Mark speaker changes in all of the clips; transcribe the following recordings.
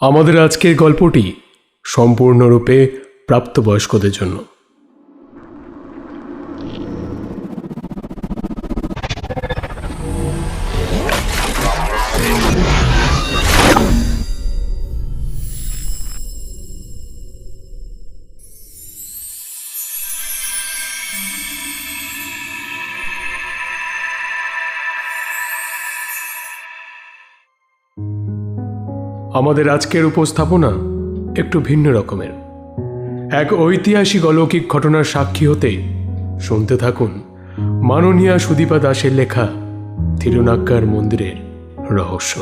Speaker 1: আমাদের আজকের গল্পটি সম্পূর্ণরূপে প্রাপ্তবয়স্কদের জন্য। আমাদের আজকের উপস্থাপনা একটু ভিন্ন রকমের। এক ঐতিহাসিক অলৌকিক ঘটনার সাক্ষী হতে শুনতে থাকুন মাননীয়া সুদীপা দাসের লেখা থিরুনাক্কার মন্দিরের রহস্য।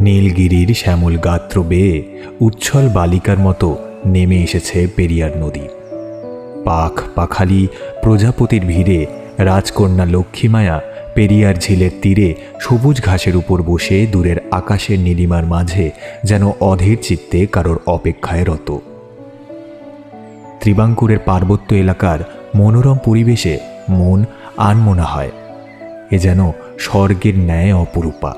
Speaker 2: নীলগিরির শ্যামল গাত্র বেয়ে উচ্ছল বালিকার মতো নেমে এসেছে পেরিয়ার নদী। পাখ পাখালি প্রজাপতির ভিড়ে রাজকন্যা লক্ষ্মীমায়া পেরিয়ার ঝিলের তীরে সবুজ ঘাসের উপর বসে দূরের আকাশের নীলিমার মাঝে যেন অধীর চিত্তে কারোর অপেক্ষায় রত। ত্রিবাঙ্কুরের পার্বত্য এলাকার মনোরম পরিবেশে মন আনমনা হয়। এ যেন স্বর্গের ন্যায় অপরূপা।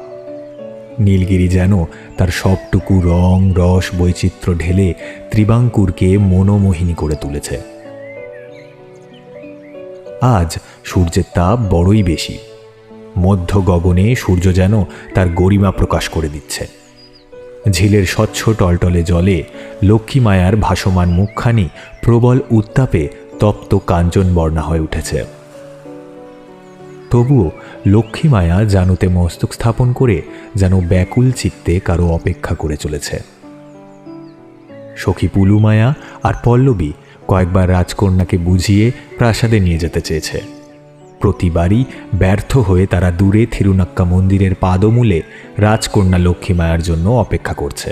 Speaker 2: নীলগিরি যেন তার সবটুকু রং রস বৈচিত্র্য ঢেলে ত্রিবাঙ্কুরকে মনোমোহিনী করে তুলেছে। আজ সূর্যের তাপ বড়ই বেশি। মধ্য গগনে সূর্য যেন তার গরিমা প্রকাশ করে দিচ্ছে। ঝিলের স্বচ্ছ টলটলে জলে লক্ষ্মী মায়ার ভাসমান মুখখানি প্রবল উত্তাপে তপ্ত কাঞ্চন বর্ণা হয়ে উঠেছে। তবুও লক্ষ্মী মায়া জানুতে মস্তক স্থাপন করে যেন ব্যাকুল চিত্তে কারো অপেক্ষা করে চলেছে। সখী পুলু মায়া আর পল্লবী কয়েকবার রাজকন্যাকে বুঝিয়ে প্রাসাদে নিয়ে যেতে চেয়েছে। প্রতিবারই ব্যর্থ হয়ে তারা দূরে থিরুনাক্কা মন্দিরের পাদমূলে রাজকন্যা লক্ষ্মী মায়ার জন্য অপেক্ষা করছে।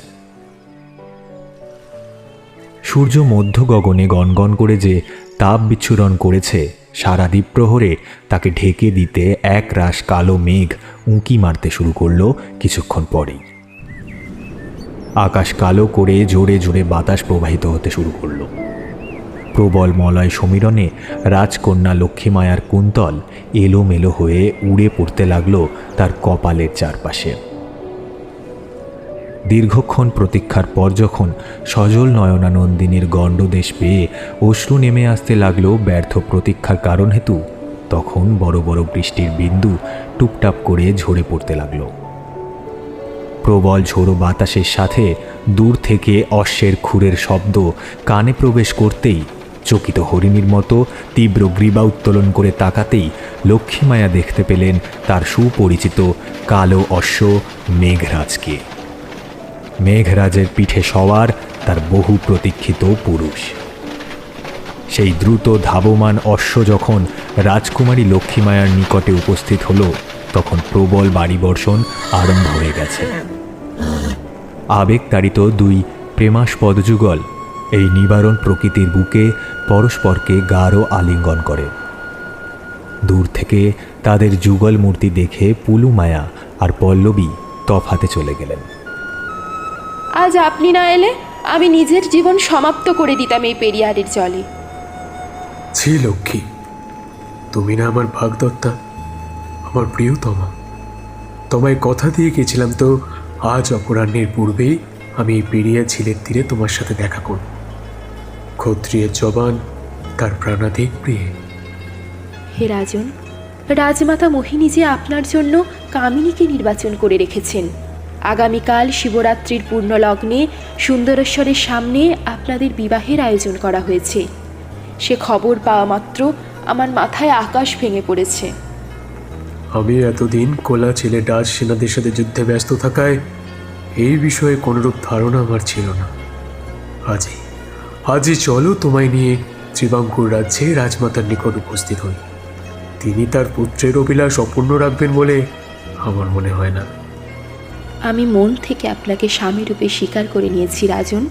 Speaker 2: সূর্য মধ্য গগনে গনগন করে যে তাপ বিচ্ছুরণ করেছে, সারা দ্বীপ্রহরে তাকে ঢেকে দিতে এক রাশ কালো মেঘ উঁকি মারতে শুরু করলো কিছুক্ষণ পরেই। আকাশ কালো করে জোরে জোরে বাতাস প্রবাহিত হতে শুরু করলো। প্রবল মলয় সমীরণে রাজকন্যা লক্ষ্মীমায়ার কুন্তল এলোমেলো হয়ে উড়ে পড়তে লাগলো তার কপালের চারপাশে। দীর্ঘক্ষণ প্রতীক্ষার পর যখন সজল নয়নানন্দিনীর গণ্ডদেশ পেয়ে অশ্রু নেমে আসতে লাগলো ব্যর্থ প্রতীক্ষার কারণ হেতু, তখন বড় বড় বৃষ্টির বিন্দু টুপটাপ করে ঝরে পড়তে লাগলো। প্রবল ঝোড়ো বাতাসের সাথে দূর থেকে অশ্বের খুরের শব্দ কানে প্রবেশ করতেই চকিত হরিণীর মতো তীব্র গ্রীবা উত্তোলন করে তাকাতেই লক্ষ্মীমায়া দেখতে পেলেন তার সুপরিচিত কালো অশ্ব মেঘরাজকে। মেঘরাজের পিঠে সওয়ার তার বহু প্রতীক্ষিত পুরুষ। সেই দ্রুত ধাবমান অশ্ব যখন রাজকুমারী লক্ষ্মীমায়ার নিকটে উপস্থিত হল, তখন প্রবল বাড়িবর্ষণ আরম্ভ হয়ে গেছে। আবেগতাড়িত দুই প্রেমাস্পদ যুগল এই নিবারণ প্রকৃতির বুকে পরস্পরকে গাঢ় আলিঙ্গন করে। দূর থেকে তাদের যুগল মূর্তি দেখে পুলু মায়া আর পল্লবী তফাতে চলে গেলেন।
Speaker 3: আজ আপনি না এলে আমি নিজের জীবন সমাপ্ত করে দিতাম এই পেরিয়ারের জলে।
Speaker 1: ছি লক্ষ্মী, তুমি না আমার ভাগদত্তা, আমার প্রিয়তমা। তোমায় কথা দিয়ে গেছিলাম তো আজ অপরাহ্নের পূর্বেই আমি এই পেরিয়া ঝিলের তীরে তোমার সাথে দেখা করব। ক্ষত্রিয়ের জবান তার প্রাণাধিক প্রিয়ে।
Speaker 3: হে রাজন, রাজমাতা মোহিনী যে আপনার জন্য কামিনীকে নির্বাচন করে রেখেছেন। আগামীকাল শিবরাত্রির পূর্ণলগ্নে সুন্দরেশ্বরের সামনে আপনাদের বিবাহের আয়োজন করা হয়েছে। সে খবর পাওয়া মাত্র আমার মাথায় আকাশ ভেঙে পড়েছে।
Speaker 1: আমি এতদিন কোলা ছেলে ডাচ সেনাদের সাথে যুদ্ধে ব্যস্ত থাকায় এই বিষয়ে কোনোরূপ ধারণা আমার ছিল না। আজই চলো তোমায় নিয়ে ত্রিবাঙ্কুর রাজ্যে রাজমাতার নিকট উপস্থিত হই। তিনি তার পুত্রের অভিলাষ অপূর্ণ রাখবেন বলে আমার মনে হয় না।
Speaker 3: আমি মন থেকে আপনাকে স্বামীরূপে স্বীকার করে নিয়েছি রাজন।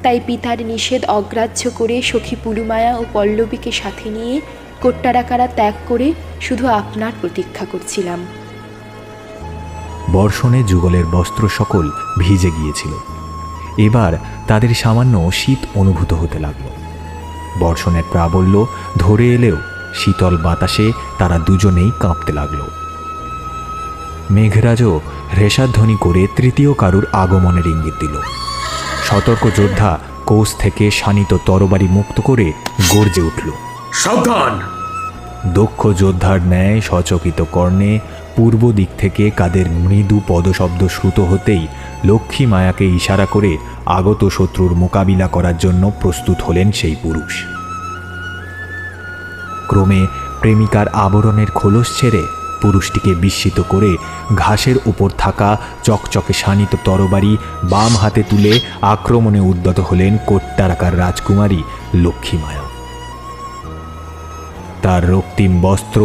Speaker 3: তাই পিতার নিষেধ অগ্রাহ্য করে সখী পুলুমায়া ও পল্লবীকে সাথে নিয়ে কোট্টারাকারা ত্যাগ করে শুধু আপনার প্রতীক্ষা করছিলাম।
Speaker 2: বর্ষণে যুগলের বস্ত্র সকল ভিজে গিয়েছিল। এবার তাদের সামান্য শীত অনুভূত হতে লাগলো। বর্ষণের প্রাবল্য ধরে এলেও শীতল বাতাসে তারা দুজনেই কাঁপতে লাগল। মেঘরাজও রেশাধ্বনি করে তৃতীয় কারুর আগমনের ইঙ্গিত দিল। সতর্ক যোদ্ধা কোষ থেকে শানিত তরবারি মুক্ত করে গর্জে উঠল,
Speaker 1: সাবধান!
Speaker 2: দক্ষ যোদ্ধার ন্যায় সচকিত কর্ণে পূর্ব দিক থেকে কাদের মৃদু পদশব্দ শ্রুত হতেই লক্ষ্মী মায়াকে ইশারা করে আগত শত্রুর মোকাবিলা করার জন্য প্রস্তুত হলেন সেই পুরুষ। ক্রমে প্রেমিকার আবরণের খোলস ছেড়ে পুরুষটিকে বিস্মিত করে ঘাসের উপর থাকা চকচকে শানিত তরবারি বাম হাতে তুলে আক্রমণে উদ্যত হলেন কোট্টারাকার রাজকুমারী লক্ষ্মী মায়া। তার রক্তিম বস্ত্র,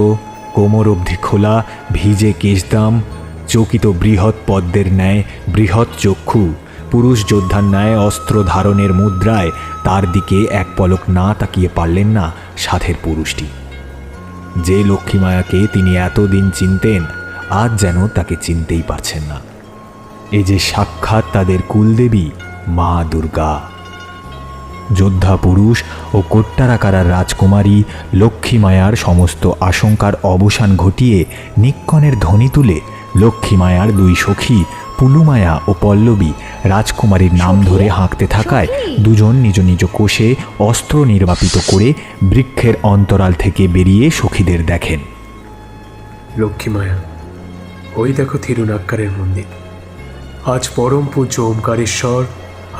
Speaker 2: কোমর অবধি খোলা ভিজে কেশদাম, চকিত বৃহৎ পদ্মের ন্যায় বৃহৎ চক্ষু, পুরুষ যোদ্ধার ন্যায় অস্ত্র ধারণের মুদ্রায় তার দিকে এক পলক না তাকিয়ে পারলেন না সাধের পুরুষটি। যে লক্ষ্মীমায়াকে তিনি এতদিন চিনতেন, আজ যেন তাকে চিনতেই পারছেন না। এ যে সাক্ষাৎ তাদের কুলদেবী মা দুর্গা। যোদ্ধা পুরুষ ও কোট্টারাকার রাজকুমারী লক্ষ্মী মায়ার সমস্ত আশঙ্কার অবসান ঘটিয়ে নিক্কণের ধ্বনি তুলে লক্ষ্মী মায়ার দুই সখী পুলুমায়া ও পল্লবী রাজকুমারীর নাম ধরে হাঁকতে থাকায় দুজন নিজ নিজ কোষে অস্ত্র নির্বাপিত করে বৃক্ষের অন্তরাল থেকে বেরিয়ে সখীদের দেখেন।
Speaker 1: লক্ষ্মী মায়া, ওই দেখো থিরুনাক্কারের মন্দির। আজ পরম পূজ্য ওমকারেশ্বর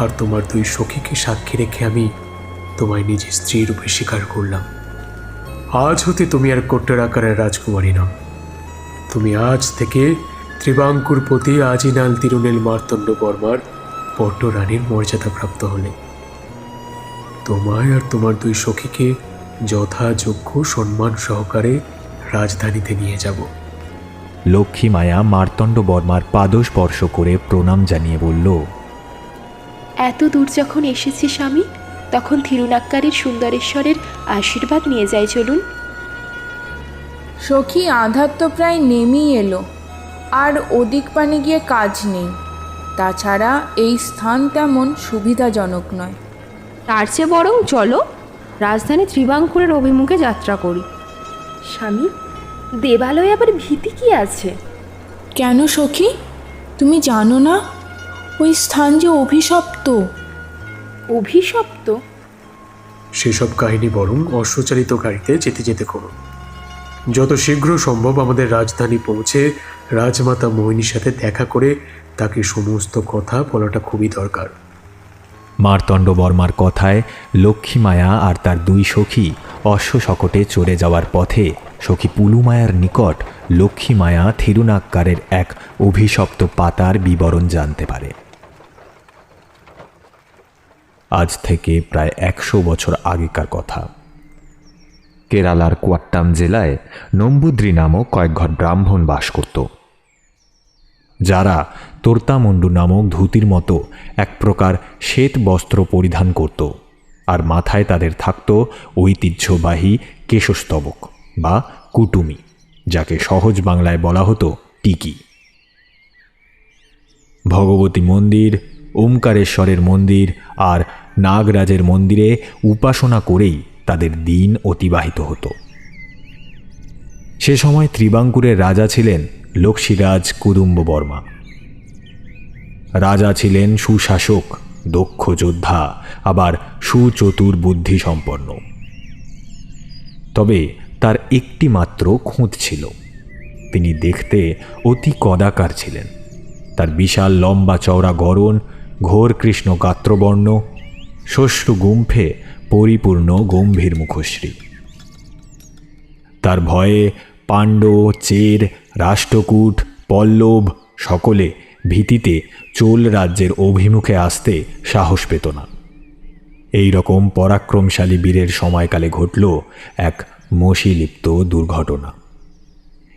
Speaker 1: আর তোমার দুই সখীকে সাক্ষী রেখে আমি তোমায় নিজের স্ত্রী রূপে স্বীকার করলাম। আজ হতে তুমি আর কোট্টারাকারের রাজকুমারী নও, তুমি আজ থেকে ত্রিবাঙ্কুরপতি আজিনাল তিরুনেল মার্তণ্ড বর্মার পট্টরানীর মর্যাদাপ্রাপ্ত হলে। তোমায় আর তোমার দুই সখীকে যথাযোগ্য সম্মান সহকারে রাজধানীতে নিয়ে যাব।
Speaker 2: লক্ষ্মী মায়া মার্তণ্ড বর্মার পাদস্পর্শ করে প্রণাম জানিয়ে বলল,
Speaker 3: এত দূর যখন এসেছি স্বামী, তখন থিরুনাক্কারের সুন্দরেশ্বরের আশীর্বাদ নিয়ে যাই চলুন।
Speaker 4: সখী, আঁধার তো প্রায় নেমেই এলো, আর ওদিক পানে গিয়ে কাজ নেই। তাছাড়া এই স্থান তেমন সুবিধাজনক নয়।
Speaker 5: তার চেয়ে বরং চলো রাজধানী ত্রিবাঙ্কুরের অভিমুখে যাত্রা করি।
Speaker 3: স্বামী, দেবালয়ে আবার ভীতি কি আছে?
Speaker 4: কেন সখী, তুমি জানো না ওই স্থান যে অভিশপ্ত?
Speaker 3: অভিশপ্ত?
Speaker 1: সেসব কাহিনী বরং অশ্বচালিত গাড়িতে যেতে যেতে করুন। যত শীঘ্র সম্ভব আমাদের রাজধানী পৌঁছে রাজমাতা মোহিনীর সাথে দেখা করে তাকে সমস্ত কথা বলাটা খুবই দরকার।
Speaker 2: মার্তণ্ড বর্মার কথায় লক্ষ্মী মায়া আর তার দুই সখী অশ্বশকটে চড়ে যাওয়ার পথে সখী পুলুমায়ার নিকট লক্ষ্মী মায়া থিরুনাক্কারের এক অভিশপ্ত পাতার বিবরণ জানতে পারে। আজ থেকে প্রায় 100 বছর আগেকার কথা। কেরালার কোয়াট্টাম জেলায় নম্বুদ্রি নামক কয়েক ঘর ব্রাহ্মণ বাস করত, যারা তোর্তামুন্ডু নামক ধুতির মতো এক প্রকার শ্বেত বস্ত্র পরিধান করত, আর মাথায় তাদের থাকত ঐতিহ্যবাহী কেশস্তবক বা কুটুমি, যাকে সহজ বাংলায় বলা হতো টিকি। ভগবতী মন্দির, ওমকারেশ্বরের মন্দির আর নাগরাজের মন্দিরে উপাসনা করেই তাদের দিন অতিবাহিত হতো। সে সময় ত্রিবাঙ্কুরের রাজা ছিলেন লক্ষ্মীরাজ কুদুম্ব বর্মা। রাজা ছিলেন সুশাসক, দক্ষ যোদ্ধা, আবার সুচতুর বুদ্ধি সম্পন্ন। তবে তার একটি মাত্র খুঁত ছিল, তিনি দেখতে অতি কদাকার ছিলেন। তার বিশাল লম্বা চওড়া গড়ন, ঘোর কৃষ্ণ গাত্রবর্ণ, শ্বশ্রু গুম্ফে পরিপূর্ণ গম্ভীর মুখশ্রী। তার ভয়ে পাণ্ড, চের, রাষ্ট্রকূট, পল্লব সকলে ভীতিতে চোল রাজ্যের অভিমুখে আসতে সাহস পেত না। এই রকম পরাক্রমশালী বীরের সময়কালে ঘটল এক মসিলিপ্ত দুর্ঘটনা।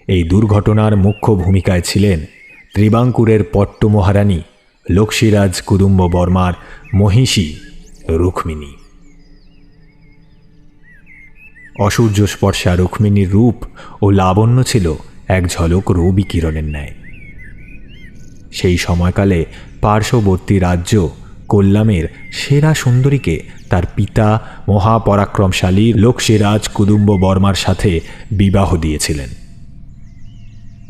Speaker 2: এই দুর্ঘটনার মুখ্য ভূমিকায় ছিলেন ত্রিবাঙ্কুরের পট্ট মহারানী লক্ষ্মীরাজ কুদুম্ব বর্মার মহিষী রুক্মিণী। অসূর্য স্পর্শা রুক্মিণীর রূপ ও লাবণ্য ছিল এক ঝলক রবি কিরণের ন্যায়। সেই সময়কালে পার্শ্ববর্তী রাজ্য কোল্লামের সেরা সুন্দরীকে তার পিতা মহাপরাক্রমশালী লক্ষ্মীরাজ কুদুম্ব বর্মার সাথে বিবাহ দিয়েছিলেন।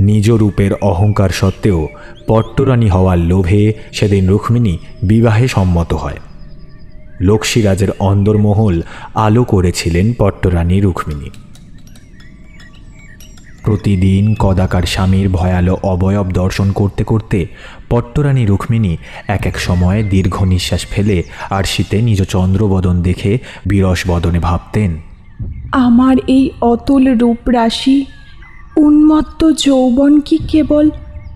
Speaker 2: নিজ রূপের অহংকার সত্ত্বেও পট্টরানী হওয়ার লোভে সেদিন রুক্মিণী বিবাহে সম্মত হয়। লক্ষ্মীরাজের অন্দরমহল আলো করেছিলেন পট্টরানী রুক্মিণী। প্রতিদিন কদাকার স্বামীর ভয়ালো অবয়ব দর্শন করতে করতে পট্টরানী রুক্মিণী এক এক সময় দীর্ঘ নিঃশ্বাস ফেলে আরশিতে নিজ চন্দ্রবদন দেখে বিরস বদনে ভাবতেন,
Speaker 6: আমার এই অতুল রূপরাশি, উন্মত্ত যৌবন কি কেবল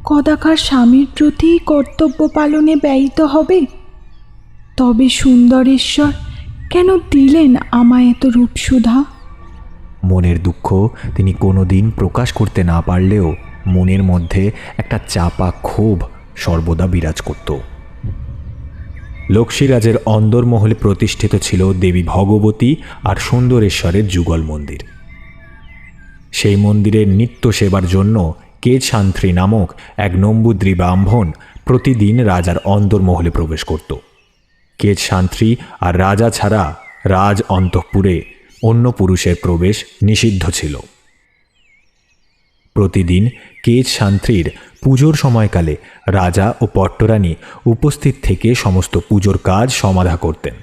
Speaker 6: কদাকার স্বামীর প্রতি কর্তব্য পালনে ব্যয়িত হবে? তবে সুন্দরেশ্বর কেন দিলেন আমায় এত রূপসুধা?
Speaker 2: মনের দুঃখ তিনি কোনোদিন প্রকাশ করতে না পারলেও মনের মধ্যে একটা চাপা ক্ষোভ সর্বদা বিরাজ করত। লক্ষ্মীরাজের অন্দরমহলে প্রতিষ্ঠিত ছিল দেবী ভগবতী আর সুন্দরেশ্বরের যুগল মন্দির। সেই মন্দিরের নিত্য সেবার জন্য কেশান্ত্রী নামক এক নম্বুদ্রী ব্রাহ্মণ প্রতিদিন রাজার অন্দরমহলে প্রবেশ করত। কেশান্ত্রী আর রাজা ছাড়া রাজ অন্তঃপুরে অন্য পুরুষের প্রবেশ নিষিদ্ধ ছিল। প্রতিদিন কেশান্ত্রীর পুজোর সময়কালে রাজা ও পট্টরানী উপস্থিত থেকে সমস্ত পুজোর কাজ সমাধা করতেন।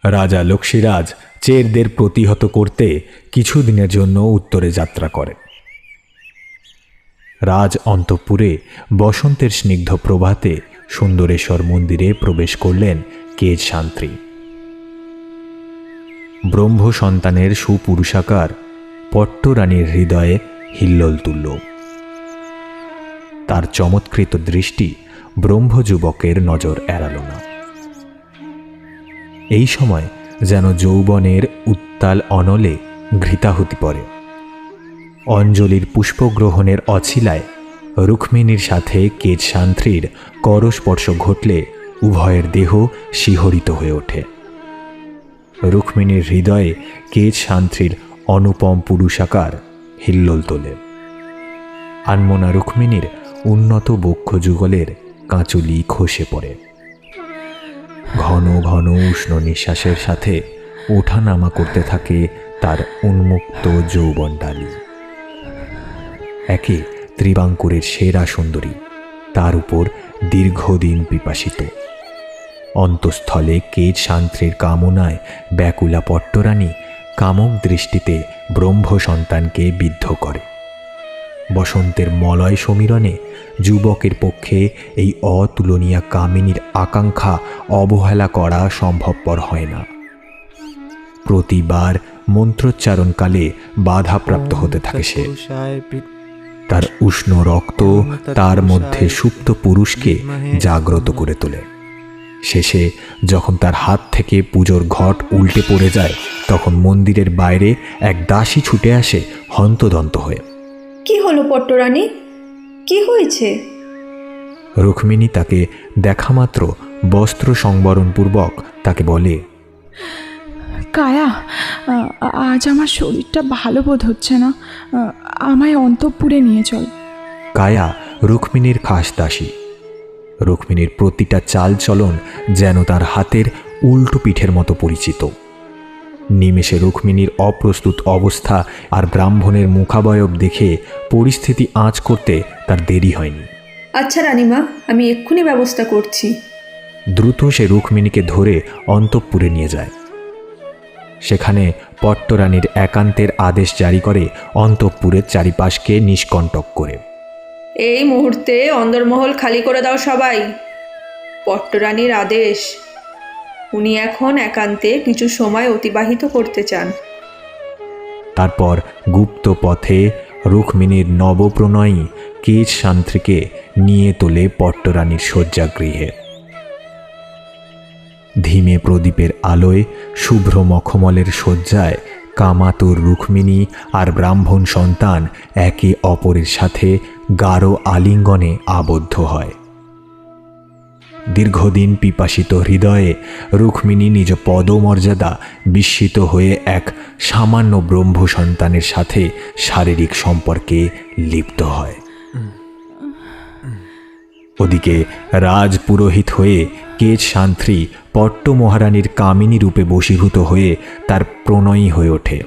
Speaker 2: রাজা লক্ষ্মীরাজ চেরদের প্রতিহত করতে কিছুদিনের জন্য উত্তরে যাত্রা করেন। রাজ অন্তঃপুরে বসন্তের স্নিগ্ধ প্রভাতে সুন্দরেশ্বর মন্দিরে প্রবেশ করলেন কেশান্ত্রী। ব্রহ্ম সন্তানের সুপুরুষাকার পট্টরানীর হৃদয়ে হিল্লোল তুলল। তার চমৎকৃত দৃষ্টি ব্রহ্মযুবকের নজর এড়াল না। এই সময় যেন যৌবনের উত্তাল অনলে ঘৃতাহুতি পড়ে। অঞ্জলির পুষ্পগ্রহণের অছিলায় রুক্মিণীর সাথে কেশান্ত্রীর করস্পর্শ ঘটলে উভয়ের দেহ শিহরিত হয়ে ওঠে। রুক্মিণীর হৃদয়ে কেশান্ত্রীর অনুপম পুরুষাকার হিল্লোল তোলে। আনমনা রুক্মিণীর উন্নত বক্ষ যুগলের কাঁচুলি খসে পড়ে। ঘন ঘন উষ্ণ নিঃশ্বাসের সাথে ওঠানামা করতে থাকে তার উন্মুক্ত যৌবনডালি। একে ত্রিবাঙ্কুরের সেরা সুন্দরী, তার উপর দীর্ঘদিন পিপাসিত। অন্তঃস্থলে কেশান্ত্রীর কামনায় ব্যাকুলা পট্টরানী কামক দৃষ্টিতে ব্রহ্ম সন্তানকে বিদ্ধ করে। বসন্তের মলয় সমীরণে যুবকের পক্ষে এই অতুলনীয় কামিনীর আকাঙ্ক্ষা অবহেলা করা সম্ভবপর হয় না। প্রতিবার মন্ত্রোচ্চারণকালে বাধাপ্রাপ্ত হতে থাকে সে। তার উষ্ণ রক্ত তার মধ্যে সুপ্ত পুরুষকে জাগ্রত করে তোলে। শেষে যখন তার হাত থেকে পুজোর ঘট উল্টে পড়ে যায়, তখন মন্দিরের বাইরে এক দাসী ছুটে আসে হন্তদন্ত হয়ে।
Speaker 7: কি হলো পট্টরানী, কি হয়েছে?
Speaker 2: রুক্মিণী তাকে দেখামাত্র বস্ত্র সংবরণপূর্বক তাকে বলে,
Speaker 6: কায়া, আজ আমার শরীরটা ভালো বোধ হচ্ছে না, আমায় অন্তঃপুরে নিয়ে চল।
Speaker 2: কায়া রুক্মিণীর খাস দাসী। রুক্মিণীর প্রতিটা চালচলন যেন তার হাতের উল্টো পিঠের মতো পরিচিত। নিমেষে রুক্মিণীর অপ্রস্তুত অবস্থা আর ব্রাহ্মণের মুখাবয়ব দেখে পরিস্থিতি আঁচ করতে তার দেরি হয়নি।
Speaker 7: আচ্ছা রানীমা, আমি এক্ষুনি ব্যবস্থা করছি।
Speaker 2: দ্রুত সে রুক্মিণীকে ধরে অন্তঃপুরে নিয়ে যায়। সেখানে পট্টরানীর একান্তের আদেশ জারি করে অন্তঃপুরের চারিপাশকে নিষ্কণ্টক করে।
Speaker 7: এই মুহূর্তে অন্দরমহল খালি করে দাও সবাই। পট্টরানীর আদেশ। উনি এখন একান্তে কিছু সময় অতিবাহিত করতে চান।
Speaker 2: তারপর গুপ্ত পথে রুক্মিণীর নবপ্রণয়ী কেশান্ত্রীকে নিয়ে তোলে পট্টরানীর শয্যাগৃহে। ধীমে প্রদীপের আলোয় শুভ্র মখমলের শয্যায় কামাতুর রুক্মিণী আর ব্রাহ্মণ সন্তান একে অপরের সাথে গাঢ় আলিঙ্গনে আবদ্ধ হয়। দীর্ঘদিন পিপাসিত হৃদয়ে রুক্মিণী নিজ পদমর্যাদা বিস্মিত হয়ে এক সামান্য ব্রহ্ম সন্তানের সাথে শারীরিক সম্পর্কে লিপ্ত হয়। ওদিকে রাজপুরোহিত হয়ে কেচ শান্ত্রী পট্ট মহারানীর কামিনী রূপে বশীভূত হয়ে তার প্রণয়ী হয়ে ওঠে।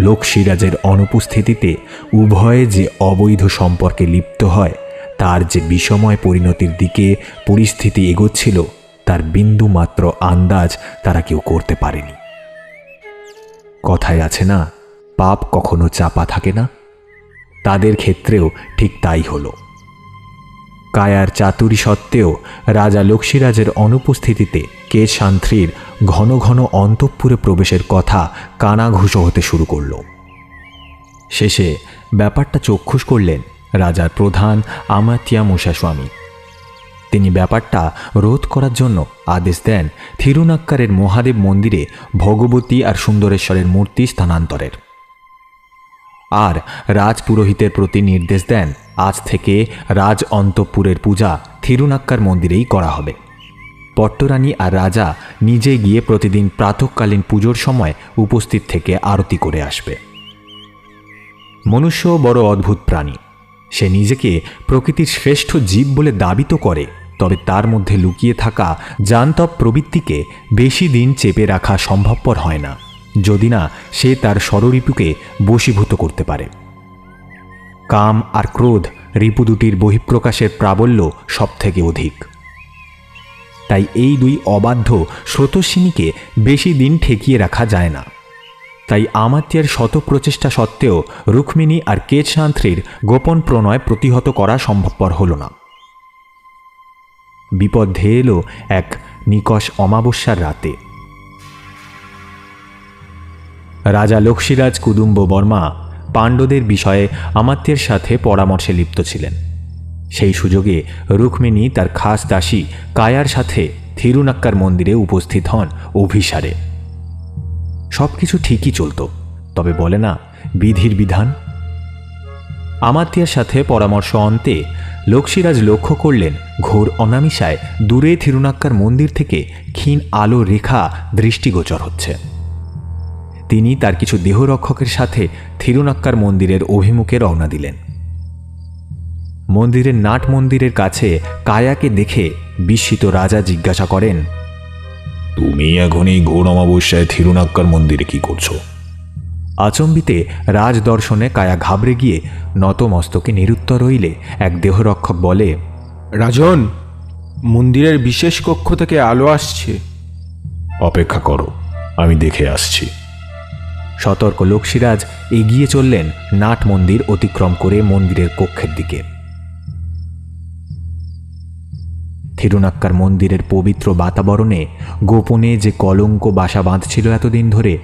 Speaker 2: লোকসিরাজের অনুপস্থিতিতে উভয়ে যে অবৈধ সম্পর্কে লিপ্ত হয়, তার যে বিষময় পরিণতির দিকে পরিস্থিতি এগোচ্ছিল, তার বিন্দু মাত্র আন্দাজ তারা কেউ করতে পারেনি। কথায় আছে না, পাপ কখনো চাপা থাকে না, তাদের ক্ষেত্রেও ঠিক তাই হলো। কায়ার চাতুরি সত্ত্বেও রাজা লক্ষ্মীরাজের অনুপস্থিতিতে কেচ শান্ত্রীর ঘন ঘন অন্তঃপুরে প্রবেশের কথা কানাঘুষো হতে শুরু করল। শেষে ব্যাপারটা চক্ষুষ করলেন রাজার প্রধান আমাতিয়া মশাস্বামী। তিনি ব্যাপারটা রোধ করার জন্য আদেশ দেন থিরুনাক্কারের মহাদেব মন্দিরে ভগবতী আর সুন্দরেশ্বরের মূর্তি স্থানান্তরের। আর রাজপুরোহিতের প্রতি নির্দেশ দেন আজ থেকে রাজ অন্তঃপুরের পূজা থিরুনাক্কার মন্দিরেই করা হবে। পট্টরানী আর রাজা নিজে গিয়ে প্রতিদিন প্রাতঃকালীন পুজোর সময় উপস্থিত থেকে আরতি করে আসবে। মনুষ্য বড় অদ্ভুত প্রাণী। সে নিজেকে প্রকৃতির শ্রেষ্ঠ জীব বলে দাবি তো করে, তবে তার মধ্যে লুকিয়ে থাকা জান্তব প্রবৃত্তিকে বেশি দিন চেপে রাখা সম্ভবপর হয় না, যদি না সে তার ষড়রিপুকে বশীভূত করতে পারে। কাম আর ক্রোধ রিপু দুটির বহিঃপ্রকাশের প্রাবল্য সবথেকে অধিক। তাই এই দুই অবাধ্য স্রোতস্বিনীকে বেশি দিন ঠেকিয়ে রাখা যায় না। তাই আমাত্যার শত প্রচেষ্টা সত্ত্বেও রুক্মিণী আর কেচ শান্ত্রীর গোপন প্রণয় প্রতিহত করা সম্ভবপর হল না। বিপদ ধেয়ে এলো এক নিকষ অমাবস্যার রাতে। রাজা লক্ষ্মীরাজ কুদুম্ব বর্মা পাণ্ডবদের বিষয়ে আমাত্যের সাথে পরামর্শে লিপ্ত ছিলেন। সেই সুযোগে রুক্মিণী তার খাস দাসী কায়ার সাথে থিরুনাক্কার মন্দিরে উপস্থিত হন অভিসারে। সব কিছু ঠিকই চলত, তবে বলে না বিধির বিধান। আমাত্যার সাথে পরামর্শ অন্তে লক্ষ্মীরাজ লক্ষ্য করলেন ঘোর অনামিসায় দূরে থিরুনাক্কার মন্দির থেকে ক্ষীণ আলো রেখা দৃষ্টিগোচর হচ্ছে। তিনি তার কিছু দেহরক্ষকের সাথে থিরুনাক্কার মন্দিরের অভিমুখে রওনা দিলেন। মন্দিরের নাট মন্দিরের কাছে কায়াকে দেখে বিস্মিত রাজা জিজ্ঞাসা করেন,
Speaker 8: তুমি এখন এই ঘোর অমাবস্যায় থিরুনাক্কার মন্দিরে কি করছো?
Speaker 2: আচম্বিতে রাজদর্শনে কায়া ঘাবড়ে গিয়ে নতমস্তকে নিরুত্তর রইলে এক দেহরক্ষক বলে,
Speaker 9: রাজন, মন্দিরের বিশেষ কক্ষ থেকে আলো আসছে।
Speaker 8: অপেক্ষা করো, আমি দেখে আসছি।
Speaker 2: সতর্ক লক্ষ্মীরাজ এগিয়ে চললেন নাট মন্দির অতিক্রম করে মন্দিরের কক্ষের দিকে। থিরুনাক্কার মন্দিরের পবিত্র বাতাবরণে গোপনে যে কলঙ্ক বাসা বাঁধছিল এতদিন ধরে,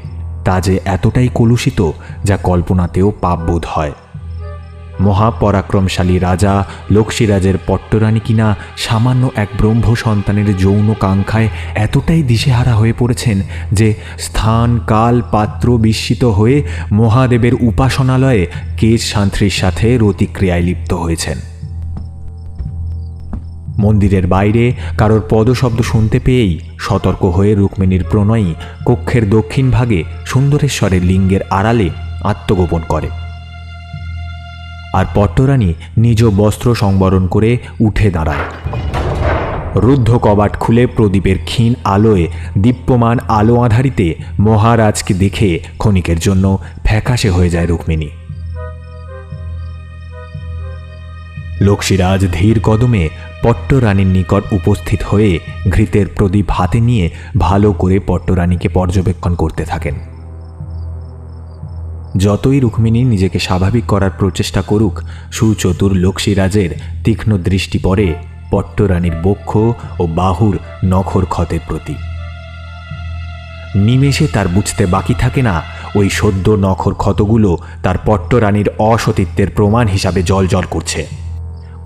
Speaker 2: তা যে এতটাই কলুষিত যা কল্পনাতেও পাপবোধ হয়। মহাপরাক্রমশালী রাজা লক্ষ্মীরাজের পট্টরানী কিনা সামান্য এক ব্রহ্ম সন্তানের যৌন কাঙ্ক্ষায় এতটাই দিশেহারা হয়ে পড়েছেন যে স্থান কাল পাত্র বিস্মিত হয়ে মহাদেবের উপাসনালয়ে কেচ শান্ত্রীর সাথে রতিক্রিয়ায় লিপ্ত হয়েছেন। মন্দিরের বাইরে কারোর পদশব্দ শুনতে পেয়েই সতর্ক হয়ে রুক্মিণীর প্রণয়ী কক্ষের দক্ষিণ ভাগে সুন্দরেশ্বরের লিঙ্গের আড়ালে আত্মগোপন করে। আর পট্টরানী নিজ বস্ত্র সংবরণ করে উঠে দাঁড়ায়। রুদ্ধ কবাট খুলে প্রদীপের ক্ষীণ আলোয় দীপ্যমান আলো আধারিতে মহারাজকে দেখে ক্ষণিকের জন্য ফ্যাকাশে হয়ে যায় রুক্মিণী। লক্ষ্মীরাজ ধীর কদমে পট্টরানীর নিকট উপস্থিত হয়ে ঘৃতের প্রদীপ হাতে নিয়ে ভালো করে পট্টরানীকে পর্যবেক্ষণ করতে থাকেন। যতই রুক্মিণী নিজেকে স্বাভাবিক করার প্রচেষ্টা করুক, সুচতুর লক্ষ্মীরাজের তীক্ষ্ণ দৃষ্টি পড়ে পট্টরানীর বক্ষ ও বাহুর নখর ক্ষতের প্রতি। নিমেষে তার বুঝতে বাকি থাকে না ওই সদ্য নখর ক্ষতগুলো তার পট্টরানীর অসতীত্বের প্রমাণ হিসাবে জ্বলজ্বল করছে।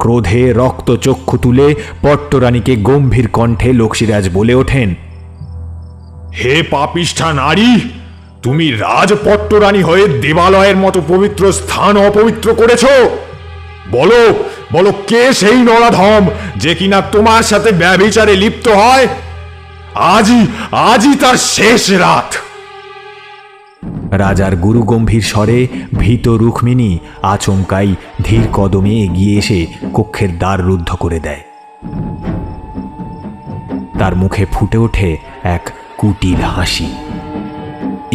Speaker 2: ক্রোধে রক্ত চক্ষু তুলে পট্টরানীকে গম্ভীর কণ্ঠে লক্ষ্মীরাজ বলে ওঠেন,
Speaker 8: হে পাপিষ্ঠা নারী, তুমি রাজপট্টরানী হয়ে দেবালয়ের মতো পবিত্র স্থান অপবিত্র করেছ। বলো বলো, কে সেই নরাধম যে কিনা তোমার সাথে ব্যভিচারে লিপ্ত হয়? আজই তার শেষ রাত।
Speaker 2: রাজার গুরু গম্ভীর স্বরে ভীত রুক্মিণী আচমকাই ধীর কদমে এগিয়ে এসে কক্ষের দ্বার রুদ্ধ করে দেয়। তার মুখে ফুটে ওঠে এক কুটিল হাসি।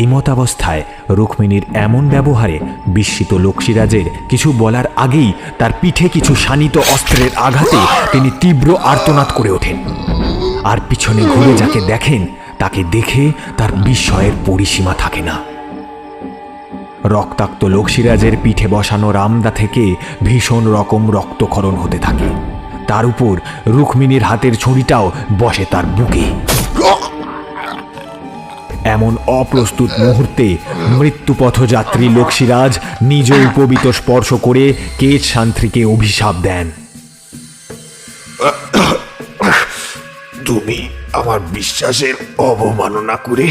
Speaker 2: ইমতাবস্থায় রুক্মিণীর এমন ব্যবহারে বিস্মিত লক্ষ্মীরাজের কিছু বলার আগেই তার পিঠে কিছু শানিত অস্ত্রের আঘাতে তিনি তীব্র আর্তনাদ করে ওঠেন। আর পিছনে ঘুরে যাকে দেখেন তাকে দেখে তার বিস্ময়ের পরিসীমা থাকে না। রক্তাক্ত লক্ষ্মীরাজের পিঠে বসানো রামদা থেকে ভীষণ রকম রক্তক্ষরণ হতে থাকে। তার উপর রুক্মিণীর হাতের ছুরিটাও বসে তার বুকে। এমন অপ্রস্তুত মুহূর্তে মৃত্যুপথযাত্রী লক্ষ্মীরাজ নিজ উপবিত স্পর্শ করে কেশ শান্ত্রীকে অভিশাপ দেন।
Speaker 8: তুমি আমার বিশ্বাসের অবমাননা করে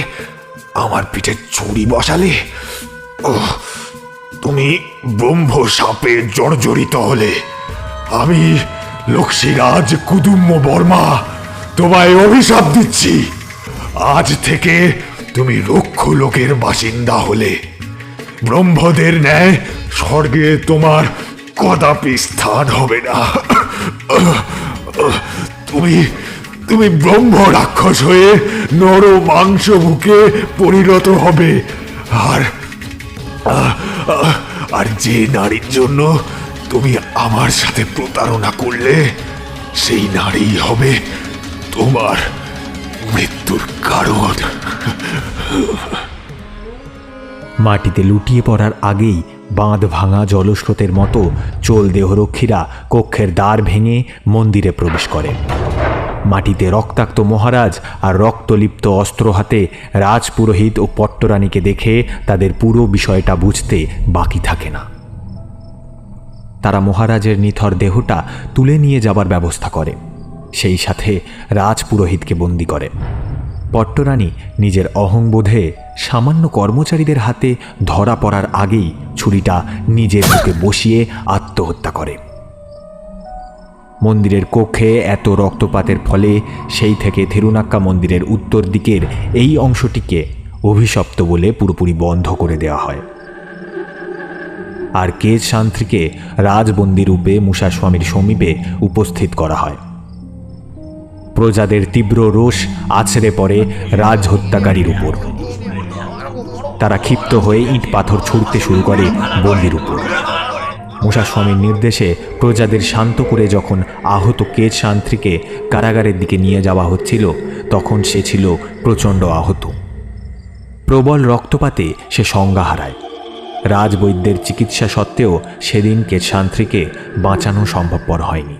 Speaker 8: আমার পিঠে ছুরি বসালে। তুমি ব্রহ্ম সাপে জর্জরিত হলে। আমি লক্ষ্মীরাজ কুদুম্ব বর্মা তোমায় অভিশাপ দিচ্ছি। আজ থেকে তুমি রক্ষ লোকের বাসিন্দা হলে। ব্রহ্মদের ন্যায় স্বর্গে তোমার কদাপি স্থান হবে না। তুমি তুমি ব্রহ্ম রাক্ষস হয়ে নর মাংস বুকে পরিণত হবে। আর যে নারীর জন্য তুমি আমার সাথে প্রতারণা করলে সেই নারী হবে তোমার মৃত্যুর কারণ।
Speaker 2: মাটিতে লুটিয়ে পড়ার আগেই বাঁধ ভাঙা জলস্রোতের মতো চোল দেহরক্ষীরা কক্ষের দ্বার ভেঙে মন্দিরে প্রবেশ করে। মাটিতে রক্তাক্ত মহারাজ আর রক্তলিপ্ত অস্ত্র হাতে রাজপুরোহিত ও পট্টরানীকে দেখে তাদের পুরো বিষয়টা বুঝতে বাকি থাকে না। তারা মহারাজের নিথর দেহটা তুলে নিয়ে যাবার ব্যবস্থা করে, সেই সাথে রাজপুরোহিতকে বন্দি করে। পট্টরানী নিজের অহংবোধে সামান্য কর্মচারীদের হাতে ধরা পড়ার আগেই ছুরিটা নিজের বুকে বসিয়ে আত্মহত্যা করে। মন্দিরের কক্ষে এত রক্তপাতের ফলে সেই থেকে থিরুনাক্কা মন্দিরের উত্তর দিকের এই অংশটিকে অভিশপ্ত বলে পুরোপুরি বন্ধ করে দেওয়া হয়। আর কেশ শান্ত্রীকে রাজবন্দী রূপে মুসাস্বামীর সমীপে উপস্থিত করা হয়। প্রজাদের তীব্র রোষ আছড়ে পড়ে রাজহত্যাকারীর উপর। তারা ক্ষিপ্ত হয়ে ইট পাথর ছুঁড়তে শুরু করে বন্দির উপর। মুসাস্বামীর নির্দেশে প্রজাদের শান্ত করে যখন আহত কেশ শান্ত্রীকে কারাগারের দিকে নিয়ে যাওয়া হচ্ছিল, তখন সে ছিল প্রচণ্ড আহত। প্রবল রক্তপাতে সে সংজ্ঞা হারায়। রাজবৈদ্যের চিকিৎসা সত্ত্বেও সেদিন কেশ শান্ত্রীকে বাঁচানো সম্ভবপর হয়নি।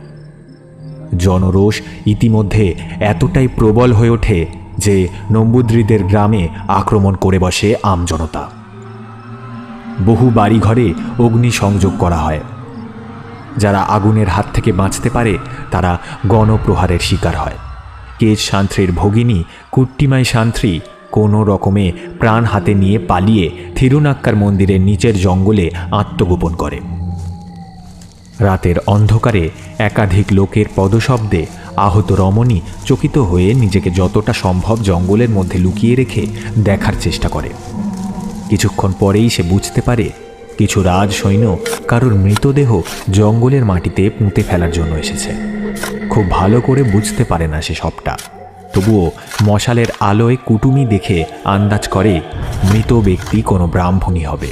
Speaker 2: জনরোষ ইতিমধ্যে এতটাই প্রবল হয়ে ওঠে যে নম্বুদ্রীদের গ্রামে আক্রমণ করে বসে আমজনতা। বহু বাড়িঘরে অগ্নি সংযোগ করা হয়। যারা আগুনের হাত থেকে বাঁচতে পারে তারা গণপ্রহারের শিকার হয়। কেশ শান্ত্রীর ভগিনী কুট্টিমাই শান্ত্রী কোনো রকমে প্রাণ হাতে নিয়ে পালিয়ে থিরুনাক্কার মন্দিরের নিচের জঙ্গলে আত্মগোপন করে। রাতের অন্ধকারে একাধিক লোকের পদশব্দে আহত রমণী চকিত হয়ে নিজেকে যতটা সম্ভব জঙ্গলের মধ্যে লুকিয়ে রেখে দেখার চেষ্টা করে। কিছুক্ষণ পরেই সে বুঝতে পারে কিছু রাজ সৈন্য কারোর মৃতদেহ জঙ্গলের মাটিতে পুঁতে ফেলার জন্য এসেছে। খুব ভালো করে বুঝতে পারে না সে সবটা, তবুও মশালের আলোয় কুটুমি দেখে আন্দাজ করে মৃত ব্যক্তি কোনো ব্রাহ্মণী হবে।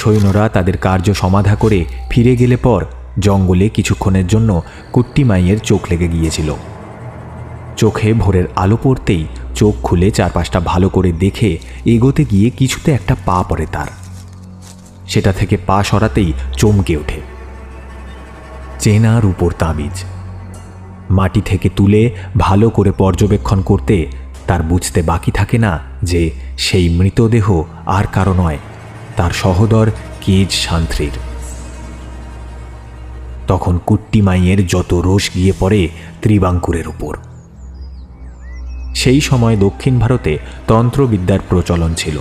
Speaker 2: সৈন্যরা তাদের কার্য সমাধা করে ফিরে গেলে পর জঙ্গলে কিছুক্ষণের জন্য কুট্টিমাইয়ের চোখ লেগে গিয়েছিল। চোখে ভোরের আলো পড়তেই চোখ খুলে চারপাশটা ভালো করে দেখে এগোতে গিয়ে কিছুতে একটা পা পড়ে তার। সেটা থেকে পা সরাতেই চমকে ওঠে। চেনার উপর তাবিজ। মাটি থেকে তুলে ভালো করে পর্যবেক্ষণ করতে তার বুঝতে বাকি থাকে না যে সেই মৃতদেহ আর কারো নয়, তার সহোদর কেশ শান্ত্রীর। তখন কুট্টিমাইয়ের যত রোষ গিয়ে পড়ে ত্রিবাঙ্কুরের উপর। সেই সময় দক্ষিণ ভারতে তন্ত্রবিদ্যার প্রচলন ছিল।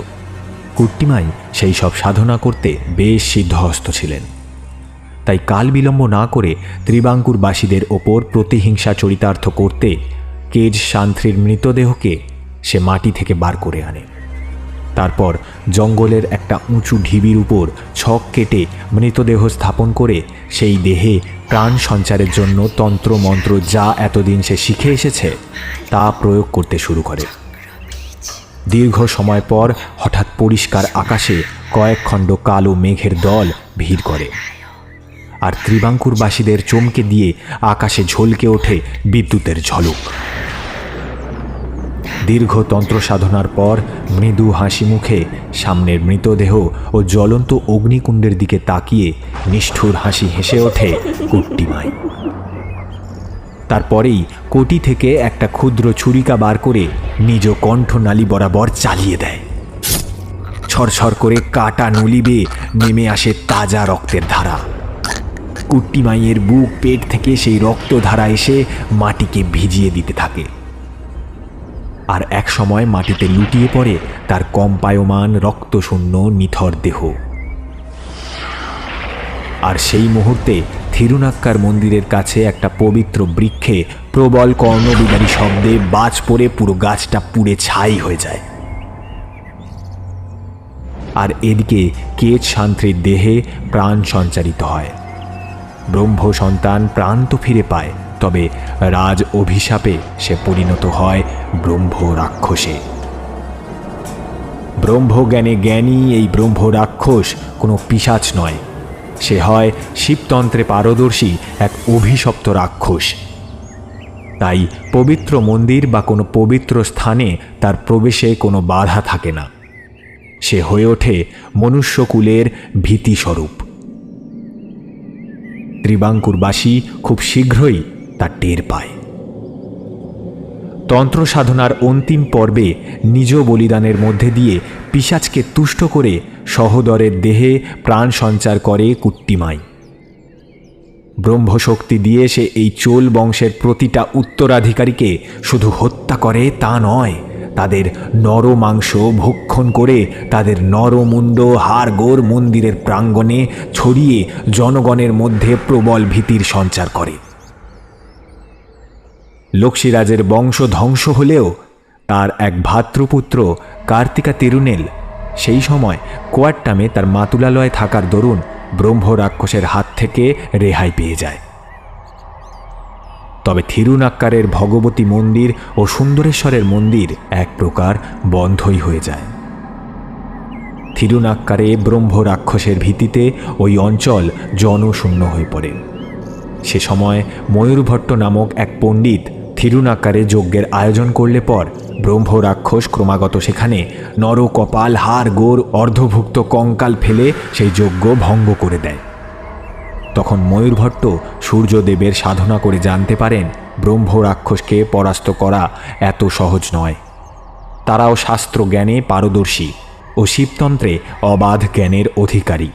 Speaker 2: কুট্টিমাই সেই সব সাধনা করতে বেশ সিদ্ধহস্ত ছিলেন। তাই কাল বিলম্ব না করে ত্রিবাঙ্কুরবাসীদের ওপর প্রতিহিংসা চরিতার্থ করতে কেশ শান্ত্রীর মৃতদেহকে সে মাটি থেকে বার করে আনে। তারপর জঙ্গলের একটা উঁচু ঢিবির উপর ছক কেটে মৃতদেহ স্থাপন করে সেই দেহে প্রাণ সঞ্চারের জন্য তন্ত্রমন্ত্র যা এতদিন সে শিখে এসেছে তা প্রয়োগ করতে শুরু করে। দীর্ঘ সময় পর হঠাৎ পরিষ্কার আকাশে কয়েক খণ্ড কালো মেঘের দল ভিড় করে, আর ত্রিবাঙ্কুরবাসীদের চমকে দিয়ে আকাশে ঝলকে ওঠে বিদ্যুতের ঝলক। দীর্ঘ তন্ত্র সাধনার পর মৃদু হাসি মুখে সামনের মৃতদেহ ও জ্বলন্ত অগ্নিকুণ্ডের দিকে তাকিয়ে নিষ্ঠুর হাসি হেসে ওঠে কুট্টিমাই। তারপরেই কোটি থেকে একটা ক্ষুদ্র ছুরিকা বার করে নিজ কণ্ঠনালী বরাবর চালিয়ে দেয়। ছরছর করে কাটা নলি বেয়ে নেমে আসে তাজা রক্তের ধারা। কুট্টিমাইয়ের বুক পেট থেকে সেই রক্তধারা এসে মাটিকে ভিজিয়ে দিতে থাকে, আর এক সময় মাটিতে লুটিয়ে পড়ে তার কম্পায়মান রক্তশূন্য নিথর দেহ। আর সেই মুহূর্তে থিরুনাক্কার মন্দিরের কাছে একটা পবিত্র বৃক্ষে প্রবল কর্ণবিদারী শব্দে বাজ পড়ে পুরো গাছটা পুড়ে ছাই হয়ে যায়। আর এদিকে কেচ শান্তির দেহে প্রাণ সঞ্চারিত হয়। ব্রহ্ম সন্তান প্রাণ তো ফিরে পায়, তবে রাজ অভিশাপে সে পরিণত হয় ব্রহ্ম রাক্ষসে। ব্রহ্মজ্ঞানে জ্ঞানী এই ব্রহ্ম রাক্ষস কোনো পিশাচ নয়, সে হয় শিবতন্ত্রে পারদর্শী এক অভিশপ্ত রাক্ষস। তাই পবিত্র মন্দির বা কোনো পবিত্র স্থানে তার প্রবেশে কোনো বাধা থাকে না। সে হয়ে ওঠে মনুষ্যকুলের ভীতিস্বরূপ। ত্রিবাঙ্কুরবাসী খুব শীঘ্রই তা টের পায়। তন্ত্র সাধনার অন্তিম পর্বে নিজ বলিদানের মধ্যে দিয়ে পিশাচকে তুষ্ট করে সহোদরের দেহে প্রাণ সঞ্চার করে কুট্টিমাই। ব্রহ্মশক্তি দিয়ে সে এই চোল বংশের প্রতিটা উত্তরাধিকারীকে শুধু হত্যা করে তা নয়, তাদের নরমাংস ভক্ষণ করে তাদের নরমুণ্ড হাড়গোড় মন্দিরের প্রাঙ্গণে ছড়িয়ে জনগণের মধ্যে প্রবল ভীতির সঞ্চার করে। লক্ষ্মীরাজের বংশ ধ্বংস হলেও তার এক ভ্রাতৃপুত্র কার্তিকা তিরুনেল সেই সময় কোয়াট্টামে তার মাতুলালয়ে থাকার দরুন ব্রহ্ম রাক্ষসের হাত থেকে রেহাই পেয়ে যায়। তবে থিরুনাক্কারের ভগবতী মন্দির ও সুন্দরেশ্বরের মন্দির এক প্রকার বন্ধই হয়ে যায়। থিরুনাক্কারে ব্রহ্ম রাক্ষসের ভীতিতে ওই অঞ্চল জনশূন্য হয়ে পড়ে। সে সময় ময়ূরভট্ট নামক এক পণ্ডিত থিরুনাক্কারে যজ্ঞের আয়োজন করলে পর ব্রহ্ম রাক্ষস ক্রমাগত সেখানে নরকপাল হাড় গোড় অর্ধভুক্ত কঙ্কাল ফেলে সেই যজ্ঞ ভঙ্গ করে দেয়। তখন ময়ূরভট্ট সূর্যদেবের সাধনা করে জানতে পারেন ব্রহ্ম রাক্ষসকে পরাস্ত করা এত সহজ নয়। তারাও শাস্ত্র জ্ঞানে পারদর্শী ও শিবতন্ত্রে অবাধ জ্ঞানের অধিকারী।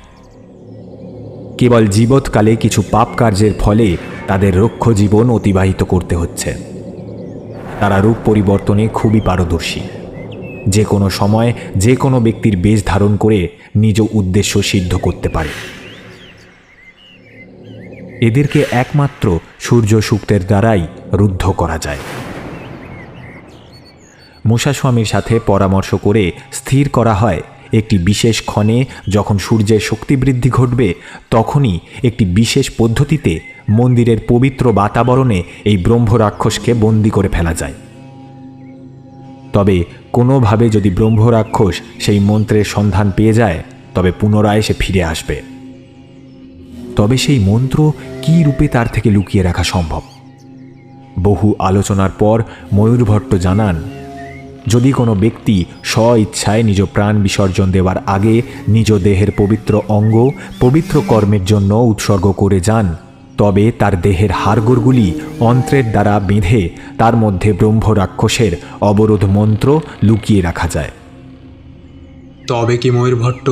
Speaker 2: কেবল জীবৎকালে কিছু পাপ কার্যের ফলে তাদের রক্ষ জীবন অতিবাহিত করতে হচ্ছে। তারা রূপ পরিবর্তনে খুবই পারদর্শী। যে কোনো সময় যে কোনো ব্যক্তির বেশ ধারণ করে নিজ উদ্দেশ্য সিদ্ধ করতে পারে। এদেরকে একমাত্র সূর্য সূক্তের দ্বারাই রুদ্ধ করা যায়। মূষাস্বামীর সাথে পরামর্শ করে স্থির করা হয় একটি বিশেষ ক্ষণে যখন সূর্যের শক্তিবৃদ্ধি ঘটবে তখনই একটি বিশেষ পদ্ধতিতে মন্দিরের পবিত্র বাতাবরণে এই ব্রহ্ম রাক্ষসকে বন্দী করে ফেলা যায়। তবে কোনোভাবে যদি ব্রহ্ম রাক্ষস সেই মন্ত্রের সন্ধান পেয়ে যায় তবে পুনরায় সে ফিরে আসবে। তবে সেই মন্ত্র কী রূপে তার থেকে লুকিয়ে রাখা সম্ভব? বহু আলোচনার পর ময়ূরভট্ট জানান, যদি কোনো ব্যক্তি স্ব ইচ্ছায় নিজ প্রাণ বিসর্জন দেওয়ার আগে নিজ দেহের পবিত্র অঙ্গ পবিত্র কর্মের জন্য উৎসর্গ করে যান তবে তার দেহের হাড়গোড়গুলি অন্ত্রের দ্বারা বেঁধে তার মধ্যে ব্রহ্ম রাক্ষসের অবরোধ মন্ত্র লুকিয়ে রাখা যায়।
Speaker 1: তবে কি ময়ূরভট্ট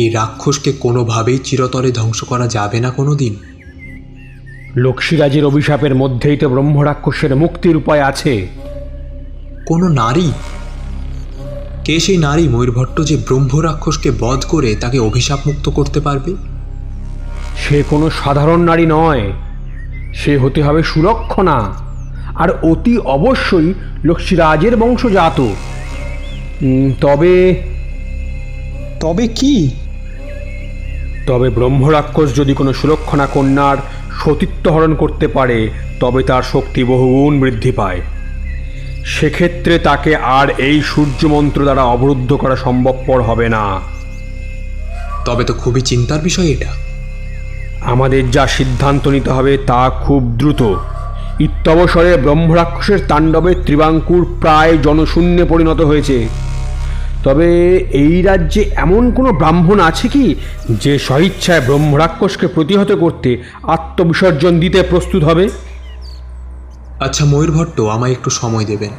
Speaker 1: এই রাক্ষসকে কোনোভাবেই চিরতরে ধ্বংস করা যাবে না কোনো দিন?
Speaker 10: লক্ষ্মীরাজের অভিশাপের মধ্যেই তো ব্রহ্ম রাক্ষসের মুক্তির উপায় আছে।
Speaker 1: কোনো নারী? কে সেই নারী ময়ূরভট্ট যে ব্রহ্ম রাক্ষসকে বধ করে তাকে অভিশাপ মুক্ত করতে পারবে?
Speaker 10: সে কোনো সাধারণ নারী নয়, সে হতে হবে সুলক্ষণা, আর অতি অবশ্যই লক্ষ্মীরাজের বংশজাত। তবে
Speaker 9: তবে কি?
Speaker 10: তবে ব্রহ্মরাক্ষস যদি কোনো সুলক্ষণা কন্যার সতীত্ব হরণ করতে পারে তবে তার শক্তি বহুগুণ বৃদ্ধি পায়। সেক্ষেত্রে তাকে আর এই সূর্যমন্ত্র দ্বারা অবরুদ্ধ করা সম্ভবপর হবে না।
Speaker 1: তবে তো খুবই চিন্তার বিষয় এটা।
Speaker 10: আমাদের যা সিদ্ধান্ত নিতে হবে তা খুব দ্রুত। ইত্যবসরে ব্রহ্মরাক্ষসের তাণ্ডবে ত্রিবাঙ্কুর প্রায় জনশূন্যে পরিণত হয়েছে। তবে এই রাজ্যে এমন কোনো ব্রাহ্মণ আছে কি যে স্বইচ্ছায় ব্রহ্মরাক্ষসকে প্রতিহত করতে আত্মবিসর্জন দিতে প্রস্তুত হবে?
Speaker 1: আচ্ছা ময়ূরভট্ট, আমায় একটু সময় দেবেন।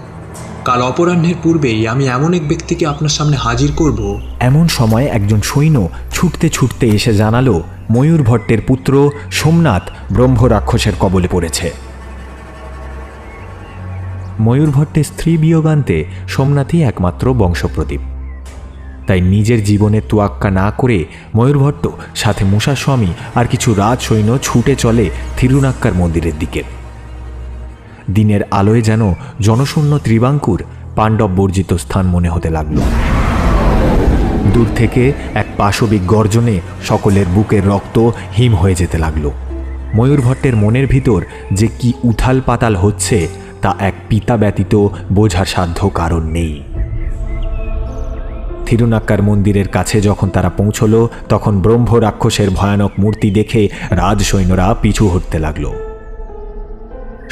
Speaker 1: কাল অপরাহ্নের পূর্বেই আমি এমন এক ব্যক্তিকে আপনার সামনে হাজির করব।
Speaker 2: এমন সময় একজন সৈন্য ছুটতে ছুটতে এসে জানালো ময়ূরভট্টের পুত্র সোমনাথ ব্রহ্মরাক্ষসের কবলে পড়েছে। ময়ূরভট্টের স্ত্রী বিয়োগান্তে সোমনাথই একমাত্র বংশপ্রদীপ। তাই নিজের জীবনের তোয়াক্কা না করে ময়ূরভট্ট সাথে মূষাস্বামী আর কিছু রাজ সৈন্য ছুটে চলে থিরুনাক্কার মন্দিরের দিকে। দিনের আলোয় যেন জনশূন্য ত্রিবাঙ্কুর পাণ্ডব বর্জিত স্থান মনে হতে লাগল। দূর থেকে এক পাশবিক গর্জনে সকলের বুকের রক্ত হিম হয়ে যেতে লাগল। ময়ূরভট্টের মনের ভিতর যে কি উথাল পাতাল হচ্ছে তা এক পিতা ব্যতীত বোঝার সাধ্য কারণ নেই। থিরুনাক্কার মন্দিরের কাছে যখন তারা পৌঁছল তখন ব্রহ্ম রাক্ষসের ভয়ানক মূর্তি দেখে রাজ সৈন্যরা পিছু হটতে লাগল।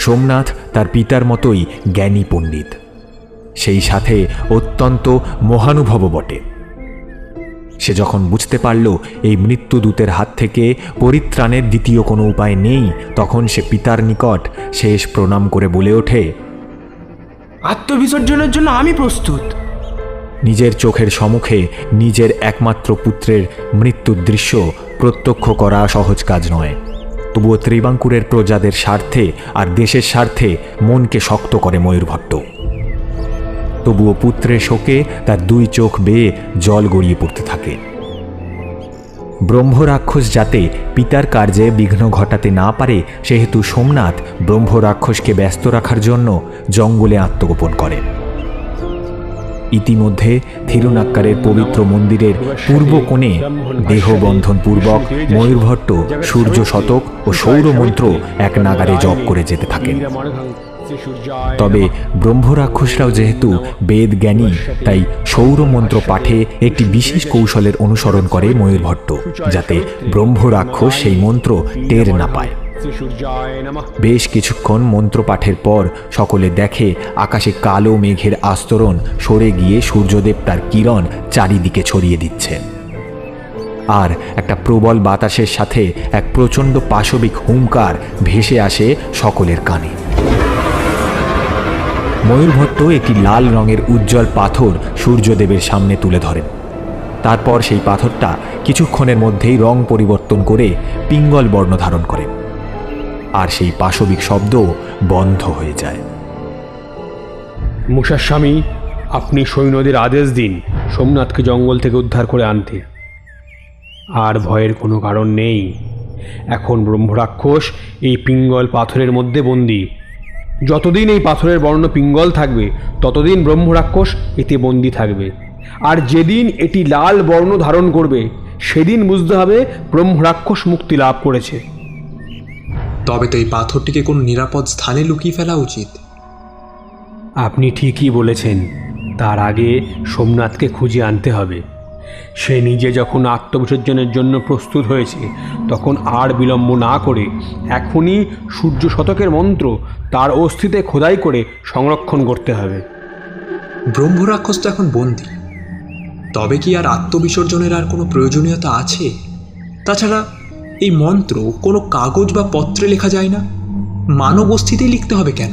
Speaker 2: সোমনাথ তার পিতার মতোই জ্ঞানী পণ্ডিত, সেই সাথে অত্যন্ত মহানুভব বটে। সে যখন বুঝতে পারল এই মৃত্যুদূতের হাত থেকে পরিত্রাণের দ্বিতীয় কোনো উপায় নেই, তখন সে পিতার নিকট শেষ প্রণাম করে বলে ওঠে,
Speaker 9: আত্মবিসর্জনের জন্য আমি প্রস্তুত।
Speaker 2: নিজের চোখের সম্মুখে নিজের একমাত্র পুত্রের মৃত্যুর দৃশ্য প্রত্যক্ষ করা সহজ কাজ নয়। তবুও ত্রিবাঙ্কুরের প্রজাদের স্বার্থে আর দেশের স্বার্থে মনকে শক্ত করে ময়ূরভট্ট। তবুও পুত্রের শোকে তার দুই চোখ বেয়ে জল গড়িয়ে পড়তে থাকে। ব্রহ্মরাক্ষস যাতে পিতার কার্যে বিঘ্ন ঘটাতে না পারে সেহেতু সোমনাথ ব্রহ্মরাক্ষসকে ব্যস্ত রাখার জন্য জঙ্গলে আত্মগোপন করে। ইতিমধ্যে থিরুনাক্কারের পবিত্র মন্দিরের পূর্ব কোণে দেহবন্ধনপূর্বক ময়ূরভট্ট সূর্য শতক ও সৌরমন্ত্র এক নাগারে জপ করে যেতে থাকেন। তবে ব্রহ্মরাক্ষসরাও যেহেতু বেদ জ্ঞানী, তাই সৌরমন্ত্র পাঠে একটি বিশেষ কৌশলের অনুসরণ করে ময়ূরভট্ট, যাতে ব্রহ্মরাক্ষস সেই মন্ত্র টের না পায়। বেশ কিছুক্ষণ মন্ত্রপাঠের পর সকলে দেখে আকাশে কালো মেঘের আস্তরণ সরে গিয়ে সূর্যদেব তার কিরণ চারিদিকে ছড়িয়ে দিচ্ছেন। আর একটা প্রবল বাতাসের সাথে এক প্রচণ্ড পাশবিক হুঙ্কার ভেসে আসে সকলের কানে। ময়ূরভট্ট একটি লাল রঙের উজ্জ্বল পাথর সূর্যদেবের সামনে তুলে ধরেন। তারপর সেই পাথরটা কিছুক্ষণের মধ্যেই রং পরিবর্তন করে পিঙ্গল বর্ণ ধারণ করে, আর সেই পাশবিক শব্দ বন্ধ হয়ে যায়।
Speaker 10: মূষাস্বামী, আপনি সৈন্যদের আদেশ দিন সোমনাথকে জঙ্গল থেকে উদ্ধার করে আনতে। আর ভয়ের কোনো কারণ নেই। এখন ব্রহ্মরাক্ষস এই পিঙ্গল পাথরের মধ্যে বন্দী। যতদিন এই পাথরের বর্ণ পিঙ্গল থাকবে ততদিন ব্রহ্মরাক্ষস এতে বন্দী থাকবে। আর যেদিন এটি লাল বর্ণ ধারণ করবে সেদিন বুঝতে হবে ব্রহ্মরাক্ষস মুক্তি লাভ করেছে।
Speaker 1: তবে তো এই পাথরটিকে কোনো নিরাপদ স্থানে লুকিয়ে ফেলা উচিত।
Speaker 10: আপনি ঠিকই বলেছেন। তার আগে সোমনাথকে খুঁজে আনতে হবে। সে নিজে যখন আত্মবিসর্জনের জন্য প্রস্তুত হয়েছে তখন আর বিলম্ব না করে এখনই সূর্য শতকের মন্ত্র তার অস্থিতে খোদাই করে সংরক্ষণ করতে হবে।
Speaker 1: ব্রহ্মরাক্ষস তো এখন বন্দী, তবে কি আর আত্মবিসর্জনের আর কোনো প্রয়োজনীয়তা আছে? তাছাড়া এই মন্ত্র কোনো কাগজ বা পত্রে লেখা যায় না, মানব অস্থিতেই লিখতে হবে কেন?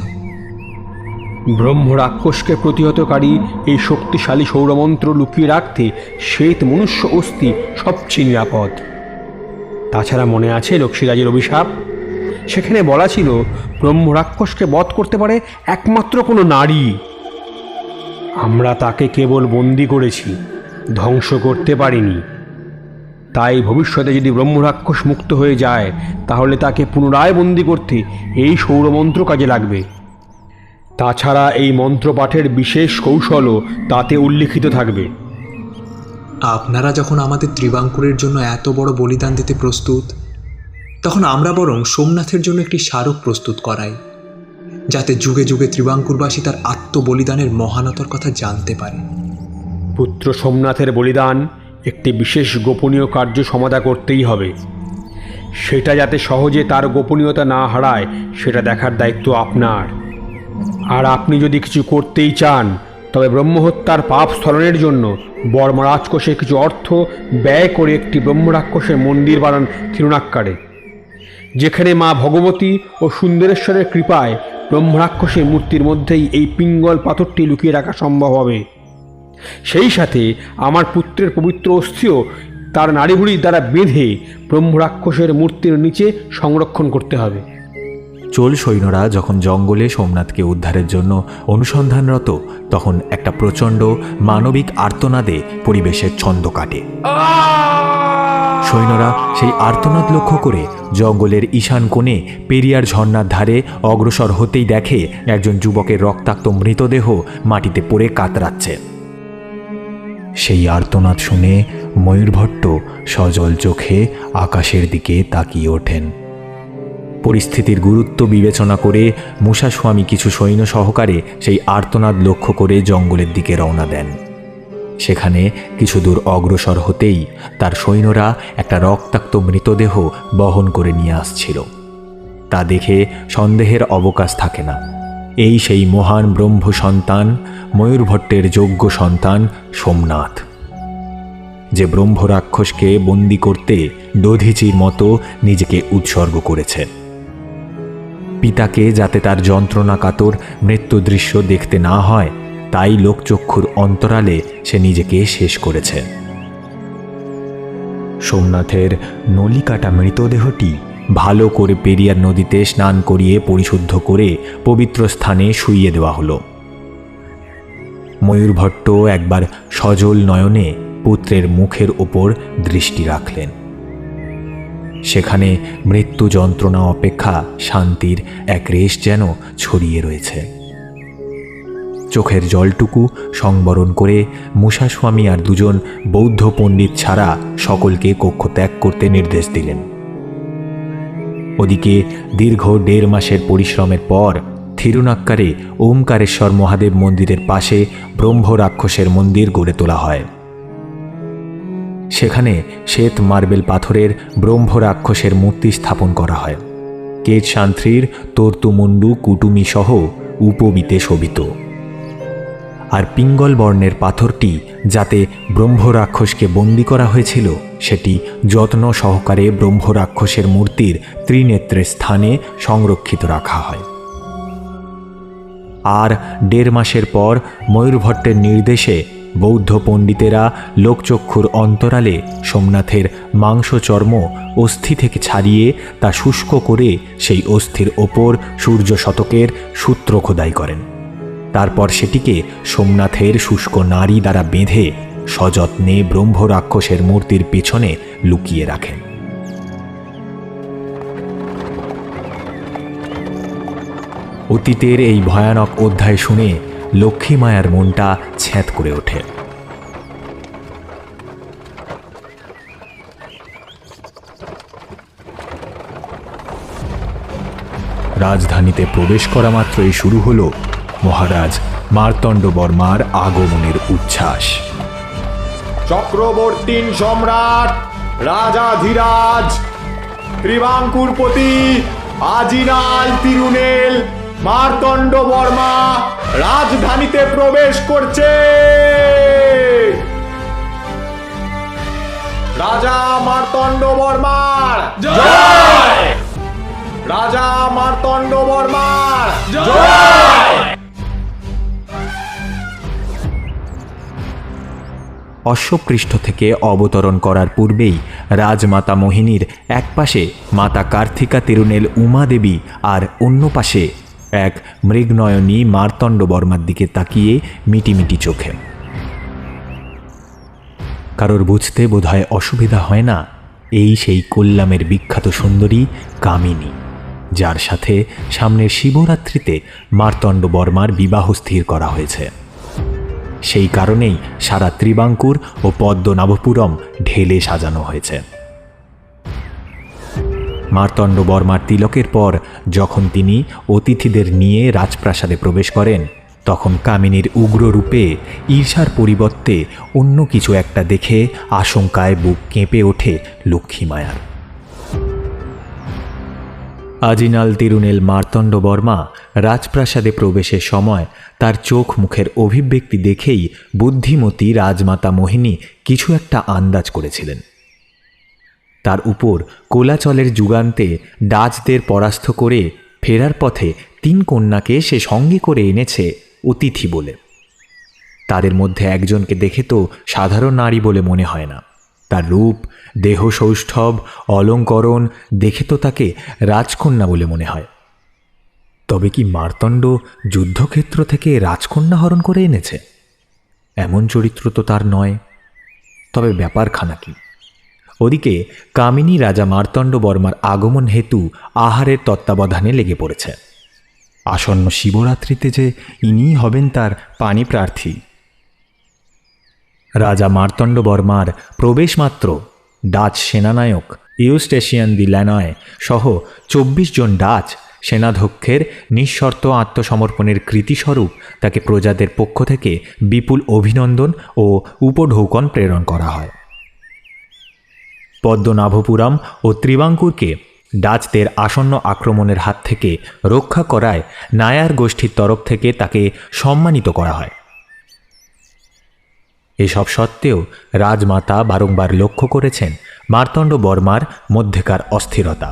Speaker 10: ব্রহ্মরাক্ষসকে প্রতিহতকারী এই শক্তিশালী সৌরমন্ত্র লুকিয়ে রাখতে শ্বেত মনুষ্য অস্থি সবচেয়ে নিরাপদ। তাছাড়া মনে আছে লক্ষ্মীরাজের অভিশাপ? সেখানে বলা ছিল ব্রহ্মরাক্ষসকে বধ করতে পারে একমাত্র কোনো নারী। আমরা তাকে কেবল বন্দি করেছি, ধ্বংস করতে পারিনি। তাই ভবিষ্যতে যদি ব্রহ্মরাক্ষস মুক্ত হয়ে যায় তাহলে তাকে পুনরায় বন্দি করতে এই সৌরমন্ত্র কাজে লাগবে। তাছাড়া এই মন্ত্রপাঠের বিশেষ কৌশলও তাতে উল্লিখিত থাকবে।
Speaker 11: আপনারা যখন আমাদের ত্রিবাঙ্কুরের জন্য এত বড় বলিদান দিতে প্রস্তুত, তখন আমরা বরং সোমনাথের জন্য একটি স্মারক প্রস্তুত করাই, যাতে যুগে যুগে ত্রিবাঙ্কুরবাসী তার আত্মবলিদানের মহানতার কথা জানতে পারে।
Speaker 10: পুত্র সোমনাথের বলিদান একটি বিশেষ গোপনীয় কার্য সমাধা করতেই হবে। সেটা যাতে সহজে তার গোপনীয়তা না হারায়, সেটা দেখার দায়িত্ব আপনার। আর আপনি যদি কিছু করতেই চান, তবে ব্রহ্মহত্যার পাপ স্থলনের জন্য বর্মা রাজকোষে কিছু অর্থ ব্যয় করে একটি ব্রহ্মরাক্ষসের মন্দির বানান থিরুনাক্কারে, যেখানে মা ভগবতী ও সুন্দরেশ্বরের কৃপায় ব্রহ্মরাক্ষসের মূর্তির মধ্যেই এই পিঙ্গল পাথরটি লুকিয়ে রাখা সম্ভব হবে। সেই সাথে আমার পুত্রের পবিত্র অস্থিও তার নাড়িভুড়ির দ্বারা বেঁধে ব্রহ্মরাক্ষসের মূর্তির নিচে সংরক্ষণ করতে হবে।
Speaker 2: চোল সৈন্যরা যখন জঙ্গলে সোমনাথকে উদ্ধারের জন্য অনুসন্ধানরত, তখন একটা প্রচণ্ড মানবিক আর্তনাদে পরিবেশের ছন্দ কাটে। সৈন্যরা সেই আর্তনাদ লক্ষ্য করে জঙ্গলের ঈশান কোণে পেরিয়ার ঝর্ণার ধারে অগ্রসর হতেই দেখে একজন যুবকের রক্তাক্ত মৃতদেহ মাটিতে পড়ে কাতরাচ্ছে। সেই আর্তনাদ শুনে ময়ূরভট্ট সজল চোখে আকাশের দিকে তাকিয়ে ওঠেন। পরিস্থিতির গুরুত্ব বিবেচনা করে মূষাস্বামী কিছু সৈন্য সহকারে সেই আর্তনাদ লক্ষ্য করে জঙ্গলের দিকে রওনা দেন। সেখানে কিছু দূর অগ্রসর হতেই তার সৈন্যরা একটা রক্তাক্ত মৃতদেহ বহন করে নিয়ে আসছিল। তা দেখে সন্দেহের অবকাশ থাকে না, এই সেই মহান ব্রহ্ম সন্তান ময়ূরভট্টের যোগ্য সন্তান সোমনাথ, যে ব্রহ্ম রাক্ষসকে বন্দি করতে দধিচির মতো নিজেকে উৎসর্গ করেছে। পিতাকে যাতে তার যন্ত্রণা কাতর মৃত্যু দৃশ্য দেখতে না হয়, তাই লোকচক্ষুর অন্তরালে সে নিজেকে শেষ করেছে। সোমনাথের নলিকাটা মৃতদেহটি ভালো করে পেরিয়ার নদীতে স্নান করিয়ে পরিশুদ্ধ করে পবিত্র স্থানে শুইয়ে দেওয়া হলো। ময়ূরভট্ট একবার সজল নয়নে পুত্রের মুখের ওপর দৃষ্টি রাখলেন। সেখানে মৃত্যু যন্ত্রণা অপেক্ষা শান্তির এক রেশ যেন ছড়িয়ে রয়েছে। চোখের জলটুকু সংবরণ করে মূষাস্বামী আর দুজন বৌদ্ধ পণ্ডিত ছাড়া সকলকে কক্ষ ত্যাগ করতে নির্দেশ দিলেন। ওদিকে দীর্ঘ 1.5 মাসের পরিশ্রমের পর থিরুনাক্কারে ওমকারেশ্বর মহাদেব মন্দিরের পাশে ব্রহ্ম রাক্ষসের মন্দির গড়ে তোলা হয়। সেখানে শ্বেত মার্বেল পাথরের ব্রহ্ম রাক্ষসের মূর্তি স্থাপন করা হয়, কেট শান্ত্রীর তর্তুমুন্ডু কুটুমি সহ উপবীতে শোভিত। আর পিঙ্গল বর্ণের পাথরটি যাতে ব্রহ্ম রাক্ষসকে বন্দি করা হয়েছিল, সেটি যত্ন সহকারে ব্রহ্ম রাক্ষসের মূর্তির ত্রিনেত্রের স্থানে সংরক্ষিত রাখা হয়। আর 1.5 মাসের পর ময়ূরভট্টের নির্দেশে বৌদ্ধ পণ্ডিতেরা লোকচক্ষুর অন্তরালে সোমনাথের মাংস চর্ম অস্থি থেকে ছাড়িয়ে তা শুষ্ক করে সেই অস্থির ওপর সূর্য শতকের সূত্র খোদাই করেন। তারপর সেটিকে সোমনাথের শুষ্ক নাড়ি দ্বারা বেঁধে সযত্নে ব্রহ্ম রাক্ষসের মূর্তির পেছনে লুকিয়ে রাখেন। অতীতের এই ভয়ানক অধ্যায় শুনে লক্ষ্মী মায়ার মনটা ছ্যাঁত করে ওঠে। রাজধানীতে প্রবেশ করা মাত্রই শুরু হলো মহারাজ মার্তণ্ড বর্মার আগমনের উচ্ছ্বাস।
Speaker 8: চক্রবর্তী সম্রাট রাজাধিরাজ ত্রিবাঙ্কুরপতি আজিনাল তিরুনেল মার্তণ্ড বর্মা রাজধানীতে প্রবেশ করছে। রাজা মার্তণ্ড বর্মার জয়! রাজা মার্তণ্ড বর্মার জয়!
Speaker 2: অশ্বপৃষ্ঠ থেকে অবতরণ করার পূর্বেই রাজমাতা মোহিনীর এক পাশে মাতা কার্তিকা তিরুনেল উমা দেবী আর অন্য পাশে এক মৃগনয়নী মার্তণ্ড বর্মার দিকে তাকিয়ে মিটিমিটি চোখে। কারোর বুঝতে বোধহয় অসুবিধা হয় না, এই সেই কোল্লামের বিখ্যাত সুন্দরী কামিনী। যার সাথে সামনের শিবরাত্রিতে মার্তণ্ড বর্মার বিবাহ স্থির করা হয়েছে। সেই কারণেই সারা ত্রিবাঙ্কুর ও পদ্মনাভপুরম ঢেলে সাজানো হয়েছে। মার্তণ্ড বর্মার তিলকের পর যখন তিনি অতিথিদের নিয়ে রাজপ্রাসাদে প্রবেশ করেন, তখন কামিনীর উগ্র রূপে ঈর্ষার পরিবর্তে অন্য কিছু একটা দেখে আশঙ্কায় বুক কেঁপে ওঠে লক্ষ্মীমায়ার। আজিনাল তিরুনেল মার্তণ্ড বর্মা রাজপ্রাসাদে প্রবেশের সময় তার চোখ মুখের অভিব্যক্তি দেখেই বুদ্ধিমতী রাজমাতা মোহিনী কিছু একটা আন্দাজ করেছিলেন। তার উপর কোলাচলের যুগান্তে ডাচদের পরাস্ত করে ফেরার পথে 3 কন্যাকে সে সঙ্গে করে এনেছে অতিথি বলে। তাদের মধ্যে একজনকে দেখে তো সাধারণ নারী বলে মনে হয় না। তার রূপ, দেহ সৌষ্ঠব, অলঙ্করণ দেখে তো তাকে রাজকন্যা বলে মনে হয়। তবে কি মার্তণ্ড যুদ্ধক্ষেত্র থেকে রাজকন্যা হরণ করে এনেছে? এমন চরিত্র তো তার নয়। তবে ব্যাপারখানা কি? ওদিকে কামিনী রাজা মার্তণ্ড বর্মার আগমন হেতু আহারের তত্ত্বাবধানে লেগে পড়েছে। আসন্ন শিবরাত্রিতে যে ইনিই হবেন তার পানি প্রার্থী। রাজা মার্তণ্ড বর্মার প্রবেশ মাত্র ডাচ সেনানায়ক ইউস্টেশিয়ান দি ল্যানয় সহ 24 জন ডাচ সেনাধ্যক্ষের নিঃশর্ত আত্মসমর্পণের কৃতিস্বরূপ তাকে প্রজাদের পক্ষ থেকে বিপুল অভিনন্দন ও উপঢৌকন প্রেরণ করা হয়। পদ্মনাভপুরম ও ত্রিবাঙ্কুরকে ডাচদের আসন্ন আক্রমণের হাত থেকে রক্ষা করায় নায়ার গোষ্ঠীর তরফ থেকে তাকে সম্মানিত করা হয়। এসব সত্ত্বেও রাজমাতা বারংবার লক্ষ্য করেছেন মার্তণ্ড বর্মার মধ্যেকার অস্থিরতা।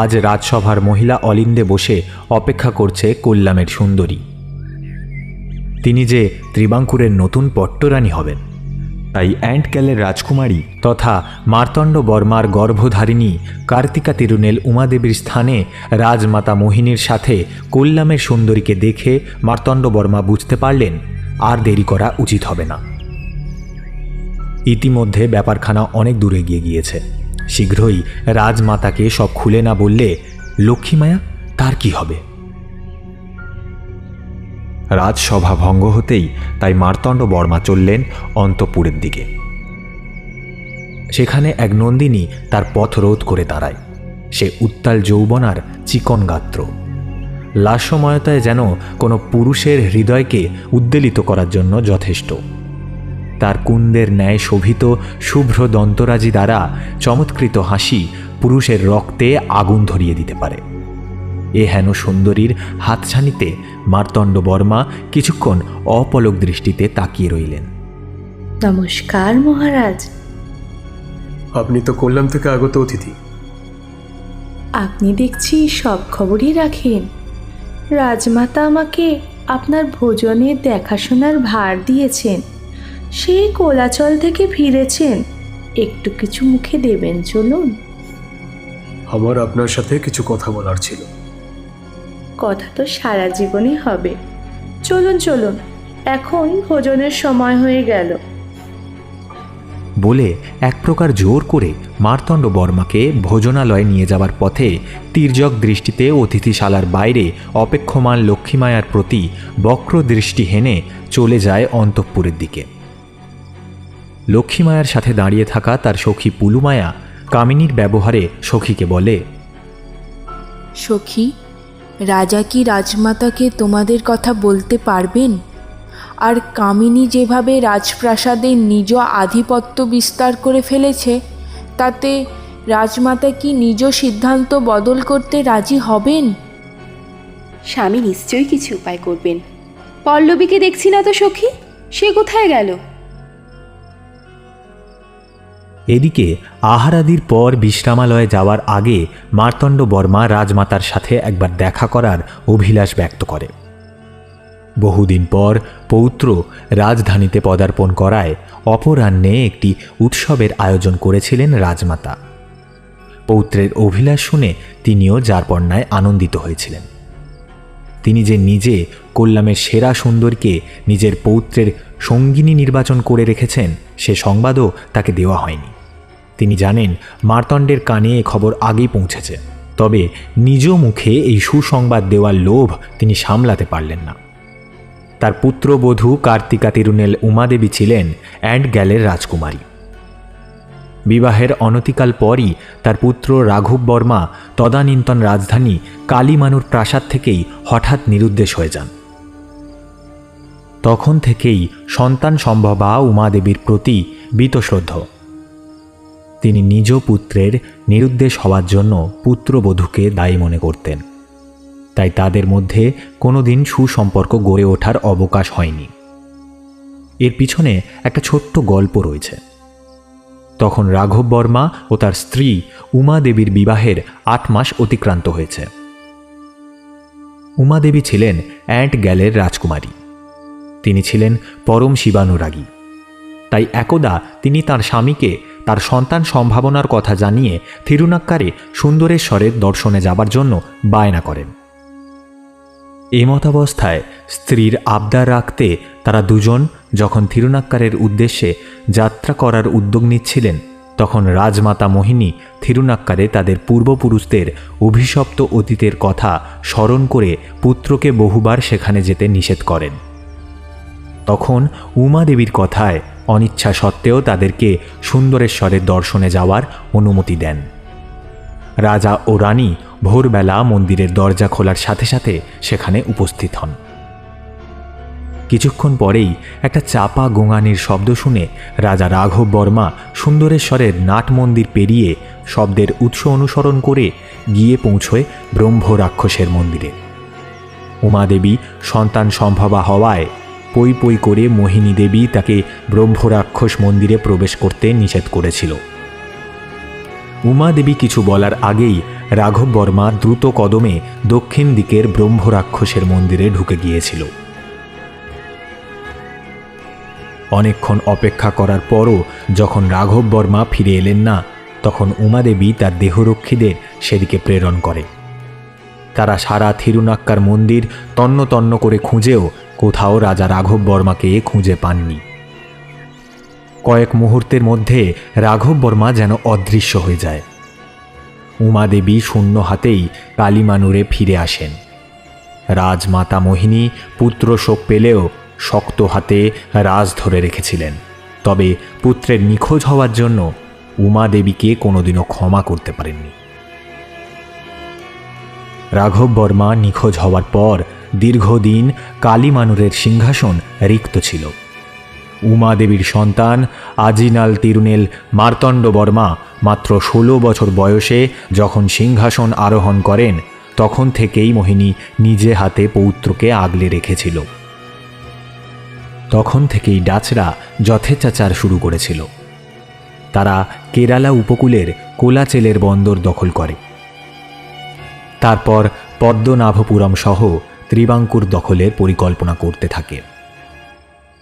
Speaker 2: আজ রাজসভার মহিলা অলিন্দে বসে অপেক্ষা করছে কোল্লামের সুন্দরী। তিনি যে ত্রিবাঙ্কুরের নতুন পট্টরানী হবেন, তাই অ্যান্টক্যালের রাজকুমারী তথা মার্তণ্ড বর্মার গর্ভধারিণী কার্তিকা তিরুনেল উমাদেবীর স্থানে রাজমাতা মোহিনীর সাথে কোল্লামের সুন্দরীকে দেখে মার্তণ্ড বর্মা বুঝতে পারলেন আর দেরি করা উচিত হবে না। ইতিমধ্যে ব্যাপারখানা অনেক দূরে গিয়ে গিয়েছে। শীঘ্রই রাজমাতাকে সব খুলে না বললে লক্ষ্মীমায়া তার কি হবে? রাজসভা ভঙ্গ হতেই তাই মার্তণ্ড বর্মা চললেন অন্তঃপুরের দিকে। সেখানে এক নন্দিনী তার পথ রোধ করে দাঁড়ায়। সে উত্তাল যৌবনার চিকন গাত্র, লাস্যময়তায় যেন কোনো পুরুষের হৃদয়কে উদ্বেলিত করার জন্য যথেষ্ট। তার কুন্দের ন্যায় শোভিত শুভ্র দন্তরাজি দ্বারা চমৎকৃত হাসি পুরুষের রক্তে আগুন ধরিয়ে দিতে পারে। এ হেন সুন্দরীর হাতছানিতে মার্তণ্ড বর্মা কিছুক্ষণ অপলক দৃষ্টিতে তাকিয়ে রইলেন।
Speaker 3: নমস্কার মহারাজ।
Speaker 1: আপনি তো কোল্লাম থেকে আগত অতিথি।
Speaker 3: আপনি দেখছি সব খবরই রাখেন। রাজমাতা আমাকে আপনার ভোজনের দেখাশোনার ভার দিয়েছেন। সেই কোলাচল থেকে ফিরেছেন, একটু কিছু মুখে দেবেন চলুন।
Speaker 1: আমার আপনার সাথে কিছু কথা বলার ছিল।
Speaker 3: কথা তো সারা জীবনই হবে। চলুন চলুন, এখন ভোজনের সময় হয়ে গেল।
Speaker 2: বলে এক প্রকার জোর করে মার্তণ্ড বর্মাকে ভোজনালয়ে নিয়ে যাবার পথে তির্যক দৃষ্টিতে অতিথিশালার বাইরে অপেক্ষমান লক্ষ্মীমায়ার প্রতি বক্র দৃষ্টি হেনে চলে যায় অন্তঃপুরের দিকে। লক্ষ্মীমায়ার সাথে দাঁড়িয়ে থাকা তার সখী পুলুমায়া কামিনীর ব্যবহারে সখীকে বলে,
Speaker 4: সখী, রাজা কি রাজমাতাকে তোমাদের কথা বলতে পারবেন? আর কামিনী যেভাবে রাজপ্রাসাদে নিজ আধিপত্য বিস্তার করে ফেলেছে, তাতে রাজমাতা কি নিজ সিদ্ধান্ত বদল করতে রাজি হবেন?
Speaker 3: স্বামী নিশ্চয়ই কিছু উপায় করবেন। পল্লবীকে দেখছি না তো সখী, সে কোথায় গেল?
Speaker 2: এদিকে আহারাদির পর বিশ্রামালয়ে যাওয়ার আগে মার্তণ্ড বর্মা রাজমাতার সাথে একবার দেখা করার অভিলাষ ব্যক্ত করে। বহুদিন পর পৌত্র রাজধানীতে পদার্পণ করায় অপরাহ্নে একটি উৎসবের আয়োজন করেছিলেন রাজমাতা। পৌত্রের অভিলাষ শুনে তিনিও যারপন্নায় আনন্দিত হয়েছিলেন। তিনি যে নিজে কোল্লামের সেরা সুন্দরীকে নিজের পৌত্রের সঙ্গিনী নির্বাচন করে রেখেছেন সে সংবাদও তাকে দেওয়া হয়নি। তিনি জানেন মার্তণ্ডের কানে এ খবর আগেই পৌঁছেছে। তবে নিজ মুখে এই সুসংবাদ দেওয়ার লোভ তিনি সামলাতে পারলেন না। তার পুত্রবধূ কার্তিকা তিরুনেল উমাদেবী ছিলেন অ্যান্ড গ্যালের রাজকুমারী। বিবাহের অনতিকাল পরই তার পুত্র রাঘব বর্মা তদানীন্তন রাজধানী কালীমানুর প্রাসাদ থেকেই হঠাৎ নিরুদ্দেশ হয়ে যান। তখন থেকেই সন্তান সম্ভবা উমাদেবীর প্রতি বীতশ্রদ্ধ। তিনি নিজ পুত্রের নিরুদ্দেশ হওয়ার জন্য পুত্রবধূকে দায়ী মনে করতেন, তাই তাদের মধ্যে কোনোদিন সুসম্পর্ক গড়ে ওঠার অবকাশ হয়নি। এর পিছনে একটা ছোট্ট গল্প রয়েছে। তখন রাঘব বর্মা ও তার স্ত্রী উমাদেবীর বিবাহের 8 মাস অতিক্রান্ত হয়েছে। উমাদেবী ছিলেন অ্যান্ট গ্যালের রাজকুমারী। তিনি ছিলেন পরম শিবানুরাগী। তাই একদা তিনি তার স্বামীকে তার সন্তান সম্ভাবনার কথা জানিয়ে থিরুনাক্কারে সুন্দরেশ্বরের দর্শনে যাবার জন্য বায়না করেন। এমতাবস্থায় স্ত্রীর আবদার রাখতে তারা দুজন যখন থিরুনাক্কারের উদ্দেশ্যে যাত্রা করার উদ্যোগ নিচ্ছিলেন, তখন রাজমাতা মোহিনী থিরুনাক্কারে তাদের পূর্বপুরুষদের অভিশপ্ত অতীতের কথা স্মরণ করে পুত্রকে বহুবার সেখানে যেতে নিষেধ করেন। তখন উমাদেবীর কথায় অনিচ্ছা সত্ত্বেও তাদেরকে সুন্দরেশ্বরের দর্শনে যাওয়ার অনুমতি দেন। রাজা ও রানী ভোরবেলা মন্দিরের দরজা খোলার সাথে সাথে সেখানে উপস্থিত হন। কিছুক্ষণ পরেই একটা চাপা গোঙানির শব্দ শুনে রাজা রাঘব বর্মা সুন্দরেশ্বরের নাট মন্দির পেরিয়ে শব্দের উৎস অনুসরণ করে গিয়ে পৌঁছয় ব্রহ্ম রাক্ষসের মন্দিরে। উমাদেবী সন্তান সম্ভবা হওয়ায় পই পই করে মোহিনী দেবী তাকে ব্রহ্ম রাক্ষস মন্দিরে প্রবেশ করতে নিষেধ করেছিল। উমাদেবী কিছু বলার আগেই রাঘব বর্মা দ্রুত কদমে দক্ষিণ দিকের ব্রহ্ম রাক্ষসের মন্দিরে ঢুকে গিয়েছিল। অনেকক্ষণ অপেক্ষা করার পরও যখন রাঘব বর্মা ফিরে এলেন না, তখন উমাদেবী তার দেহরক্ষীদের সেদিকে প্রেরণ করে। তারা সারা থিরুনাক্কার মন্দির তন্ন তন্ন করে খুঁজেও কোথাও রাজা রাঘব বর্মাকে খুঁজে পাননি। কয়েক মুহূর্তের মধ্যে রাঘব বর্মা যেন অদৃশ্য হয়ে যায়। উমাদেবী শূন্য হাতেই কালীমানুরে ফিরে আসেন। রাজমাতা মোহিনী পুত্র শোক পেলেও শক্ত হাতে রাজ ধরে রেখেছিলেন, তবে পুত্রের নিখোঁজ হওয়ার জন্য উমাদেবীকে কোনোদিনও ক্ষমা করতে পারেননি। রাঘব বর্মা নিখোঁজ হওয়ার পর দীর্ঘদিন কালীমানুরের সিংহাসন রিক্ত ছিল। উমাদেবীর সন্তান আজিনাল তিরুনেল মার্তণ্ড বর্মা মাত্র 16 বছর বয়সে যখন সিংহাসন আরোহণ করেন, তখন থেকেই মোহিনী নিজে হাতে পৌত্রকে আগলে রেখেছিল। তখন থেকেই ডাচরা যথেচ্ছাচার শুরু করেছিল। তারা কেরালা উপকূলের কোলাচেলের বন্দর দখল করে। তারপর পদ্মনাভপুরম সহ ত্রিবাঙ্কুর দখলের পরিকল্পনা করতে থাকে।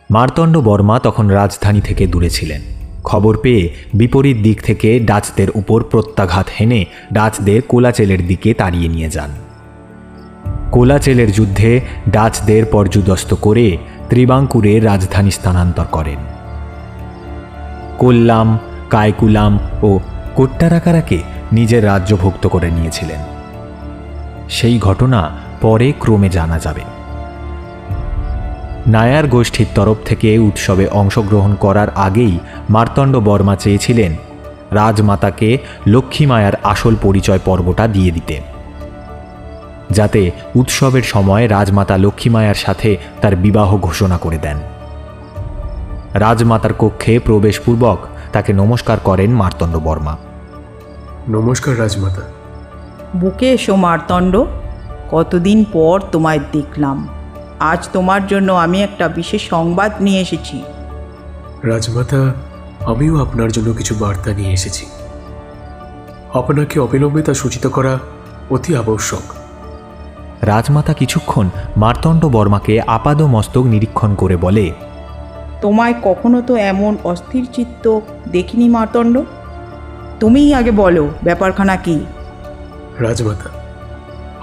Speaker 2: মার্তণ্ড বর্মা তখন রাজধানী থেকে দূরে ছিলেন। খবর পেয়ে বিপরীত দিক থেকে ডাচদের উপর প্রত্যাঘাত হেনে ডাচদের কোলাচেলের দিকে তাড়িয়ে নিয়ে যান। কোলাচেলের যুদ্ধে ডাচদের পর্যুদস্ত করে ত্রিবাঙ্কুরের রাজধানী স্থানান্তর করেন। কোল্লাম, কায়কুলাম ও কোট্টারাকারাকে নিজের রাজ্যভুক্ত করে নিয়েছিলেন। সেই ঘটনা পরে ক্রমে জানা যাবে। নায়ার গোষ্ঠীর তরফ থেকে উৎসবে অংশগ্রহণ করার আগেই মার্তণ্ড বর্মা চেয়েছিলেন রাজমাতাকে লক্ষ্মী মায়ার আসল পরিচয় পর্বটা দিয়ে দিতে, যাতে উৎসবের সময় রাজমাতা লক্ষ্মী মায়ার সাথে তার বিবাহ ঘোষণা করে দেন। রাজমাতার কক্ষে প্রবেশপূর্বক তাকে নমস্কার করেন মার্তণ্ড বর্মা।
Speaker 1: নমস্কার রাজমাতা।
Speaker 12: বুকে এসো মার্তণ্ড, কতদিন পর তোমায় দেখলাম। আজ তোমার জন্য আমি একটা বিশেষ সংবাদ নিয়ে এসেছি।
Speaker 1: রাজমাতা, আমিও আপনার জন্য কিছু বার্তা নিয়ে এসেছি। আপনাকে অবিলম্বে তা সূচিত করা অতি আবশ্যক।
Speaker 2: রাজমাতা কিছুক্ষণ মার্তণ্ড বর্মাকে আপাদমস্তক নিরীক্ষণ করে বলে,
Speaker 12: তোমায় কখনো তো এমন অস্থির চিত্ত দেখিনি মার্তণ্ড। তুমিই আগে বলো ব্যাপারখানা কি।
Speaker 1: রাজমাতা,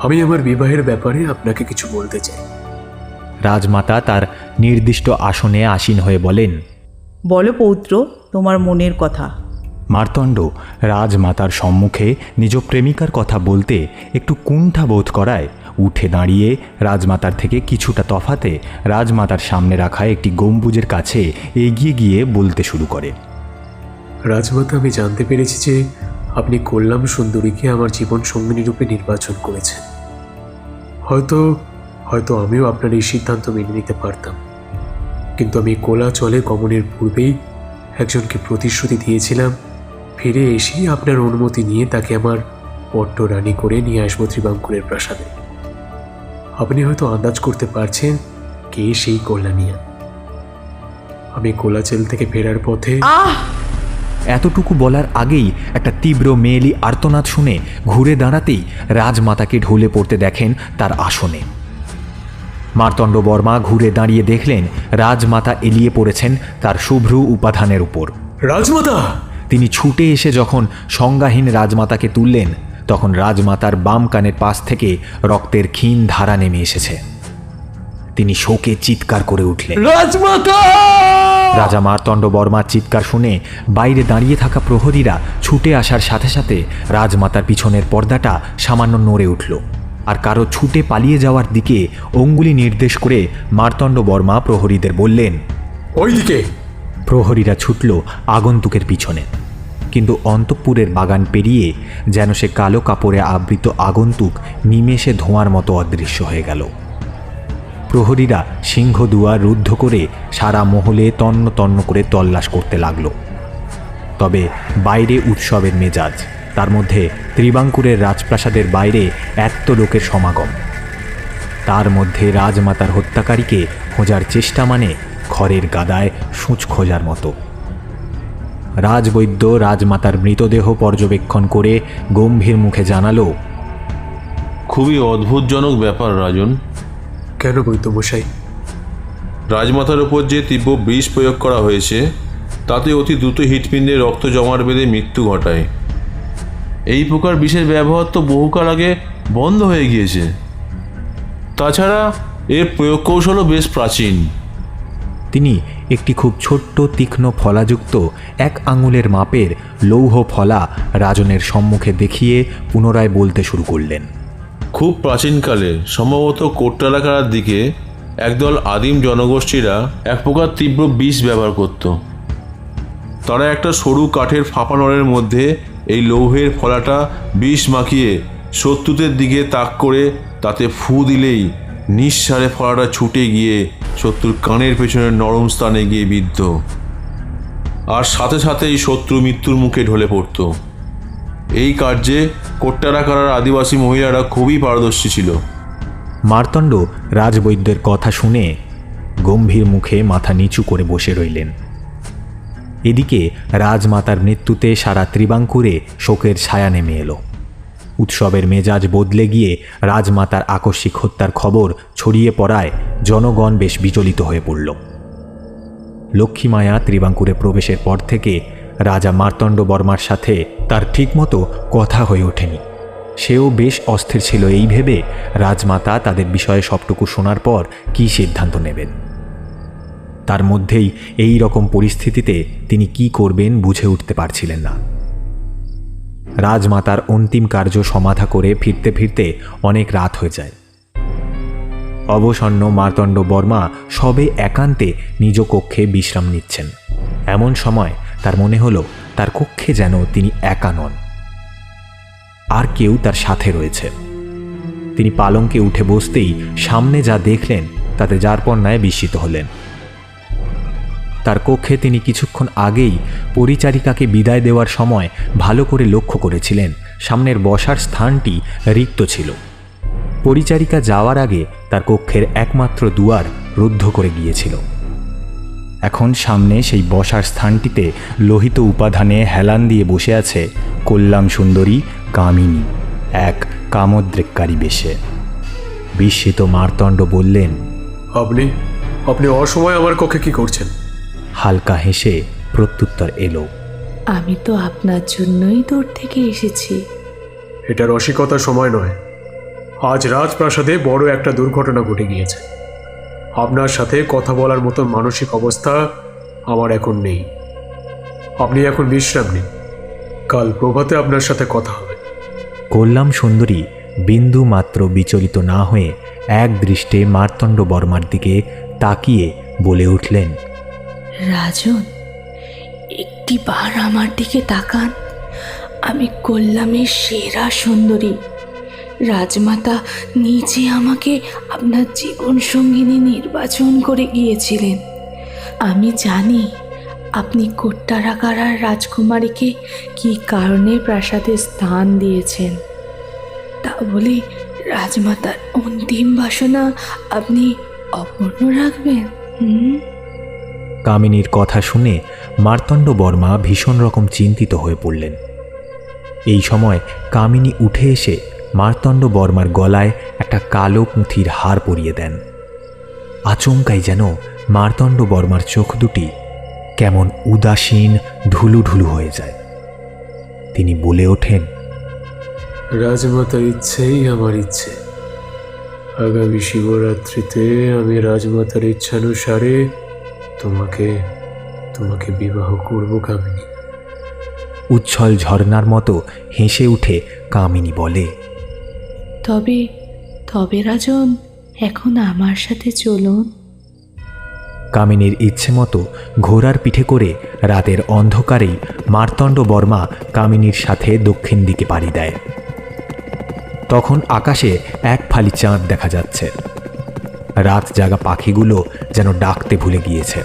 Speaker 1: আমি আমার বিবাহের ব্যাপারে আপনাকে কিছু বলতে চাই।
Speaker 2: রাজমাতা তার নির্দিষ্ট আসনে আসীন হয়ে বলেন,
Speaker 12: বলো পৌত্র, তোমার মনের কথা।
Speaker 2: মার্তণ্ড রাজমাতার সম্মুখে নিজ প্রেমিকার কথা বলতে একটু কুণ্ঠা বোধ করায় উঠে দাঁড়িয়ে রাজমাতার থেকে কিছুটা তফাতে রাজমাতার সামনে রাখা একটি গম্বুজের কাছে এগিয়ে গিয়ে বলতে শুরু করে।
Speaker 1: রাজমাতা, আমি জানতে পেরেছি যে আপনি কল্যাণ সুন্দরীকে আমার জীবন সঙ্গিনী রূপে নির্বাচন করেছেন। হয়তো আমিও আপনার এই সিদ্ধান্ত মেনে নিতে পারতাম, কিন্তু আমি কোলাচলে গমনের পূর্বেই একজনকে প্রতিশ্রুতি দিয়েছিলাম ফিরে এসেই আপনার অনুমতি নিয়ে তাকে আমার পট্টরানী করে নিয়ে আসবো ত্রিবাঙ্কুরের প্রাসাদে। আপনি হয়তো আন্দাজ করতে পারছেন কে সেই কল্যাণিয়া। আমি কোলাচল থেকে ফেরার পথে
Speaker 2: এতটুকু বলার আগেই একটা তীব্র মেয়েলি আর্তনাদ শুনে ঘুরে দাঁড়াতেই রাজমাতাকে ঢলে পড়তে দেখেন তার আসনে। মার্তণ্ড বর্মা ঘুরে দাঁড়িয়ে দেখলেন রাজমাতা এলিয়ে পড়েছেন তার শুভ্র উপাধানের উপর।
Speaker 1: রাজমাতা!
Speaker 2: তিনি ছুটে এসে যখন সংজ্ঞাহীন রাজমাতাকে তুললেন, তখন রাজমাতার বাম কানের পাশ থেকে রক্তের ক্ষীণ ধারা নেমে এসেছে। তিনি শোকে চিৎকার করে উঠলেন,
Speaker 1: রাজমাতা!
Speaker 2: রাজা মার্তণ্ড বর্মার চিৎকার শুনে বাইরে দাঁড়িয়ে থাকা প্রহরীরা ছুটে আসার সাথে সাথে রাজমাতার পিছনের পর্দাটা সামান্য নড়ে উঠল, আর কারো ছুটে পালিয়ে যাওয়ার দিকে অঙ্গুলি নির্দেশ করে মার্তণ্ড বর্মা প্রহরীদের বললেন,
Speaker 1: ওইদিকে।
Speaker 2: প্রহরীরা ছুটল আগন্তুকের পিছনে, কিন্তু অন্তঃপুরের বাগান পেরিয়ে যেন সে কালো কাপড়ে আবৃত আগন্তুক নিমেষে ধোঁয়ার মতো অদৃশ্য হয়ে গেল। প্রহরীরা সিংহদুয়ার রুদ্ধ করে সারা মহলে তন্ন তন্ন করে তল্লাশ করতে লাগল। তবে বাইরে উৎসবের মেজাজ, তার মধ্যে ত্রিবাঙ্কুরের রাজপ্রাসাদের বাইরে এত লোকের সমাগম। তার মধ্যে রাজমাতার হত্যাকারীকে খোঁজার চেষ্টা মানে খড়ের গাদায় সূঁচ খোঁজার মতো। রাজবৈদ্য রাজমাতার মৃতদেহ পর্যবেক্ষণ করে গম্ভীর মুখে জানালো,
Speaker 13: খুবই অদ্ভুতজনক ব্যাপার রাজন।
Speaker 1: কেন বৈদ্যমশাই?
Speaker 13: রাজমাতার উপর যে তীব্র বিষ প্রয়োগ করা হয়েছে তাতে অতি দ্রুত হৃৎপিণ্ডে রক্ত জমাট বেঁধে মৃত্যু ঘটায়। এই প্রকার বিষের ব্যবহার তো বহুকাল আগে বন্ধ হয়ে গিয়েছে। তাছাড়া এর প্রয়োগ কৌশলও বেশ প্রাচীন।
Speaker 2: তিনি একটি খুব ছোট্ট তীক্ষ্ণ ফলাযুক্ত 1 আঙুলের মাপের লৌহ ফলা রাজনের সম্মুখে দেখিয়ে পুনরায় বলতে শুরু করলেন,
Speaker 13: খুব প্রাচীনকালে সম্ভবত কোট্টালাকার দিকে একদল আদিম জনগোষ্ঠীরা এক প্রকার তীব্র বিষ ব্যবহার করত। তারা একটা সরু কাঠের ফাঁপা নলের মধ্যে এই লৌহের ফলাটা বিষ মাখিয়ে শত্রুদের দিকে তাক করে তাতে ফু দিলেই নিঃসারে ফলাটা ছুটে গিয়ে শত্রুর কানের পেছনের নরম স্থানে গিয়ে বিদ্ধ, আর সাথে সাথেই শত্রু মৃত্যুর মুখে ঢলে পড়ত। এই কার্যে কোট্টারাকারার আদিবাসী মহিলারা খুবই পারদর্শী ছিল।
Speaker 2: মার্তণ্ড রাজবৈদ্যের কথা শুনে গম্ভীর মুখে মাথা নিচু করে বসে রইলেন। এদিকে রাজমাতার মৃত্যুতে সারা ত্রিবাঙ্কুরে শোকের ছায়া নেমে এলো। উৎসবের মেজাজ বদলে গিয়ে রাজমাতার আকস্মিক হত্যার খবর ছড়িয়ে পড়ায় জনগণ বেশ বিচলিত হয়ে পড়ল। লক্ষ্মীমায়া ত্রিবাঙ্কুরে প্রবেশের পর থেকে রাজা মার্তণ্ড বর্মার সাথে তার ঠিকমতো কথা হয়ে ওঠেনি। সেও বেশ অস্থির ছিল এই ভেবে রাজমাতা তাদের বিষয়ে সবটুকু শোনার পর কী সিদ্ধান্ত নেবেন। তার মধ্যেই এই রকম পরিস্থিতিতে তিনি কি করবেন বুঝে উঠতে পারছিলেন না। রাজমাতার অন্তিম কার্য সমাধা করে ফিরতে ফিরতে অনেক রাত হয়ে যায়। অবসন্ন মার্তণ্ড বর্মা সবে একান্তে নিজ কক্ষে বিশ্রাম নিচ্ছেন। এমন সময় তার মনে হলো তার কক্ষে যেন তিনি একা নন, আর কেউ তার সাথে রয়েছে। তিনি পালঙ্কে উঠে বসতেই সামনে যা দেখলেন তাতে যারপন্নায় বিস্মিত হলেন। তার কক্ষে তিনি কিছুক্ষণ আগেই পরিচারিকাকে বিদায় দেওয়ার সময় ভালো করে লক্ষ্য করেছিলেন সামনের বসার স্থানটি রিক্ত ছিল। পরিচারিকা যাওয়ার আগে তার কক্ষের একমাত্র দুয়ার রুদ্ধ করে গিয়েছিল। এখন সামনে সেই বসার স্থানটিতে লোহিত উপাধানে হেলান দিয়ে বসে আছে কল্যাণ সুন্দরী কামিনী, এক কামোদ্রেককারী বেশে। বিস্মিত মার্তণ্ড বললেন,
Speaker 1: আপনি অসময় আমার কক্ষে কি করছেন?
Speaker 2: হালকা হেসে প্রত্যুত্তর এলো,
Speaker 4: আমি তো আপনার জন্যই দূর থেকে এসেছি।
Speaker 1: এটা রসিকতার সময় নয়। আজ রাজপ্রাসাদে বড় একটা দুর্ঘটনা ঘটে গিয়েছে। আপনার সাথে কথা বলার মতো মানসিক অবস্থা আমার এখন নেই। আপনি এখন বিশ্রাম নিন, কাল প্রভাতে আপনার সাথে কথা হবে।
Speaker 2: কল্যাণ সুন্দরী বিন্দু মাত্র বিচলিত না হয়ে এক দৃষ্টে মার্তণ্ড বর্মার দিকে তাকিয়ে বলে উঠলেন,
Speaker 4: রাজন, একটি বার আমার দিকে তাকান। আমি কল্যাণের সেরা সুন্দরী। রাজমাতা নিজে আমাকে আপনার জীবন সঙ্গিনী নির্বাচন করে গিয়েছিলেন। আমি জানি আপনি কোট্টারাকারার রাজকুমারীকে কি কারণে প্রাসাদে স্থান দিয়েছেন। তা বলে রাজমাতার অন্তিম বাসনা আপনি অপূর্ণ রাখবেন?
Speaker 2: কামিনীর কথা শুনে মার্তণ্ড বর্মা ভীষণ রকম চিন্তিত হয়ে পড়লেন। এই সময় কামিনী উঠে এসে মার্তণ্ড বর্মার গলায় একটা কালো পুঁথির হার পরিয়ে দেন। আচমকাই যেন মার্তণ্ড বর্মার চোখ দুটি কেমন উদাসীন ঢুলু ঢুলু হয়ে যায়। তিনি বলে ওঠেন,
Speaker 1: রাজমাতার ইচ্ছেই আমার ইচ্ছে। আগামী শিবরাত্রিতে আমি রাজমাতার ইচ্ছানুসারে তোমাকে বিবাহ করব কামিনী।
Speaker 2: উচ্ছল ঝর্ণার মতো হেসে উঠে কামিনী বলে,
Speaker 4: তবে রাজন, এখন আমার সাথে চলুন।
Speaker 2: কামিনীর ইচ্ছে মতো ঘোড়ার পিঠে করে রাতের অন্ধকারেই মার্তণ্ড বর্মা কামিনীর সাথে দক্ষিণ দিকে পাড়ি দেয়। তখন আকাশে এক ফালি চাঁদ দেখা যাচ্ছে। রাত জাগা পাখিগুলো যেন ডাকতে ভুলে গিয়েছে।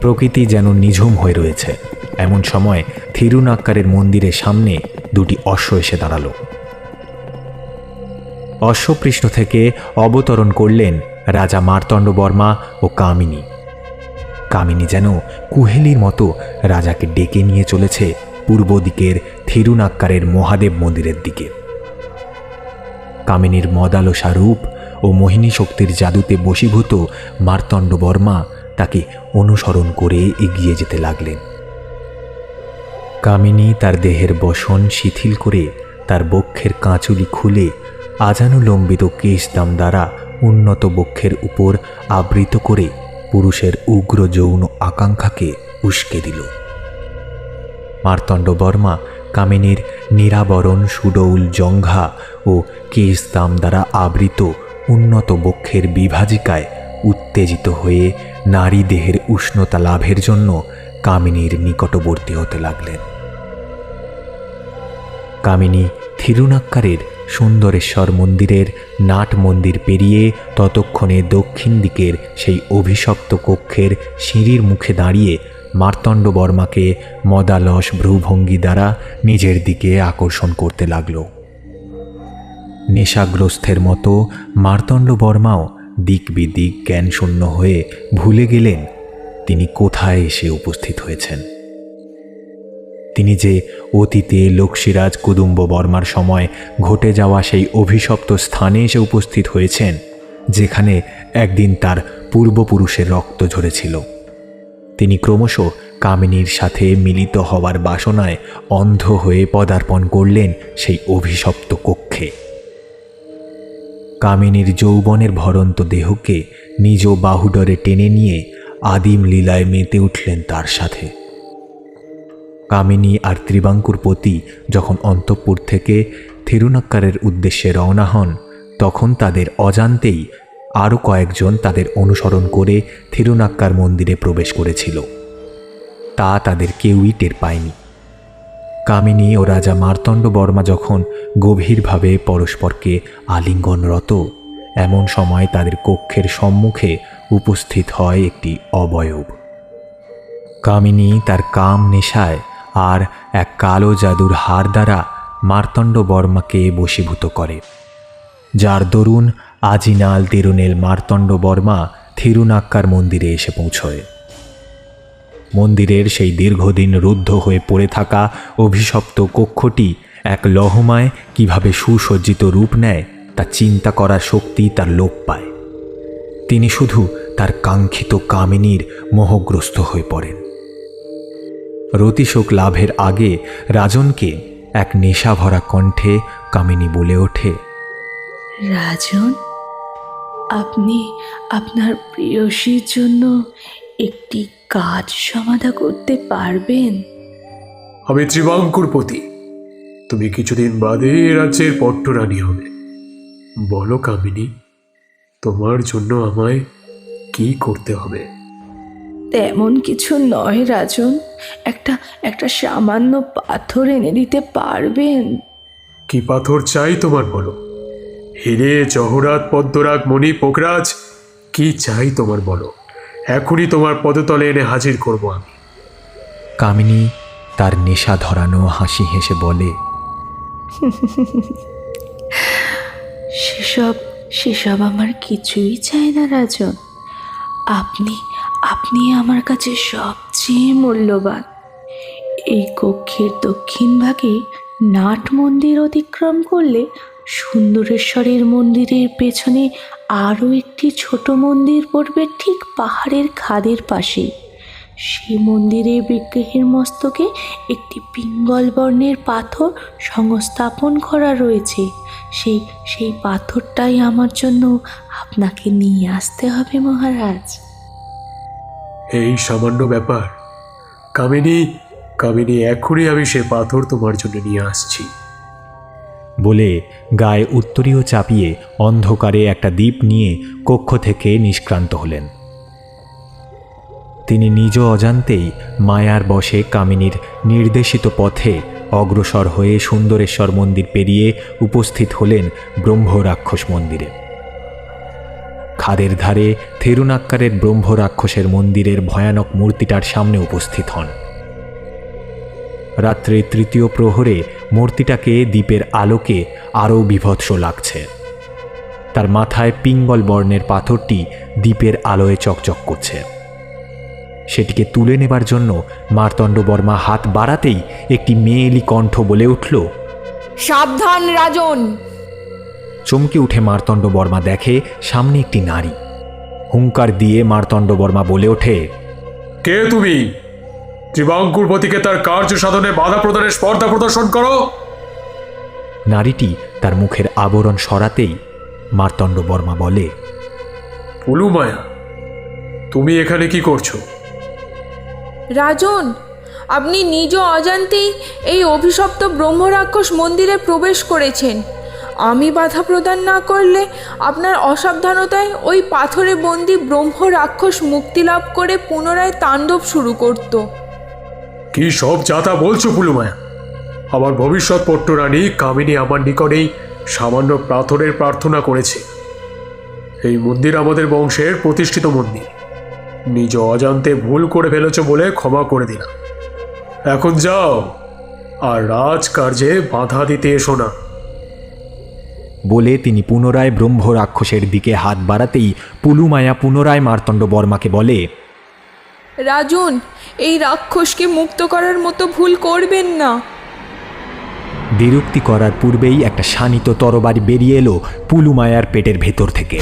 Speaker 2: প্রকৃতি যেন নিঝুম হয়ে রয়েছে। এমন সময় থিরুনাক্কারের মন্দিরের সামনে দুটি অশ্ব এসে দাঁড়ালো। অশ্বপৃষ্ঠ থেকে অবতরণ করলেন রাজা মার্তণ্ড বর্মা ও কামিনী। কামিনী যেন কুহেলির মতো রাজাকে ডেকে নিয়ে চলেছে পূর্ব দিকের থিরুনাক্কারের মহাদেব মন্দিরের দিকে। কামিনীর মদালসা রূপ ও মোহিনী শক্তির জাদুতে বশীভূত মার্তণ্ড বর্মা তাকে অনুসরণ করে এগিয়ে যেতে লাগলেন। কামিনী তার দেহের বসন শিথিল করে তার বক্ষের কাঁচুলি খুলে আজানুলম্বিত কেশদাম দ্বারা উন্নত বক্ষের উপর আবৃত করে পুরুষের উগ্র যৌন আকাঙ্ক্ষাকে উস্কে দিল। মার্তণ্ড বর্মা কামিনীর নিরাবরণ সুডৌল জঙ্ঘা ও কেশদাম দ্বারা আবৃত উন্নত বক্ষের বিভাজিকায় উত্তেজিত হয়ে নারী দেহের উষ্ণতা লাভের জন্য কামিনীর নিকটবর্তী হতে লাগলেন। কামিনী থিরুনাক্কারের সুন্দরেশ্বর মন্দিরের নাট মন্দির পেরিয়ে ততক্ষণে দক্ষিণ দিকের সেই অভিশপ্ত কক্ষের সিঁড়ির মুখে দাঁড়িয়ে মার্তণ্ড বর্মাকে মদালস ভ্রুভঙ্গি দ্বারা নিজের দিকে আকর্ষণ করতে লাগল। নেশাগ্রস্তের মতো মার্তণ্ড বর্মাও দিক বিদিক জ্ঞানশূন্য হয়ে ভুলে গেলেন তিনি কোথায় এসে উপস্থিত হয়েছেন। তিনি যে অতীতে লক্ষ্মীরাজ কুদুম্ব বর্মার সময় ঘটে যাওয়া সেই অভিশপ্ত স্থানে এসে উপস্থিত হয়েছেন, যেখানে একদিন তার পূর্বপুরুষের রক্ত ঝরেছিল। তিনি ক্রমশ কামিনীর সাথে মিলিত হওয়ার বাসনায় অন্ধ হয়ে পদার্পণ করলেন সেই অভিশপ্ত কক্ষে। কামিনীর যৌবনের ভরন্ত দেহকে নিজ বাহুডরে টেনে নিয়ে আদিম লীলায় মেতে উঠলেন তার সাথে। কামিনী আর ত্রিবাঙ্কুর পতি যখন অন্তঃপুর থেকে থিরুনাক্কারের উদ্দেশ্যে রওনা হন, তখন তাদের অজান্তেই আরও কয়েকজন তাদের অনুসরণ করে থিরুনাক্কার মন্দিরে প্রবেশ করেছিল। তা তাদের কেউই টের পায়নি। কামিনী ও রাজা মার্তণ্ড বর্মা যখন গভীরভাবে পরস্পরকে আলিঙ্গনরত, এমন সময় তাদের কক্ষের সম্মুখে উপস্থিত হয় একটি অবয়ব। কামিনী তার কাম নেশায় আর এক কালো জাদুর হার দ্বারা মার্তণ্ড বর্মাকে বশীভূত করে, যার দরুন আজিনাল তিরুনেল মার্তণ্ড বর্মা থিরুনাক্কার মন্দিরে এসে পৌঁছয়। মন্দিরের সেই দীর্ঘদিন রুদ্ধ হয়ে পড়ে থাকা অভিশপ্ত কক্ষটি এক লহমায় কিভাবে সুসজ্জিত রূপ নেয় তা চিন্তা করার শক্তি তার লোপ পায়। তিনি শুধু তার কাঙ্ক্ষিত কামিনীর মোহগ্রস্ত হয়ে পড়েন। রতিশোক লাভের আগে রাজনকে এক নেশা ভরা কণ্ঠে কামিনী বলে ওঠে,
Speaker 4: রাজন, আপনি আপনার প্রেয়সীর জন্য একটি কাজ সমাধা করতে পারবেন?
Speaker 1: আমি ত্রিবাঙ্কুরপতি। তুমি কিছুদিন বাদে এ রাজ্যের পট্টরানী হবে। বলো কামিনী, তোমার জন্য আমায় কি করতে হবে?
Speaker 4: তেমন কিছু নয় রাজন, একটা সামান্য পাথর এনে দিতে পারবেন?
Speaker 1: কি পাথর চাই তোমার বলো? হিরে, জহরাত, পদ্মরাগ, মণি, পোকরাজ, কি চাই তোমার বলো? এখনই তোমার পদতলে এনে হাজির করব আমি।
Speaker 2: কামিনী তার নেশা ধরানো হাসি হেসে বলে,
Speaker 3: সেসব আমার কিছুই চাই না রাজন। আপনি আমার কাছে সবচেয়ে মূল্যবান। এই কক্ষের দক্ষিণ ভাগে নাট মন্দির অতিক্রম করলে সুন্দরেশ্বরের মন্দিরের পেছনে আরও একটি ছোট মন্দির পড়বে ঠিক পাহাড়ের খাদের পাশে। সেই মন্দিরের বিগ্রহের মস্তকে একটি পিঙ্গল বর্ণের পাথর সংস্থাপন করা রয়েছে। সেই পাথরটাই আমার জন্য আপনাকে নিয়ে আসতে হবে মহারাজ।
Speaker 1: এই সামান্য ব্যাপার? কামিনী, এখনই আমি সে পাথর তোমার জন্য নিয়ে আসছি।
Speaker 2: বলে গায়ে উত্তরীয় চাপিয়ে অন্ধকারে একটা দীপ নিয়ে কক্ষ থেকে নিষ্ক্রান্ত হলেন। তিনি নিজ অজান্তেই মায়ার বশে কামিনীর নির্দেশিত পথে অগ্রসর হয়ে সুন্দরেশ্বর মন্দির পেরিয়ে উপস্থিত হলেন ব্রহ্মরাক্ষস মন্দিরে। খাদের ধারে থেরুনাক্কারের ব্রহ্মরাক্ষসের মন্দিরের ভয়ানক মূর্তিটার সামনে উপস্থিত হন। রাত্রে তৃতীয় প্রহরে মূর্তিটাকে দ্বীপের আলোকে আরও বীভৎস লাগছে। তার মাথায় পিঙ্গল বর্ণের পাথরটি দ্বীপের আলোয় চকচক করছে। সেটিকে তুলে নেবার জন্য মার্তণ্ডবর্মা হাত বাড়াতেই একটি মেয়েলি কণ্ঠ বলে উঠল,
Speaker 4: সাবধান রাজন!
Speaker 2: চমকে উঠে মার্তণ্ডবর্মা দেখে সামনে একটি নারী। হুঙ্কার দিয়ে মার্তণ্ডবর্মা বলে ওঠে,
Speaker 1: কে তুমি? ত্রিবাঙ্কুরপতিকে তার কার্য সাধনে বাধা প্রদানের স্পর্ধা প্রদর্শন করো।
Speaker 2: নারীটি তার মুখের আবরণ সরাতেই মার্তণ্ডবর্মা বলে,
Speaker 1: পুলুমায়া, তুমি এখানে কি করছো?
Speaker 4: রাজন, আপনি নিজ অজান্তেই এই অভিশপ্ত ব্রহ্মরাক্ষস মন্দিরে প্রবেশ করেছেন। আমি বাধা প্রদান না করলে আপনার অসাবধানতায় ওই পাথরে বন্দি ব্রহ্মরাক্ষস মুক্তি লাভ করে পুনরায় তাণ্ডব শুরু করত।
Speaker 1: কি সব যাতা বলছো পুলুমায়া? আমার ভবিষ্যৎ পট্টরানী কামিনী আমার নিকটেই সামান্য পাথরের প্রার্থনা করেছে। এই মন্দির আমাদের বংশের প্রতিষ্ঠিত মন্দির। নিজ অজান্তে ভুল করে ফেলেছ বলে ক্ষমা করে দিলাম। এখন যাও, আর রাজকার্যে বাধা দিতে এসো না।
Speaker 2: বলে তিনি পুনরায় ব্রহ্মরাক্ষসের দিকে হাত বাড়াতেই পুলুমায়া পুনরায় মার্তণ্ডবর্মাকে বলে,
Speaker 4: রাজন, এই রাক্ষসকে মুক্ত করার মতো ভুল করবেন না।
Speaker 2: দ্বিরুক্তি করার পূর্বেই একটা শানিত তরবারি বেরিয়ে এলো পুলুমায়ার পেটের ভেতর থেকে।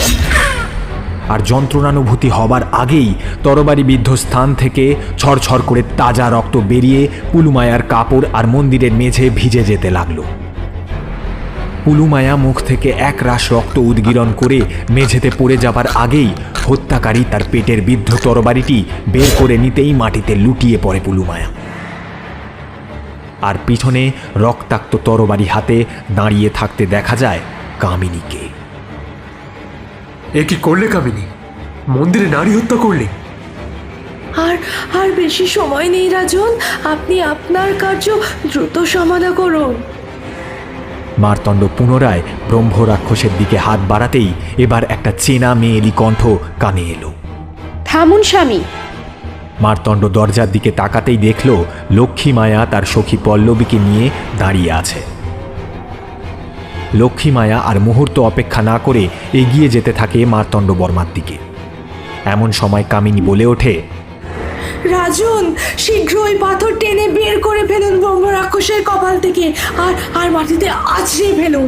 Speaker 2: আর যন্ত্রণানুভূতি হবার আগেই তরবারি বিদ্ধ স্থান থেকে ছড়ছড় করে তাজা রক্ত বেরিয়ে পুলুমায়ার কাপড় আর মন্দিরের মেঝে ভিজে যেতে লাগলো। পুলুমায়া মুখ থেকে এক রাশ রক্ত উদ্গীরণ করে মেঝেতে পড়ে যাবার আগেই হত্যাকারী তার পেটের বিদ্ধ তরবারিটি বের করে নিতেই মাটিতে লুটিয়ে পড়ে পুলুমায়া। আর পিছনে রক্তাক্ত তরবারি হাতে দাঁড়িয়ে থাকতে দেখা যায় কামিনীকে।
Speaker 1: এ কি করলে কামিনী? মন্দিরে নারী হত্যা করলে?
Speaker 3: আর বেশি সময় নেই রাজন, আপনি আপনার কার্য দ্রুত সমাধা করুন।
Speaker 2: মার্তণ্ড পুনরায় ব্রহ্মরাক্ষসের দিকে হাত বাড়াতেই এবার একটা চেনা মেয়েলি কণ্ঠ কানে এলো,
Speaker 3: থামুন স্বামী।
Speaker 2: মার্তণ্ড দরজার দিকে তাকাতেই দেখল লক্ষ্মী মায়া তার সখী পল্লবীকে নিয়ে দাঁড়িয়ে আছে। লক্ষ্মী মায়া আর মুহূর্ত অপেক্ষা না করে এগিয়ে যেতে থাকে মার্তণ্ডবর্মার দিকে। এমন সময় কামিনী বলে ওঠে,
Speaker 3: রাজন, শীঘ্রই পাথর টেনে বের করে ফেলুন ব্রহ্মরাক্ষসের কপাল থেকে, আর মাটিতে আছড়ে ফেলুন।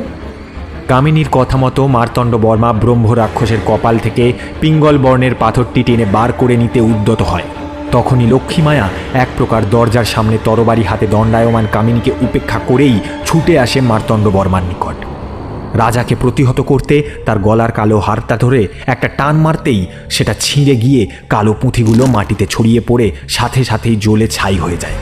Speaker 2: কামিনীর কথা মতো মার্তণ্ডবর্মা ব্রহ্মরাক্ষসের কপাল থেকে পিঙ্গল বর্ণের পাথরটি টেনে বার করে নিতে উদ্যত হয়। তখনই লক্ষ্মীমায়া এক প্রকার দরজার সামনে তরবারি হাতে দণ্ডায়মান কামিনীকে উপেক্ষা করেই ছুটে আসে মার্তণ্ডবর্মার নিকট। রাজাকে প্রতিহত করতে তার গলার কালো হারটা ধরে একটা টান মারতেই সেটা ছিঁড়ে গিয়ে কালো পুঁথিগুলো মাটিতে ছড়িয়ে পড়ে সাথে সাথেই জ্বলে ছাই হয়ে যায়।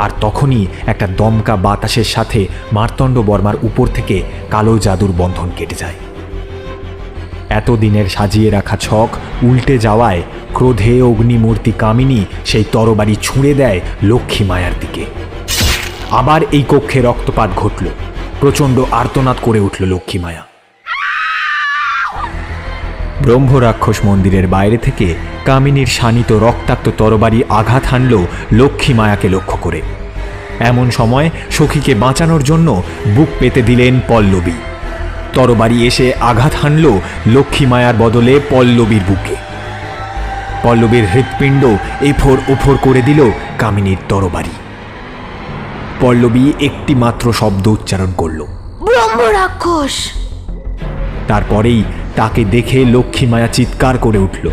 Speaker 2: আর তখনই একটা দমকা বাতাসের সাথে মার্তণ্ড বর্মার উপর থেকে কালো জাদুর বন্ধন কেটে যায়। এতদিনের সাজিয়ে রাখা ছক উল্টে যাওয়ায় ক্রোধে অগ্নিমূর্তি কামিনী সেই তরবারি ছুঁড়ে দেয় লক্ষ্মী মায়ার দিকে। আবার এই কক্ষে রক্তপাত ঘটল। প্রচণ্ড আর্তনাদ করে উঠল লক্ষ্মী মায়া। ব্রহ্ম রাক্ষস মন্দিরের বাইরে থেকে কামিনীর শানিত রক্তাক্ত তরবারি আঘাত হানল লক্ষ্মী মায়াকে লক্ষ্য করে। এমন সময় সখীকে বাঁচানোর জন্য বুক পেতে দিলেন পল্লবী। তরবারি এসে আঘাত হানল লক্ষ্মী মায়ার বদলে পল্লবীর বুকে। পল্লবীর হৃৎপিণ্ড এফোর ওফোর করে দিল কামিনীর তরবারি। পল্লবী একটি মাত্র শব্দ উচ্চারণ করল,
Speaker 5: ব্রহ্ম রাক্ষস।
Speaker 2: তারপরেই তাকে দেখে লক্ষ্মী মায়া চিৎকার করে উঠল।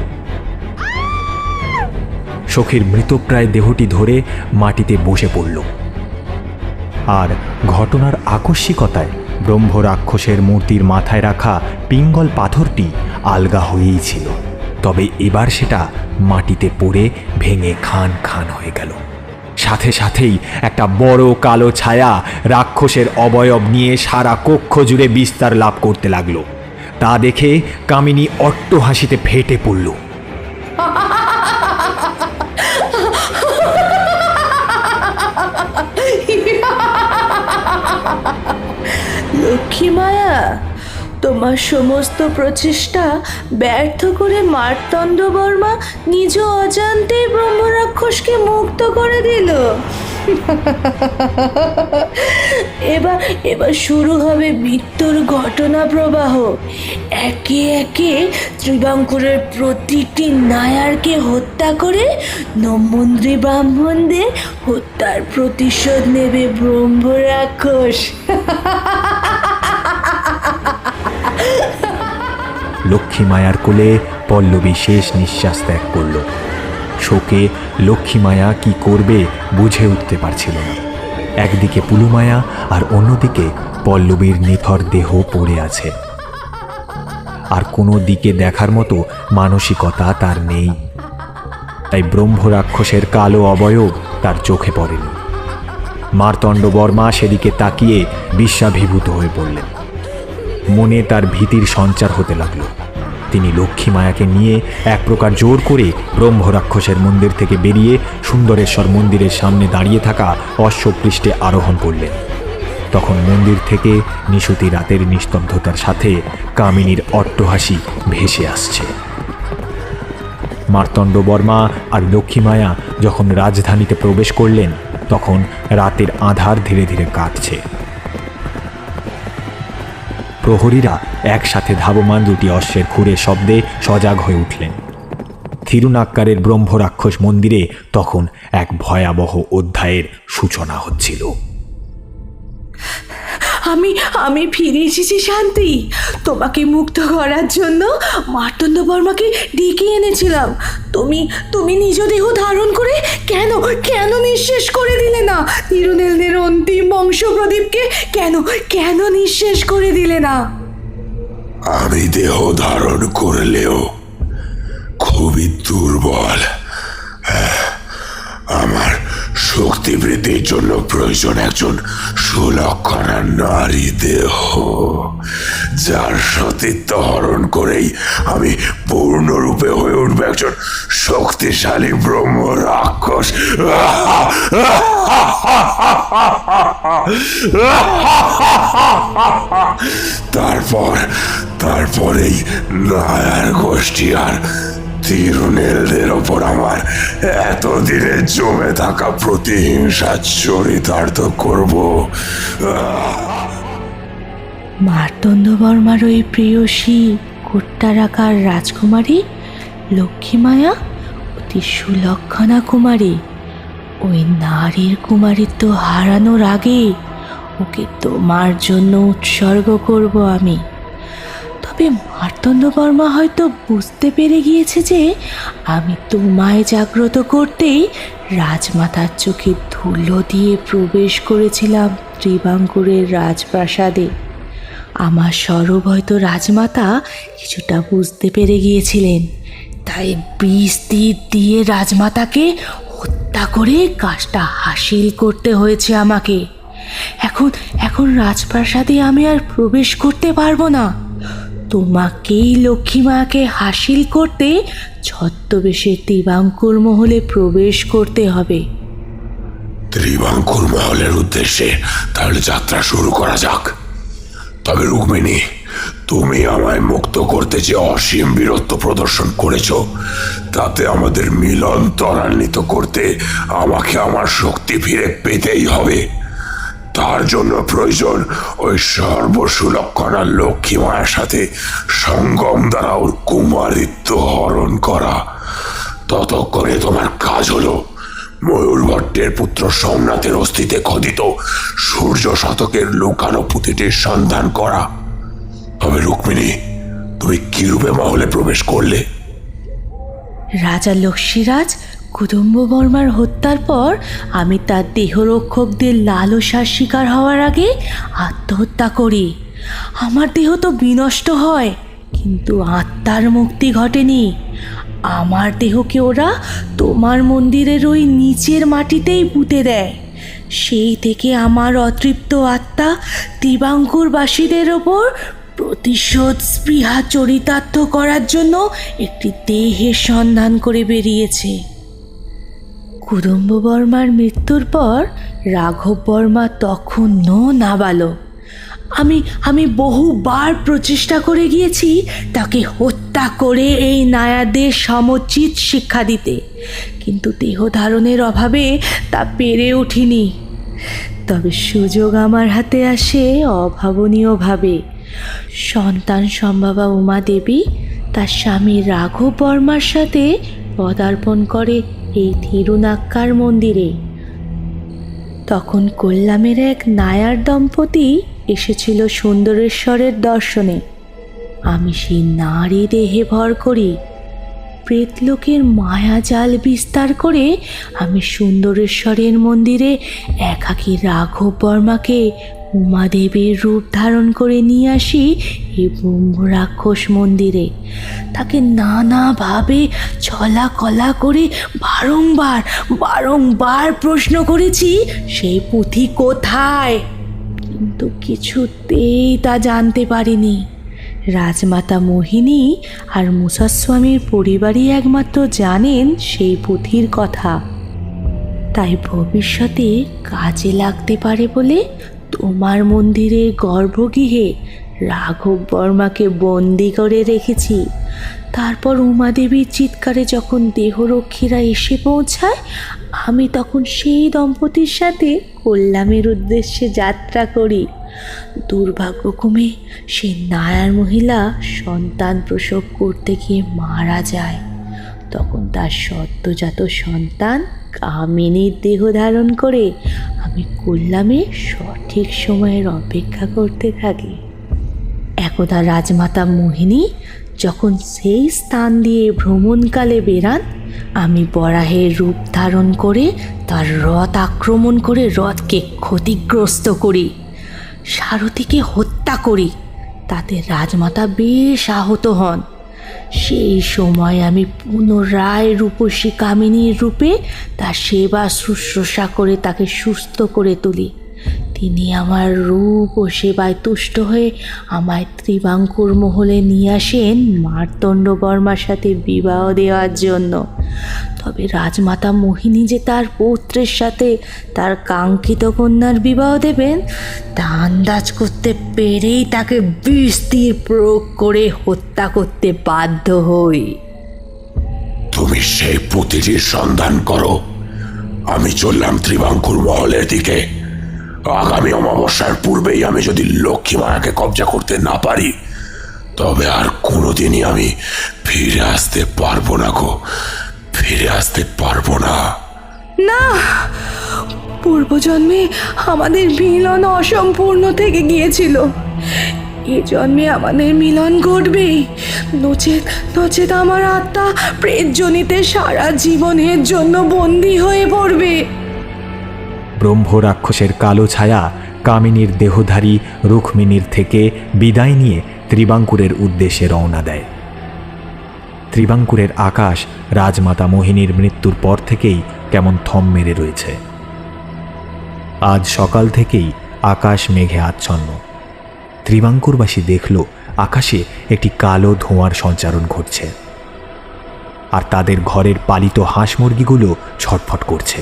Speaker 2: সখীর মৃতপ্রায় দেহটি ধরে মাটিতে বসে পড়ল। আর ঘটনার আকস্মিকতায় ব্রহ্ম রাক্ষসের মূর্তির মাথায় রাখা পিঙ্গল পাথরটি আলগা হয়েই ছিল, তবে এবার সেটা মাটিতে পড়ে ভেঙে খান খান হয়ে গেল। সাথে সাথেই একটা বড় কালো ছায়া রাক্ষসের অবয়ব নিয়ে সারা কক্ষ জুড়ে বিস্তার লাভ করতে লাগলো। তা দেখে কামিনী অট্টহাসিতে ফেটে পড়ল।
Speaker 14: লক্ষ্মী মায়া, তোমার সমস্ত প্রচেষ্টা ব্যর্থ করে মার্তণ্ড বর্মা নিজ অজান্তে ব্রহ্ম রাক্ষসকে মুক্ত করে দিল। এবার শুরু হবে মৃত্যুর ঘটনা প্রবাহ। একে একে ত্রিবাঙ্কুরের প্রতিটি নায়ারকে হত্যা করে নমন্দ্রী ব্রাহ্মণদের হত্যার প্রতিশোধ নেবে ব্রহ্ম রাক্ষস।
Speaker 2: লক্ষ্মী মায়ার কোলে পল্লবী শেষ নিঃশ্বাস ত্যাগ করল। শোকে লক্ষ্মী মায়া কি করবে বুঝে উঠতে পারছিল না। একদিকে পুলুমায়া আর অন্যদিকে পল্লবীর নিথর দেহ পড়ে আছে। আর কোনো দিকে দেখার মতো মানসিকতা তার নেই। তাই ব্রহ্ম রাক্ষসের কালো অবয়ব তার চোখে পড়েনি। মার্তণ্ড বর্মা সেদিকে তাকিয়ে বিশ্বাভিভূত হয়ে পড়লেন। মনে তার ভীতির সঞ্চার হতে লাগল। তিনি লক্ষ্মী মায়াকে নিয়ে এক প্রকার জোর করে ব্রহ্ম রাক্ষসের মন্দির থেকে বেরিয়ে সুন্দরেশ্বর মন্দিরের সামনে দাঁড়িয়ে থাকা অশ্বপৃষ্ঠে আরোহণ করলেন। তখন মন্দির থেকে নিশুতি রাতের নিস্তব্ধতার সাথে কামিনীর অট্টহাসি ভেসে আসছে। মার্তণ্ড বর্মা আর লক্ষ্মী মায়া যখন রাজধানীতে প্রবেশ করলেন, তখন রাতের আঁধার ধীরে ধীরে কাটছে। প্রহরীরা একসাথে ধাবমান দুটি অশ্বের খুঁড়ে শব্দে সজাগ হয়ে উঠলেন। থিরুনাক্কারের ব্রহ্ম রাক্ষস মন্দিরে তখন এক ভয়াবহ অধ্যায়ের সূচনা হচ্ছিল।
Speaker 14: আমি ফিরে এসেছি শান্তি। তোমাকে মুক্ত করার জন্য মার্তণ্ড বর্মাকে ডেকে এনেছিলাম। তুমি নিজ দেহ ধারণ করে কেন নিঃশেষ করে দিলে না? তিরুনেলদের অন্তিম বংশ প্রদীপকে কেন নিঃশেষ করে দিলে না?
Speaker 15: আমি দেহ ধারণ করলেও খুবই দুর্বল। আমার শক্তি বৃদ্ধির জন্য প্রয়োজন একজন সুলক্ষণা নারী দেহ, যার সতীত্ব হরণ করেই আমি পূর্ণরূপে হয়ে উঠবে একজন শক্তিশালী ব্রহ্ম রাক্ষস। তারপরেই নায়ার গোষ্ঠী আর তিরুনেলদের ওপর আমার এতদিনে জমে থাকা প্রতিহিংসা চরিতার্থ করব।
Speaker 14: মার্তণ্ড বর্মার ওই প্রেয়সী কোট্টারাকার রাজকুমারী লক্ষ্মী মায়া অতি সুলক্ষণা কুমারী। ওই নারীর কুমারিত্ব হারানোর আগে ওকে তোমার জন্য উৎসর্গ করব আমি। তবে মার্তণ্ড বর্মা হয়তো বুঝতে পেরে গিয়েছে যে আমি তোমায় জাগ্রত করতেই রাজমাতার চোখে ধুলো দিয়ে প্রবেশ করেছিলাম ত্রিবাঙ্কুরের রাজপ্রাসাদে। আমার স্বরূপ হয়তো রাজমাতা কিছুটা বুঝতে পেরে গিয়েছিলেন, তাই বিষ তীর দিয়ে রাজমাতাকে হত্যা হত্যা করে কাজটা হাসিল করতে হয়েছে আমাকে। এখন রাজপ্রাসাদে আমি আর প্রবেশ করতে পারবো না। তোমাকেই লক্ষ্মী মাকে হাসিল করতে ছদ্মবেশে ত্রিবাঙ্কুর মহলে প্রবেশ করতে হবে।
Speaker 15: ত্রিবাঙ্কুর মহলের উদ্দেশ্যে তাহলে যাত্রা শুরু করা যাক। তবে রুক্মিণী, তুমি আমায় মুক্ত করতে যে অসীম বীরত্ব প্রদর্শন করেছ, তাতে আমাদের মিলন ত্বরান্বিত করতে আমাকে আমার শক্তি ফিরে পেতেই হবে। তার জন্য প্রয়োজন ওই সর্বসুলক্ষণা লক্ষ্মী মায়ের সাথে সঙ্গম দ্বারা ওর কুমারিত্ব হরণ করা। ততক্ষণে তোমার কাজ হলো ময়ূরভট্টের পুত্র সোমনাথের অস্থিতে খোদিত সূর্য শতকের লুকানো পুঁথিটির সন্ধান করা। তবে রুক্মিণী, তুমি কিরূপে মহলে প্রবেশ করলে?
Speaker 14: রাজা লক্ষ্মীরাজ কুদম্ব বর্মার হত্যার পর আমি তার দেহরক্ষকদের লালসার শিকার হওয়ার আগে আত্মহত্যা করি। আমার দেহ তো বিনষ্ট হয়, কিন্তু আত্মার মুক্তি ঘটেনি। আমার দেহকে ওরা তোমার মন্দিরের ওই নিচের মাটিতেই পুঁতে দেয়। সেই থেকে আমার অতৃপ্ত আত্মা ত্রিবাঙ্কুরবাসীদের ওপর প্রতিশোধ স্পৃহা চরিতার্থ করার জন্য একটি দেহের সন্ধান করে বেরিয়েছে। কুদম্ব বর্মার মৃত্যুর পর রাঘব বর্মা তখনও নাবালক। আমি বহুবার প্রচেষ্টা করে গিয়েছি তাকে হত্যা করে এই নায়াদের সমুচিত শিক্ষা দিতে, কিন্তু দেহ ধারণের অভাবে তা পেরে উঠিনি। তবে সুযোগ আমার হাতে আসে অভাবনীয়ভাবে। সন্তান সম্ভবা উমা দেবী তার স্বামী রাঘব বর্মার সাথে পদার্পণ করে এই থিরুনাক্কার মন্দিরে। তখন কোল্লামের এক নায়ার দম্পতি এসেছিল সুন্দরেশ্বরের দর্শনে। আমি সেই নারী দেহে ভর করি। প্রেতলোকের মায়াজাল বিস্তার করে আমি সুন্দরেশ্বরের মন্দিরে একাকী রাঘব বর্মাকে উমাদেবীর রূপ ধারণ করে নিয়ে আসি এই ব্রহ্ম রাক্ষস মন্দিরে। তাকে নানাভাবে ছলা কলা করে বারংবার প্রশ্ন করেছি সেই পুঁথি কোথায়, কিন্তু কিছুতেই তা জানতে পারিনি। রাজমাতা মোহিনী আর মুসাস্বামীর পরিবারই একমাত্র জানেন সেই পুঁথির কথা। তাই ভবিষ্যতে কাজে লাগতে পারে বলে তোমার মন্দিরের গর্ভগৃহে রাঘব বর্মাকে বন্দি করে রেখেছি। তারপর উমাদেবীর চিৎকারে যখন দেহরক্ষীরা এসে পৌঁছায়, আমি তখন সেই দম্পতির সাথে কোল্লামের উদ্দেশ্যে যাত্রা করি। দুর্ভাগ্যক্রমে সেই নায়ার মহিলা সন্তান প্রসব করতে গিয়ে মারা যায়। তখন তার সদ্যজাত সন্তান কামিনীর দেহ ধারণ করে আমি কোল্লামে সঠিক সময়ের অপেক্ষা করতে থাকি। একদা রাজমাতা মোহিনী যখন সেই স্থান দিয়ে ভ্রমণকালে বেরান, আমি বরাহের রূপ ধারণ করে তার রথ আক্রমণ করে রথকে ক্ষতিগ্রস্ত করি, সারথীকে হত্যা করি। তাতে রাজমাতা বেশ আহত হন। সেই সময় আমি পুনরায় রূপসী কামিনীর রূপে তার সেবা শুশ্রূষা করে তাকে সুস্থ করে তুলি। তিনি আমার রূপ ও সেবায় তুষ্ট হয়ে আমায় ত্রিবাঙ্কুর মহলে নিয়ে আসেন মার্তণ্ড বর্মার সাথে বিবাহ দেওয়ার জন্য। তবে রাজমাতা মোহিনী যে তার পুত্রের সাথে তার কাঙ্ক্ষিত কন্যার বিবাহ দেবেন তা আন্দাজ করতে পেরেই তাকে বিষ তীর প্রয়োগ করে হত্যা করতে বাধ্য হই।
Speaker 15: তুমি সেই পুঁথিটির সন্ধান করো, আমি চললাম ত্রিবাঙ্কুর মহলের দিকে। আগামী অমাবস্যার পূর্বেই আমি যদি লক্ষ্মী মায়াকে কবজা করতে না পারি, তবে আর কোনোদিনই আমি ফিরে আসতে পারবো না গো, ফিরে আসতে পারবো না।
Speaker 14: না, পূর্বজন্মে আমাদের মিলন অসম্পূর্ণ থেকে গিয়েছিল। এ জন্মে আমাদের মিলন ঘটবেই, নচেত আমার আত্মা প্রেতজনিতে সারা জীবনের জন্য বন্দী হয়ে পড়বে।
Speaker 2: ব্রহ্ম রাক্ষসের কালো ছায়া কামিনীর দেহধারী রুক্মিণীর থেকে বিদায় নিয়ে ত্রিবাঙ্কুরের উদ্দেশ্যে রওনা দেয়। ত্রিবাঙ্কুরের আকাশ রাজমাতা মোহিনীর মৃত্যুর পর থেকেই কেমন থম মেরে রয়েছে। আজ সকাল থেকেই আকাশ মেঘে আচ্ছন্ন। ত্রিবাঙ্কুরবাসী দেখল আকাশে একটি কালো ধোঁয়ার সঞ্চারণ ঘটছে, আর তাদের ঘরের পালিত হাঁস মুরগিগুলো ছটফট করছে,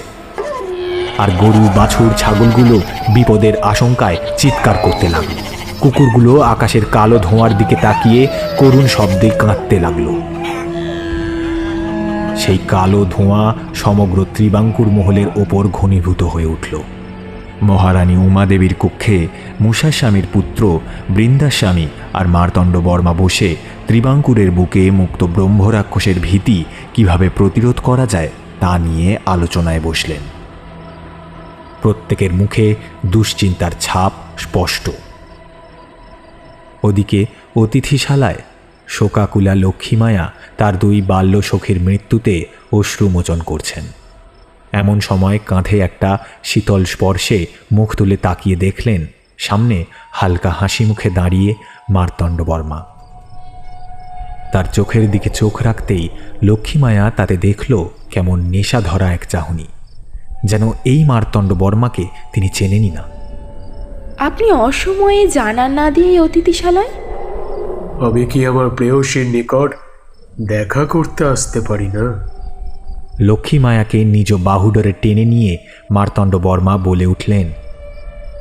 Speaker 2: আর গরু বাছুর ছাগলগুলো বিপদের আশঙ্কায় চিৎকার করতে লাগলো। কুকুরগুলো আকাশের কালো ধোঁয়ার দিকে তাকিয়ে করুণ শব্দে কাঁদতে লাগলো। সেই কালো ধোঁয়া সমগ্র ত্রিবাঙ্কুর মহলের ওপর ঘনীভূত হয়ে উঠল। মহারানী উমাদেবীর কক্ষে মূষাস্বামীর পুত্র বৃন্দাস্বামী আর মার্তণ্ড বর্মা বসে ত্রিবাঙ্কুরের বুকে মুক্ত ব্রহ্মরাক্ষসের ভীতি কিভাবে প্রতিরোধ করা যায় তা নিয়ে আলোচনায় বসলেন। প্রত্যেকের মুখে দুশ্চিন্তার ছাপ স্পষ্ট। ওদিকে অতিথিশালায় শোকাকুলা লক্ষ্মীমায়া তার দুই বাল্য সখীর মৃত্যুতে অশ্রুমোচন করছেন। এমন সময় কাঁধে একটা শীতল স্পর্শে মুখ তুলে তাকিয়ে দেখলেন সামনে হালকা হাসি মুখে দাঁড়িয়ে মার্তণ্ড বর্মা। তার চোখের দিকে চোখ রাখতেই লক্ষ্মীমায়া তাতে দেখল কেমন নেশা ধরা এক চাহনি, যেন এই মার্তণ্ড বর্মাকে তিনি চেনেনই না।
Speaker 3: আপনি অসময়ে জানান না দিয়ে এই অতিথিশালায়?
Speaker 1: আমি কি আমার প্রেয়সীর নিকট দেখা করতে আসতে পারি না?
Speaker 2: লক্ষ্মীমায়াকে নিজ বাহুডরে টেনে নিয়ে মার্তণ্ড বর্মা বলে উঠলেন,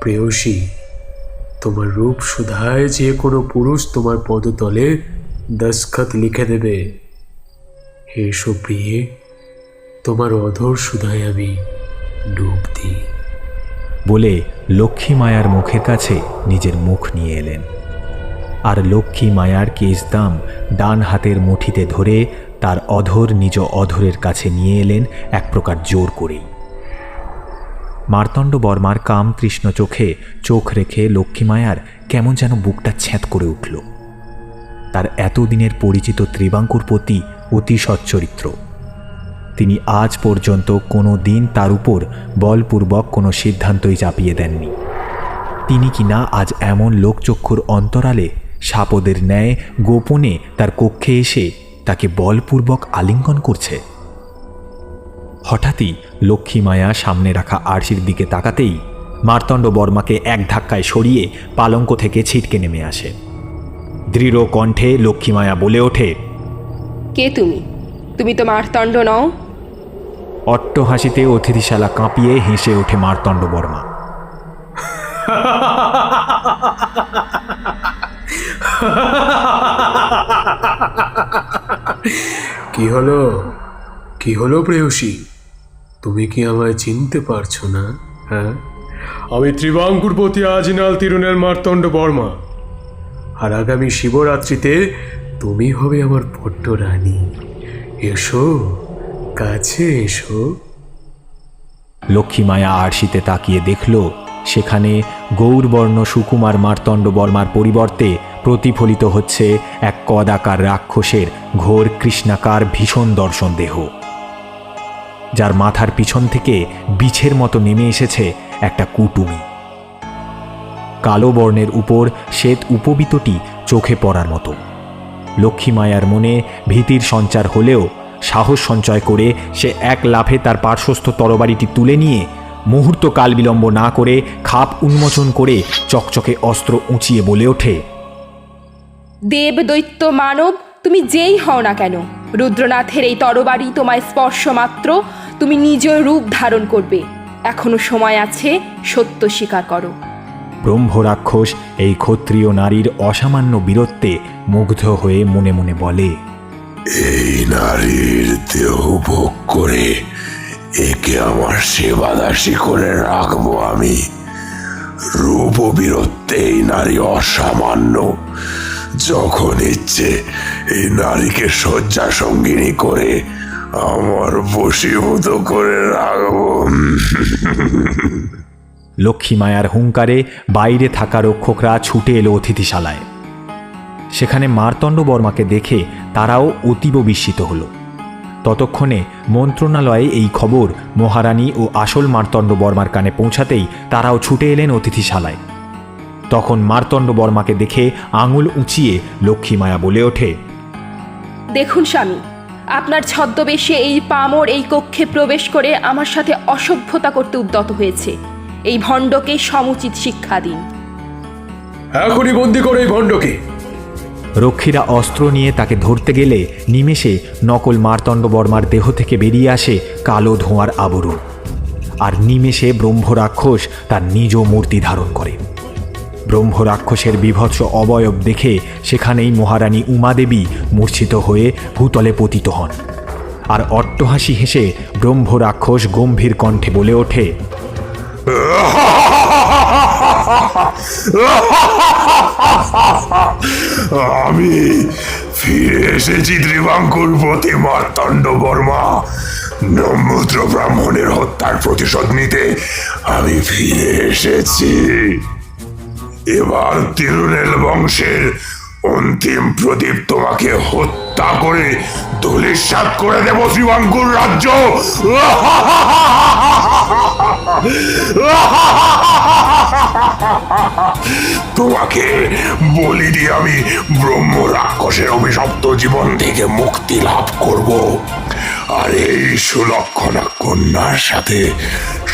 Speaker 1: প্রেয়সী, তোমার রূপ সুধায় যে কোনো পুরুষ তোমার পদতলে দস্তখত লিখে দেবে। এসো প্রিয়ে, তোমার অধর সুধায় আমি ডুব দিই।
Speaker 2: বলে লক্ষ্মীমায়ার মুখের কাছে নিজের মুখ নিয়ে এলেন, আর লক্ষ্মীমায়ার কেশদাম ডান হাতের মুঠিতে ধরে তার অধর নিজ অধরের কাছে নিয়ে এলেন এক প্রকার জোর করেই। মার্তণ্ড বর্মার কাম তৃষ্ণ চোখে চোখ রেখে লক্ষ্মীমায়ার কেমন যেন বুকটা ছ্যাঁত করে উঠল। তার এতদিনের পরিচিত ত্রিবাঙ্কুরপতি অতি সচ্চরিত্র। তিনি আজ পর্যন্ত কোনো দিন তার উপর বলপূর্বক কোনো সিদ্ধান্তই চাপিয়ে দেননি। তিনি কিনা আজ এমন লোকচক্ষুর অন্তরালে সাপদের ন্যায় গোপনে তার কক্ষে এসে তাকে বলপূর্বক আলিঙ্গন করছে। হঠাৎই লক্ষ্মীমায়া সামনে রাখা আরশির দিকে তাকাতেই মার্তণ্ড বর্মাকে এক ধাক্কায় সরিয়ে পালঙ্ক থেকে ছিটকে নেমে আসে। দৃঢ় কণ্ঠে লক্ষ্মীমায়া বলে ওঠে,
Speaker 3: কে তুমি? তুমি তো মার্তণ্ড নও।
Speaker 2: অট্ট হাসিতে অতিথিশালা কাঁপিয়ে হেসে ওঠে মার্তণ্ড বর্মা।
Speaker 1: কি হলো, কি হলো প্রেয়সী? তুমি কি আমায় চিনতে পারছো না? হ্যাঁ, আমি ত্রিবাঙ্কুরপতি আজিনাল তিরুনেল মার্তণ্ড বর্মা, আর আগামী শিবরাত্রিতে তুমি হবে আমার পট্ট রানী। এসো, কাছে এসো।
Speaker 2: লক্ষ্মীমায়া আরশিতে তাকিয়ে দেখল সেখানে গৌরবর্ণ সুকুমার মার্তণ্ড বর্মার পরিবর্তে প্রতিফলিত হচ্ছে এক কদাকার রাক্ষসের ঘোর কৃষ্ণাকার ভীষণ দর্শন দেহ, যার মাথার পিছন থেকে বিছের মতো নেমে এসেছে একটা কুটুমি। কালো বর্ণের উপর শ্বেত উপবীতটি চোখে পড়ার মতো। লক্ষ্মীমায়ার মনে ভীতির সঞ্চার হলেও সাহস সঞ্চয় করে সে এক লাফে তার পার্শ্বস্থ তরবারিটি তুলে নিয়ে মুহূর্ত কাল বিলম্ব না করে খাপ উন্মোচন করে চকচকে অস্ত্র উঁচিয়ে বলে ওঠে,
Speaker 3: দেব দৈত্য মানব তুমি যেই হও না কেন, রুদ্রনাথের এই তরবারি তোমায় স্পর্শ মাত্র তুমি নিজ রূপ ধারণ করবে। এখনো সময় আছে, সত্য স্বীকার করো।
Speaker 2: ব্রহ্মরাক্ষস এই ক্ষত্রিয় নারীর অসামান্য বীরত্বে মুগ্ধ হয়ে মনে মনে বলে,
Speaker 15: এই নারীর দেহ ভোগ করে একে আমার সেবাদাসী করে রাখবো আমি। রূপ ও বীরত্বে এই নারী অসামান্য। যখন ইচ্ছে এই নারীকে শয্যা সঙ্গিনী করে আমার বশীভূত করে রাখবো।
Speaker 2: লক্ষ্মীমায়ার হুঙ্কারে বাইরে থাকা রক্ষকরা ছুটে এলো অতিথিশালায়। সেখানে মার্তণ্ড বর্মাকে দেখে তারাও অতীব বিস্মিত হল। ততক্ষণে মন্ত্রণালয়ে এই খবর মহারানী ও আসল মার্তণ্ড বর্মার কানে পৌঁছাতেই তারাও ছুটে এলেন অতিথিশালায়। তখন মার্তণ্ড বর্মাকে দেখে আঙুল উঁচিয়ে লক্ষ্মীমায়া বলে ওঠে,
Speaker 3: দেখুন স্বামী, আপনার ছদ্মবেশে এই পামর এই কক্ষে প্রবেশ করে আমার সাথে অসভ্যতা করতে উদ্যত হয়েছে। এই ভণ্ডকে সমুচিত শিক্ষা দিন।
Speaker 1: এখনই বন্দি করো এই ভণ্ডকে।
Speaker 2: রক্ষীরা অস্ত্র নিয়ে তাকে ধরতে গেলে নিমেষে নকল মার্তণ্ড বর্মার দেহ থেকে বেরিয়ে আসে কালো ধোঁয়ার আবরণ, আর নিমেষে ব্রহ্ম রাক্ষস তার নিজ মূর্তি ধারণ করে। ব্রহ্ম রাক্ষসের বিভৎস অবয়ব দেখে সেখানেই মহারানী উমাদেবী মূর্ছিত হয়ে ভূতলে পতিত হন। আর অট্টহাসি হেসে ব্রহ্ম রাক্ষস গম্ভীর কণ্ঠে বলে ওঠে,
Speaker 15: আমি ফিরে এসেছি ত্রিবাঙ্কুর পতি মার্তণ্ড বর্মা। নম্রুদ্র ব্রাহ্মণের হত্যার প্রতিশোধ নিতে আমি ফিরে এসেছি। এবার তিরুনেল বংশের অন্তিম প্রদীপ তোমাকে হত্যা করে ধূলিসাৎ করে দেব ত্রিবাঙ্কুর রাজ্য। তোমাকে বলি দিয়ে আমি ব্রহ্ম রাক্ষসের অভিশপ্ত জীবন থেকে মুক্তি লাভ করব, আর এই সুলক্ষণা কন্যার সাথে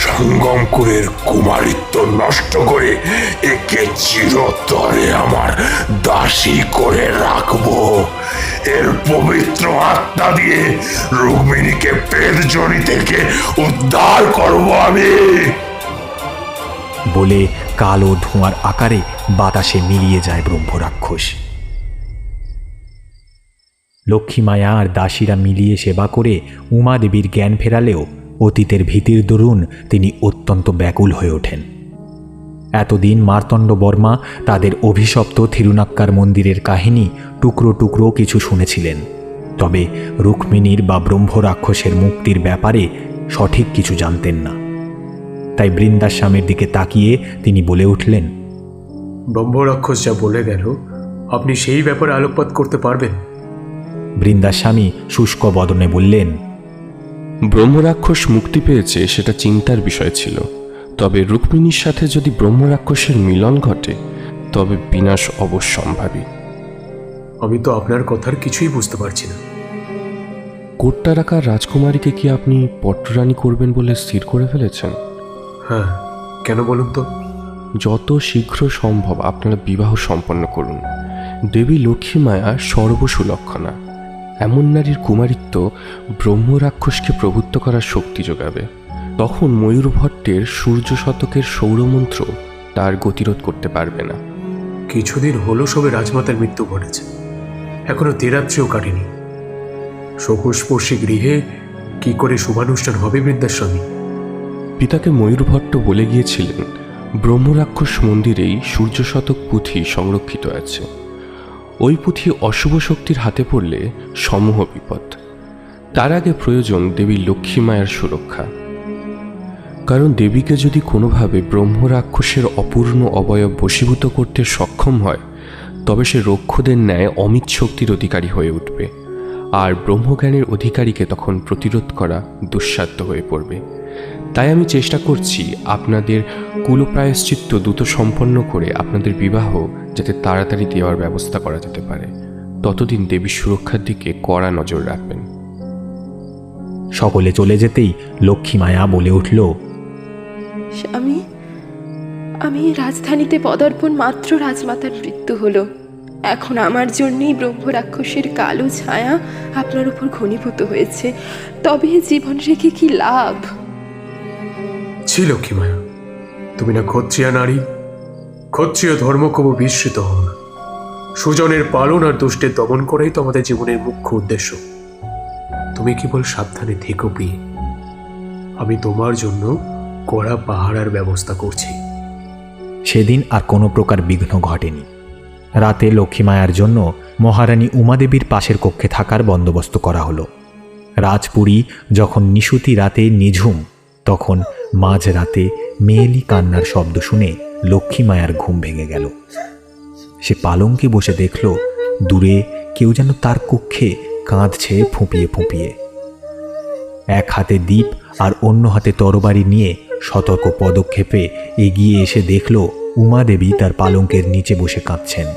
Speaker 15: সঙ্গমকুরের কুমারিত্ব নষ্ট করে একে চিরতরে আমার দাসী করে রাখবো। এর পবিত্র আত্মা দিয়ে রুক্মিণীকে পেটজনি থেকে উদ্ধার করব আমি।
Speaker 2: বলে কালো ধোঁয়ার আকারে বাতাসে মিলিয়ে যায় ব্রহ্ম রাক্ষস। লক্ষ্মীমায়া আর দাসীরা মিলিয়ে সেবা করে উমাদেবীর জ্ঞান ফেরালেও অতীতের ভীতির দরুন তিনি অত্যন্ত ব্যাকুল হয়ে ওঠেন। এতদিন মার্তণ্ড বর্মা তাদের অভিশপ্ত থিরুনাক্কার মন্দিরের কাহিনী টুকরো টুকরো কিছু শুনেছিলেন, তবে রুক্মিণীর বা ব্রহ্ম রাক্ষসের মুক্তির ব্যাপারে সঠিক কিছু জানতেন না। তাই বৃন্দাশ্যামের দিকে তাকিয়ে তিনি বলে উঠলেন,
Speaker 1: ব্রহ্ম রাক্ষস যা বলে গেল আপনি সেই ব্যাপারে আলোকপাত করতে পারবেন?
Speaker 2: বৃন্দাস্বামী শুষ্ক বদনে বললেন,
Speaker 16: ব্রহ্মরাক্ষস মুক্তি পেয়েছে সেটা চিন্তার বিষয় ছিল, তবে রুক্মিণীর সাথে যদি ব্রহ্মরাক্ষসের মিলন ঘটে তবে বিনাশ অবশ্যম্ভাবী।
Speaker 1: আমি তো আপনার কথার কিছুই বুঝতে পারছি না।
Speaker 16: কোট্টারাকার রাজকুমারীকে কি আপনি পট্টরানী করবেন বলে স্থির করে ফেলেছেন?
Speaker 1: হ্যাঁ, কেন বলুন তো?
Speaker 16: যত শীঘ্র সম্ভব আপনারা বিবাহ সম্পন্ন করুন। দেবী লক্ষ্মীমায়া সর্বসুলক্ষণা। এমন নারীর কুমারিত্ব ব্রহ্মরাক্ষসকে প্রভুত্ব করার শক্তি যোগাবে। তখন ময়ূরভট্টের সূর্য শতকের সৌরমন্ত্র তার গতিরোধ করতে পারবে না।
Speaker 1: কিছুদিন হলো সবে রাজমাতার মৃত্যু ঘটেছে, এখনো দেরাত্রিও কাটেনি। শোকস্পর্শী গৃহে কি করে শুভানুষ্ঠান হবে বৃন্দাস্বামী?
Speaker 16: পিতাকে ময়ূরভট্ট বলে গিয়েছিলেন ব্রহ্মরাক্ষস মন্দিরেই সূর্য শতক পুঁথি সংরক্ষিত আছে। ওই পুঁথি অশুভ শক্তির হাতে পড়লে সমূহ বিপদ। তার আগে প্রয়োজন দেবী লক্ষ্মীমায়ার সুরক্ষা, কারণ দেবীকে যদি কোনোভাবে ব্রহ্মরাক্ষসের অপূর্ণ অবয়ব বশীভূত করতে সক্ষম হয় তবে সে রক্ষদের ন্যায় অমিত শক্তির অধিকারী হয়ে উঠবে, আর ব্রহ্মজ্ঞানের অধিকারীকে তখন প্রতিরোধ করা দুঃসাধ্য হয়ে পড়বে। তাই আমি চেষ্টা করছি আপনাদের কুলপ্রায়শ্চিত্ত দ্রুত সম্পন্ন করে আপনাদের বিবাহ যাতে তাড়াতাড়ি দেওয়ার ব্যবস্থা করা যেতে পারে। ততদিন দেবীর সুরক্ষার দিকে কড়া নজর রাখবেন।
Speaker 2: সকলে চলে যেতেই লক্ষ্মীমায়া বলে উঠল,
Speaker 3: স্বামী, আমি রাজধানীতে পদার্পণ মাত্র রাজমাতার মৃত্যু হলো। এখন আমার জন্যই ব্রহ্ম রাক্ষসের কালো ছায়া আপনার উপর ঘনীভূত হয়েছে, তবে জীবন রেখে কি লাভ?
Speaker 1: ছি লক্ষ্মীমায়া, তুমি না ক্ষত্রিয়া নারী? ক্ষত্রিয় ধর্ম কবু বিস্মৃত হও না। সুজনের পালন আর দুষ্টের দমন করাই তো আমাদের জীবনের মুখ্য উদ্দেশ্য। তুমি কেবল সাবধানে থেকো প্রিয়ে, আমি তোমার জন্য কড়া পাহারার ব্যবস্থা করছি।
Speaker 2: সেদিন আর কোনো প্রকার বিঘ্ন ঘটেনি। রাতে লক্ষ্মীমায়ার জন্য মহারানী উমাদেবীর পাশের কক্ষে থাকার বন্দোবস্ত করা হলো। রাজপুরী যখন নিশুতি রাতে নিঝুম, তখন মাঝরাতে মেয়েলি কান্নার শব্দ শুনে লক্ষ্মীমায়ার ঘুম ভেঙে গেল। সে পালঙ্কে বসে দেখল দূরে কেউ যেন তার কক্ষে কাঁদছে ফুঁপিয়ে ফুঁপিয়ে। এক হাতে দীপ আর অন্য হাতে তরবারি নিয়ে সতর্ক পদক্ষেপে এগিয়ে এসে দেখল উমাদেবী তার পালঙ্কের নিচে বসে কাঁদছেন।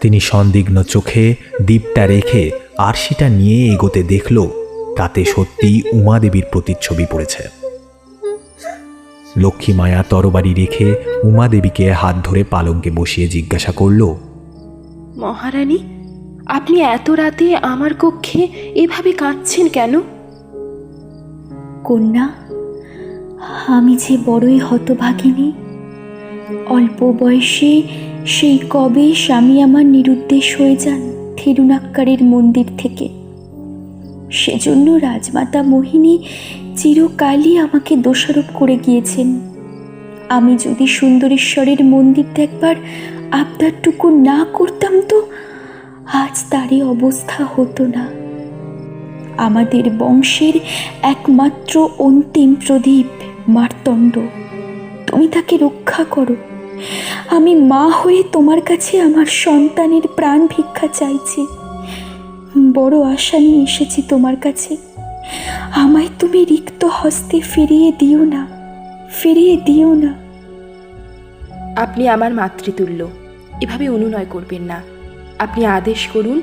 Speaker 2: তিনি সন্দিগ্ন চোখে দীপটা রেখে আরশিটা নিয়ে এগোতে দেখল তাতে সত্যিই উমাদেবীর প্রতিচ্ছবি পড়েছে। লক্ষ্মী মায়া তরবারি রেখে উমাদেবীকে হাত ধরে পালঙ্কে বসিয়ে জিজ্ঞাসা করল,
Speaker 3: মহারানী, আপনি এত রাতে আমার কক্ষে এভাবে কাঁদছেন কেন?
Speaker 17: কন্যা, আমি যে বড়ই হতভাগিনী। অল্প বয়সে সেই কবে স্বামী আমার নিরুদ্দেশ হয়ে যান থিরুনাক্কারের মন্দির থেকে। সেজন্য রাজমাতা মোহিনী চিরকালই আমাকে দোষারোপ করে গিয়েছেন। আমি যদি সুন্দরেশ্বরের মন্দির দেখবার আবদারটুকু না করতাম তো আজ তারই অবস্থা হতো না। আমাদের বংশের একমাত্র অন্তিম প্রদীপ মার্তণ্ড, তুমি তাকে রক্ষা করো। আমি মা হয়ে তোমার কাছে আমার সন্তানের প্রাণ ভিক্ষা চাইছি। বড় আশা নিয়ে এসেছি তোমার কাছে। আমায় তুমি রিক্ত হস্তে ফিরিয়ে দিও না, ফিরিয়ে দিও না।
Speaker 3: আপনি আমার মাতৃতুল্য, এভাবে অনুনয় করবেন না। আপনি আদেশ করুন,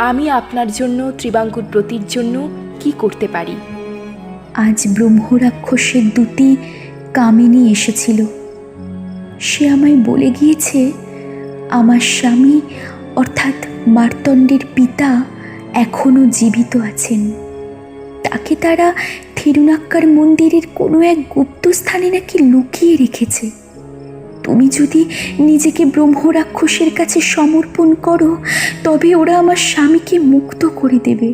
Speaker 3: আমি আপনার জন্য ত্রিবাঙ্কুর প্রতির জন্য কি করতে পারি।
Speaker 17: আজ ব্রহ্মরাক্ষসের দূতি কামিনী এসেছিল। সে আমায় বলে গিয়েছে আমার স্বামী অর্থাৎ মার্তণ্ডের পিতা এখনও জীবিত আছেন। তাকে তারা থিরুনাক্কার মন্দিরের কোনো এক গুপ্ত স্থানে নাকি লুকিয়ে রেখেছে। তুমি যদি নিজেকে ব্রহ্মরাক্ষসের কাছে সমর্পণ করো তবে ওরা আমার স্বামীকে মুক্ত করে দেবে,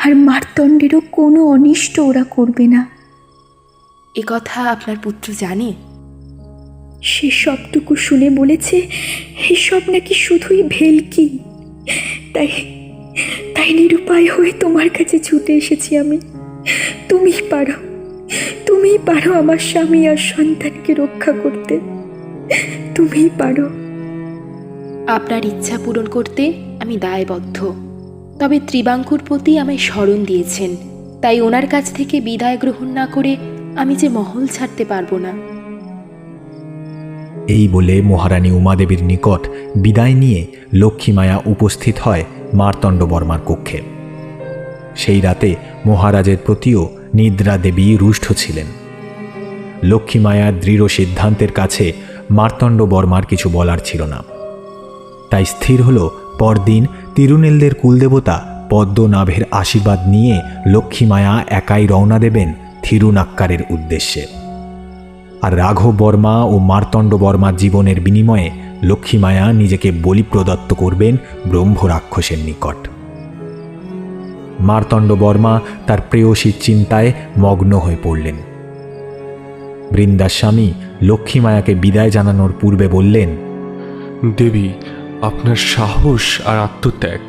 Speaker 17: আর মার্তণ্ডেরও কোনো অনিষ্ট ওরা করবে না।
Speaker 3: এ কথা আপনার পুত্র জানে?
Speaker 17: সে সবটুকু শুনে বলেছে এসব নাকি শুধুই ভেলকি। তাই নিরুপায় হয়ে তোমার কাছে ছুটে এসেছি আমি। তুমিই পারো আমার স্বামী আর সন্তানকে রক্ষা করতে, তুমিই পারো।
Speaker 3: আপনার ইচ্ছা পূরণ করতে আমি দায়বদ্ধ। তবে ত্রিবাঙ্কুর প্রতি আমায় স্মরণ দিয়েছেন, তাই ওনার কাছ থেকে বিদায় গ্রহণ না করে আমি যে মহল ছাড়তে পারবো না।
Speaker 2: এই বলে মহারানী উমাদেবীর নিকট বিদায় নিয়ে লক্ষ্মী মায়া উপস্থিত হয় মার্তণ্ড বর্মার কক্ষে। সেই রাতে মহারাজের প্রতিও নিদ্রা দেবী রুষ্ট ছিলেন। লক্ষ্মী মায়ার দৃঢ় সিদ্ধান্তের কাছে মার্তণ্ড বর্মার কিছু বলার ছিল না। তাই স্থির হল পরদিন তিরুনেলদের কুলদেবতা পদ্মনাভের আশীর্বাদ নিয়ে লক্ষ্মী মায়া একাই রওনা দেবেন থিরুনাক্কারের উদ্দেশ্যে। আর রাঘব বর্মা ও মার্তণ্ড বর্মার জীবনের বিনিময়ে লক্ষ্মী মায়া নিজেকে বলি প্রদত্ত করবেন ব্রহ্মরাক্ষসের নিকট। মার্তণ্ড বর্মা তার প্রেয়সীর চিন্তায় মগ্ন হয়ে পড়লেন। বৃন্দাস্বামী লক্ষ্মী মায়াকে বিদায় জানানোর পূর্বে বললেন,
Speaker 16: দেবী, আপনার সাহস আর আত্মত্যাগ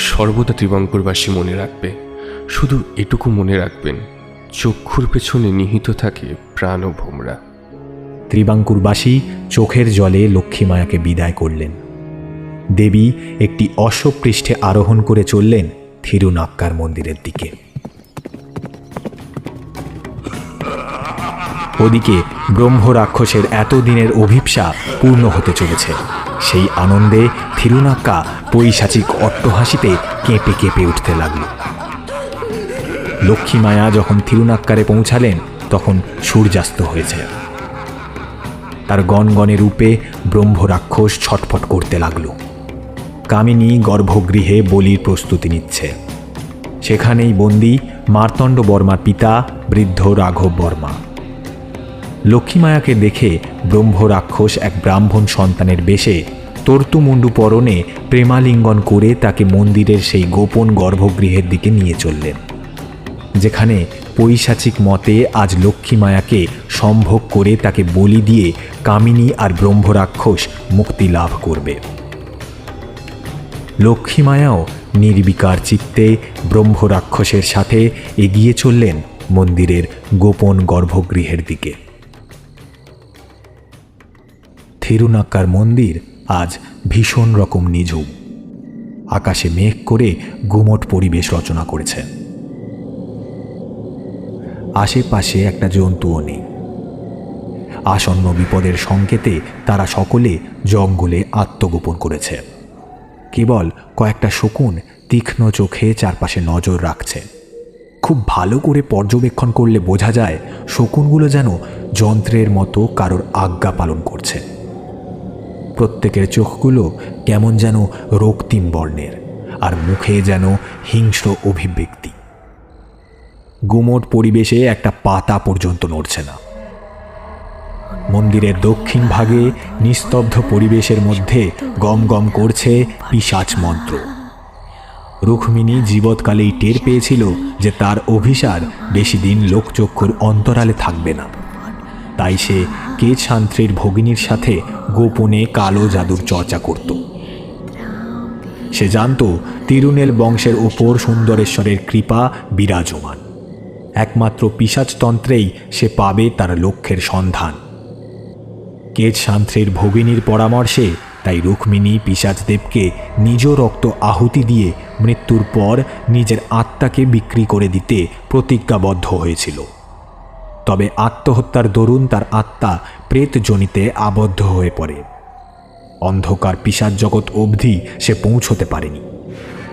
Speaker 16: সর্বদা ত্রিবাঙ্কুরবাসী মনে রাখবে। শুধু এটুকু মনে রাখবেন, চক্ষুর পেছনে নিহিত থাকে প্রাণ ও ভোমরা।
Speaker 2: ত্রিবাঙ্কুরবাসী চোখের জলে লক্ষ্মী মায়াকে বিদায় করলেন। দেবী একটি অশ্বপৃষ্ঠে আরোহণ করে চললেন থিরুনাক্কার মন্দিরের দিকে। ওদিকে ব্রহ্মরাক্ষসের এতদিনের অভিপ্সা পূর্ণ হতে চলেছে। সেই আনন্দে থিরুনাক্কা পৈশাচিক অট্টহাসিতে কেঁপে কেঁপে উঠতে লাগল। লক্ষ্মী মায়া যখন থিরুনাক্কারে পৌঁছালেন তখন সূর্যাস্ত হয়েছে। তার গনগনে রূপে ব্রহ্মরাক্ষস ছটফট করতে লাগল। কামিনী গর্ভগৃহে বলির প্রস্তুতি নিচ্ছে। সেখানেই বন্দী মার্তণ্ড বর্মার পিতা বৃদ্ধ রাঘব বর্মা। লক্ষ্মী মায়াকে দেখে ব্রহ্মরাক্ষস এক ব্রাহ্মণ সন্তানের বেশে তর্তুমুণ্ডু পরনে প্রেমালিঙ্গন করে তাকে মন্দিরের সেই গোপন গর্ভগৃহের দিকে নিয়ে চললেন, যেখানে পৈশাচিক মতে আজ লক্ষ্মী মায়াকে সম্ভোগ করে তাকে বলি দিয়ে কামিনী আর ব্রহ্মরাক্ষস মুক্তি লাভ করবে। লক্ষ্মী মায়াও নির্বিকার চিত্তে ব্রহ্মরাক্ষসের সাথে এগিয়ে চললেন মন্দিরের গোপন গর্ভগৃহের দিকে। থিরুনাক্কার মন্দির আজ ভীষণ রকম নিঝুম। আকাশে মেঘ করে গুমট পরিবেশ রচনা করেছে। আশেপাশে একটা জন্তুও নেই। আসন্ন বিপদের সংকেতে তারা সকলে জঙ্গলে আত্মগোপন করেছে। কেবল কয়েকটা শকুন তীক্ষ্ণ চোখে চারপাশে নজর রাখছে। খুব ভালো করে পর্যবেক্ষণ করলে বোঝা যায় শকুনগুলো যেন যন্ত্রের মতো কারোর আজ্ঞা পালন করছে। প্রত্যেকের চোখগুলো কেমন যেন রক্তিম বর্ণের, আর মুখে যেন হিংস্র অভিব্যক্তি। গুমোট পরিবেশে একটা পাতা পর্যন্ত নড়ছে না। মন্দিরের দক্ষিণ ভাগে নিস্তব্ধ পরিবেশের মধ্যে গম গম করছে পিশাচ মন্ত্র। রুক্মিণী জীবৎকালেই টের পেয়েছিল যে তার অভিসার বেশি দিন লোকচক্ষুর অন্তরালে থাকবে না। তাই সে কেশান্ত্রীর ভগিনীর সাথে গোপনে কালো জাদুর চর্চা করত। সে জানত তিরুনেল বংশের ওপর সুন্দরেশ্বরের কৃপা বিরাজমান। একমাত্র পিশাচতন্ত্রেই সে পাবে তার লক্ষ্যের সন্ধান। কেশান্ত্রীর ভগিনীর পরামর্শে তাই রুক্মিণী পিশাচদেবকে নিজ রক্ত আহুতি দিয়ে মৃত্যুর পর নিজের আত্মাকে বিক্রি করে দিতে প্রতিজ্ঞাবদ্ধ হয়েছিল। তবে আত্মহত্যার দরুন তার আত্মা প্রেতজনিতে আবদ্ধ হয়ে পড়ে। অন্ধকার পিশাচ জগৎ অবধি সে পৌঁছতে পারেনি।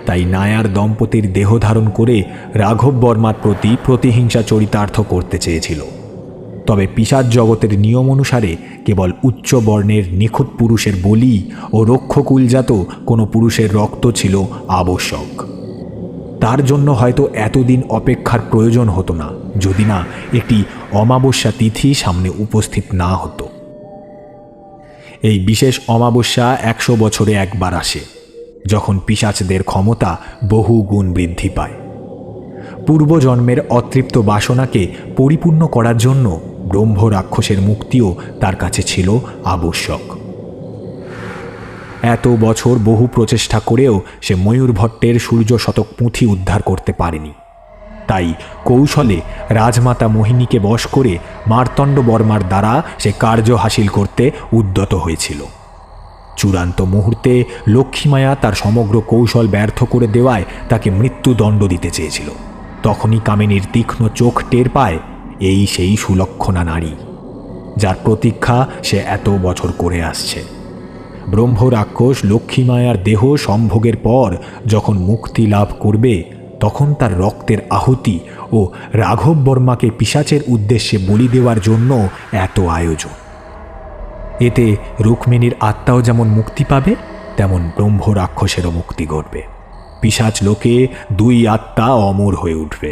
Speaker 2: তাই নায়ার দম্পতির দেহ ধারণ করে রাঘব বর্মার প্রতি প্রতিহিংসা চরিতার্থ করতে চেয়েছিল। তবে পিশাচ জগতের নিয়ম অনুসারে কেবল উচ্চ বর্ণের নিখুঁত পুরুষের বলি ও রক্ষকুলজাত কোনো পুরুষের রক্ত ছিল আবশ্যক। তার জন্য হয়তো এতদিন অপেক্ষার প্রয়োজন হতো না যদি না একটি অমাবস্যা তিথি সামনে উপস্থিত না হতো। এই বিশেষ অমাবস্যা 100 বছরে একবার আসে, যখন পিশাচদের ক্ষমতা বহু গুণ বৃদ্ধি পায়। পূর্বজন্মের অতৃপ্ত বাসনাকে পরিপূর্ণ করার জন্য ব্রহ্ম রাক্ষসের মুক্তিও তার কাছে ছিল আবশ্যক। এত বছর বহু প্রচেষ্টা করেও সে ময়ূরভট্টের সূর্য শতক পুঁথি উদ্ধার করতে পারেনি। তাই কৌশলে রাজমাতা মোহিনীকে বশ করে মার্তণ্ড বর্মার দ্বারা সে কার্য হাসিল করতে উদ্যত হয়েছিল। চূড়ান্ত মুহূর্তে লক্ষ্মীমায়া তার সমগ্র কৌশল ব্যর্থ করে দেওয়ায় তাকে মৃত্যুদণ্ড দিতে চেয়েছিল। তখনই কামিনীর তীক্ষ্ণ চোখ টের পায় এই সেই সুলক্ষণা নারী, যার প্রতীক্ষা সে এত বছর করে আসছে। ব্রহ্ম রাক্ষস লক্ষ্মীমায়ার দেহ সম্ভোগের পর যখন মুক্তি লাভ করবে, তখন তার রক্তের আহুতি ও রাঘব বর্মাকে পিশাচের উদ্দেশ্যে বলি দেওয়ার জন্য এত আয়োজন। এতে রুক্মিণীর আত্মাও যেমন মুক্তি পাবে, তেমন ব্রহ্ম রাক্ষসেরও মুক্তি ঘটবে। পিশাচ লোকে 2 আত্মা অমর হয়ে উঠবে।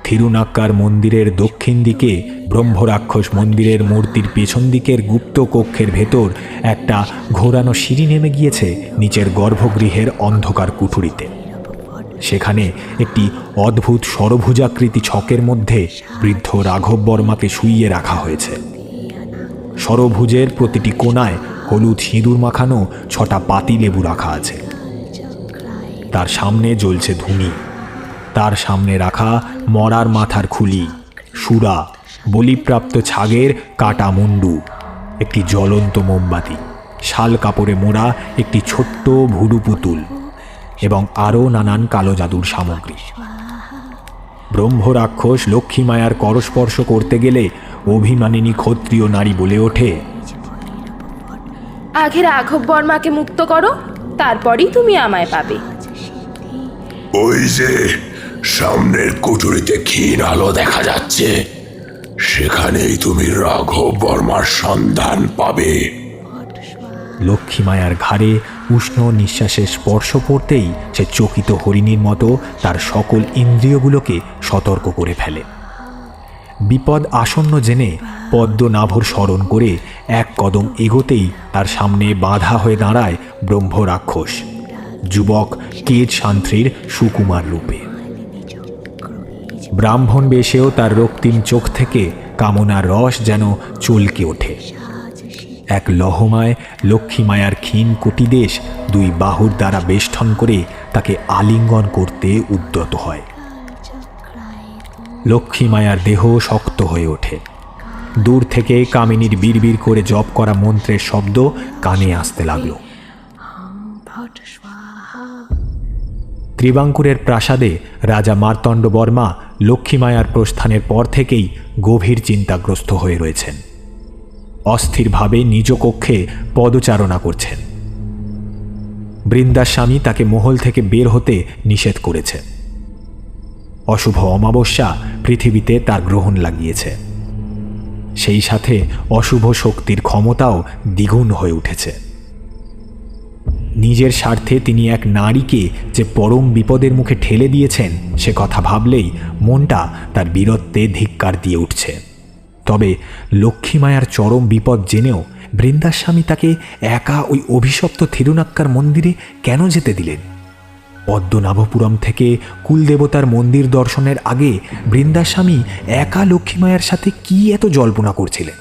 Speaker 2: থিরুনাক্কার মন্দিরের দক্ষিণ দিকে ব্রহ্ম রাক্ষস মন্দিরের মূর্তির পেছন দিকের গুপ্ত কক্ষের ভেতর একটা ঘোরানো সিঁড়ি নেমে গিয়েছে নিচের গর্ভগৃহের অন্ধকার কুঠুরিতে। সেখানে একটি অদ্ভুত ষড়ভুজাকৃতি ছকের মধ্যে বৃদ্ধ রাঘব বর্মাকে শুইয়ে রাখা হয়েছে। ষড়ভুজের প্রতিটি কোণায় হলুদ সিঁদুর মাখানো 6টা পাতি লেবু রাখা আছে। তার সামনে জ্বলছে ধুনি। তার সামনে রাখা মরার মাথার খুলি, সুরা, বলিপ্রাপ্ত ছাগের কাটা মুন্ডু, একটি জ্বলন্ত মোমবাতি, শাল কাপড়ে মোড়া একটি ছোট্ট ভুরু পুতুল এবং আরও নানান কালো জাদুর সামগ্রী। ব্রহ্ম রাক্ষস লক্ষ্মীমায়ার করস্পর্শ করতে গেলে অভিমানিনী ক্ষত্রিয় নারী বলে ওঠে,
Speaker 3: আগে রাঘব বর্মাকে মুক্ত করো, তারপরই তুমি আমায় পাবে।
Speaker 15: ওই যে সামনের কুঠুরিতে ক্ষীণ আলো দেখা যাচ্ছে, সেখানেই তুমি রাঘব বর্মার সন্ধান পাবে।
Speaker 2: লক্ষ্মীমায়ার ঘাড়ে উষ্ণ নিঃশ্বাসের স্পর্শ পড়তেই সে চকিত হরিণীর মতো তার সকল ইন্দ্রিয়গুলোকে সতর্ক করে ফেলে। বিপদ আসন্ন জেনে পদ্মনাভর স্মরণ করে 1 কদম এগোতেই তার সামনে বাধা হয়ে দাঁড়ায় ব্রহ্ম রাক্ষস, যুবক কেশান্ত্রীর সুকুমার রূপে। ব্রাহ্মণ বেশেও তার রক্তিম চোখ থেকে কামনার রস যেন চলকে ওঠে। এক লহমায় লক্ষ্মীমায়ার ক্ষীণ কুটিদেশ 2 বাহুর দ্বারা বেষ্টন করে তাকে আলিঙ্গন করতে উদ্যত হয়। লক্ষ্মীমায়ার দেহ শক্ত হয়ে ওঠে। দূর থেকে কামিনীর বিড়বিড় করে জপ করা মন্ত্রের শব্দ কানে আসতে লাগল। ত্রিবাঙ্কুরের প্রাসাদে রাজা মার্তণ্ড বর্মা লক্ষ্মীমায়ার প্রস্থানের পর থেকেই গভীর চিন্তাগ্রস্ত হয়ে রয়েছেন। অস্থিরভাবে নিজ কক্ষে পদচারণা করছেন। বৃন্দার স্বামী তাকে মহল থেকে বের হতে নিষেধ করেছে। অশুভ অমাবস্যা পৃথিবীতে তার গ্রহণ লাগিয়েছে, সেই সাথে অশুভ শক্তির ক্ষমতাও দ্বিগুণ হয়ে উঠেছে। নিজের স্বার্থে তিনি এক নারীকে যে পরম বিপদের মুখে ঠেলে দিয়েছেন সে কথা ভাবলেই মনটা তার বীরত্বে ধিক্কার দিয়ে উঠছে। তবে লক্ষ্মীমায়ার চরম বিপদ জেনেও বৃন্দাস্বামী তাকে একা ওই অভিশপ্ত থিরুনাক্কার মন্দিরে কেন যেতে দিলেন? পদ্মনাভপুরম থেকে কুলদেবতার মন্দির দর্শনের আগে বৃন্দাস্বামী একা লক্ষ্মীমায়ার সাথে কি এত জল্পনা করছিলেন?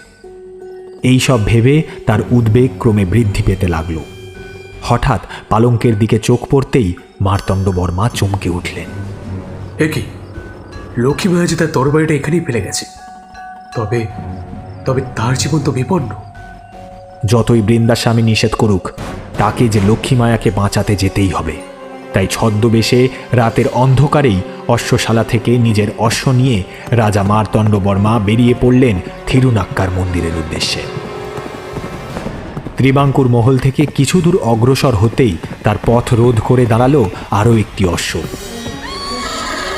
Speaker 2: এই সব ভেবে তার উদ্বেগ ক্রমে বৃদ্ধি পেতে লাগল। হঠাৎ পালঙ্কের দিকে চোখ পড়তেই মার্তণ্ডবর্মা চমকে উঠলেন।
Speaker 1: এ কি, লক্ষ্মীমায়া যে তার তরবারিটা এখানেই ফেলে গেছে, তবে তবে তার জীবন তো বিপন্ন।
Speaker 2: যতই বৃন্দাস্বামী নিষেধ করুক, তাকে যে লক্ষ্মীমায়াকে বাঁচাতে যেতেই হবে। তাই ছদ্মবেশে রাতের অন্ধকারেই অশ্বশালা থেকে নিজের অশ্ব নিয়ে রাজা মার্তণ্ডবর্মা বেরিয়ে পড়লেন থিরুনাক্কার মন্দিরের উদ্দেশ্যে। ত্রিবাঙ্কুর মহল থেকে কিছু দূর অগ্রসর হতেই তার পথ রোধ করে দাঁড়ালো আরও একটি অশ্ব।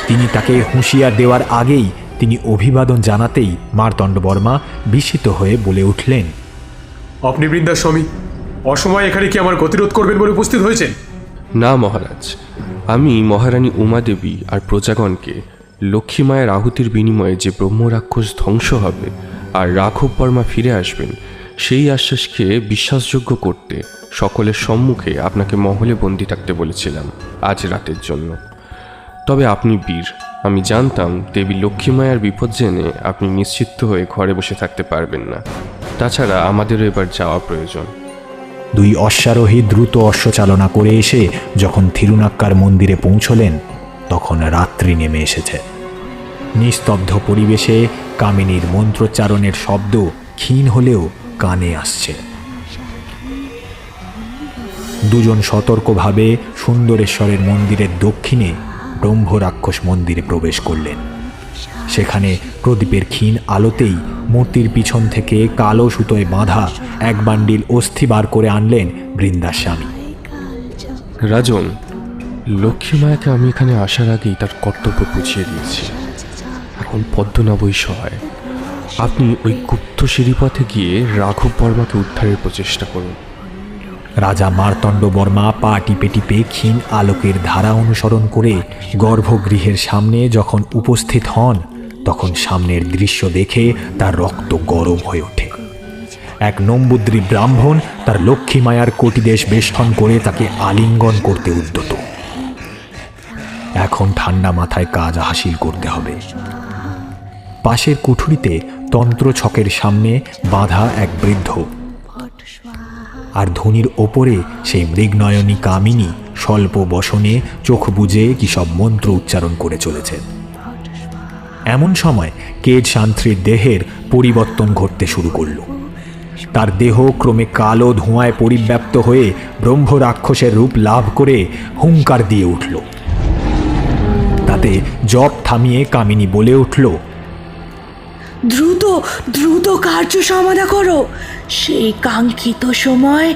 Speaker 2: তিনি তাকে হুঁশিয়ার দেওয়ার আগেই তিনি অভিবাদন জানাতেই মার্তণ্ডবর্মা বিস্মিত হয়ে বলে উঠলেন,
Speaker 1: আপনি বৃন্দাস্বামী অসময়ে এখানে কি আমার গতিরোধ করবেন বলে উপস্থিত হয়েছেন?
Speaker 16: না মহারাজ, আমি মহারানী উমাদেবী আর প্রজাগণকে লক্ষ্মীমায়ের আহুতির বিনিময়ে যে ব্রহ্মরাক্ষস ধ্বংস হবে আর রাঘব বর্মা ফিরে আসবেন সেই আশ্বাসকে বিশ্বাসযোগ্য করতে সকলের সম্মুখে আপনাকে মহলে বন্দি থাকতে বলেছিলাম আজ রাতের জন্য। তবে আপনি বীর, আমি জানতাম দেবী লক্ষ্মীমায়ার বিপদ জেনে আপনি নিশ্চিন্ত হয়ে ঘরে বসে থাকতে পারবেন না। তাছাড়া আমাদেরও এবার যাওয়া প্রয়োজন।
Speaker 2: দুই অশ্বারোহী দ্রুত অশ্বচালনা করে এসে যখন থিরুনাক্কার মন্দিরে পৌঁছলেন তখন রাত্রি নেমে এসেছে। নিস্তব্ধ পরিবেশে কামিনীর মন্ত্রোচ্চারণের শব্দ ক্ষীণ হলেও কানে আসছে। দুজন সতর্কভাবে সুন্দরেশ্বরের মন্দিরের দক্ষিণে ব্রহ্মরাক্ষস মন্দিরে প্রবেশ করলেন। সেখানে প্রদীপের ক্ষীণ আলোতেই মূর্তির পিছন থেকে কালো সুতোয় বাঁধা এক বান্ডিল অস্থি বার করে আনলেন বৃন্দাস্বামী।
Speaker 16: রাজন, লক্ষ্মীমায়াকে আমি এখানে আসার আগেই তার কর্তব্য বুঝিয়ে দিয়েছি। এখন পদ্মনাভই সহায়। আপনি ওই গুপ্ত সিঁড়িপথে গিয়ে রাঘব বর্মাকে উদ্ধারের প্রচেষ্টা করুন।
Speaker 2: রাজা মার্তণ্ডবর্মা পা টিপে টিপে ক্ষীণ আলোকের ধারা অনুসরণ করে গর্ভগৃহের সামনে যখন উপস্থিত হন তখন সামনের দৃশ্য দেখে তার রক্ত গরম হয়ে ওঠে। এক নম্বুদ্রী ব্রাহ্মণ তার লক্ষ্মীমায়ার কোটিদেশ বেষ্টন করে তাকে আলিঙ্গন করতে উদ্যত। এখন ঠান্ডা মাথায় কাজ হাসিল করতে হবে। পাশের কুঠুরিতে তন্ত্র ছকের সামনে বাঁধা এক বৃদ্ধ, আর ধনির ওপরে সেই মৃগনয়নী কামিনী স্বল্প বসনে চোখ বুজে কি সব মন্ত্র উচ্চারণ করে চলেছে। এমন সময় কেড শান্ত্রীর দেহের পরিবর্তন ঘটতে শুরু করল। তার দেহ ক্রমে কালো ধোঁয়ায় পরিব্যাপ্ত হয়ে ব্রহ্মরাক্ষসের রূপ লাভ করে হুঙ্কার দিয়ে উঠল। তাতে জপ থামিয়ে কামিনী বলে উঠল,
Speaker 14: দ্রুত দ্রুত কার্য সমাধা করো, সেই কাঙ্ক্ষিত সময়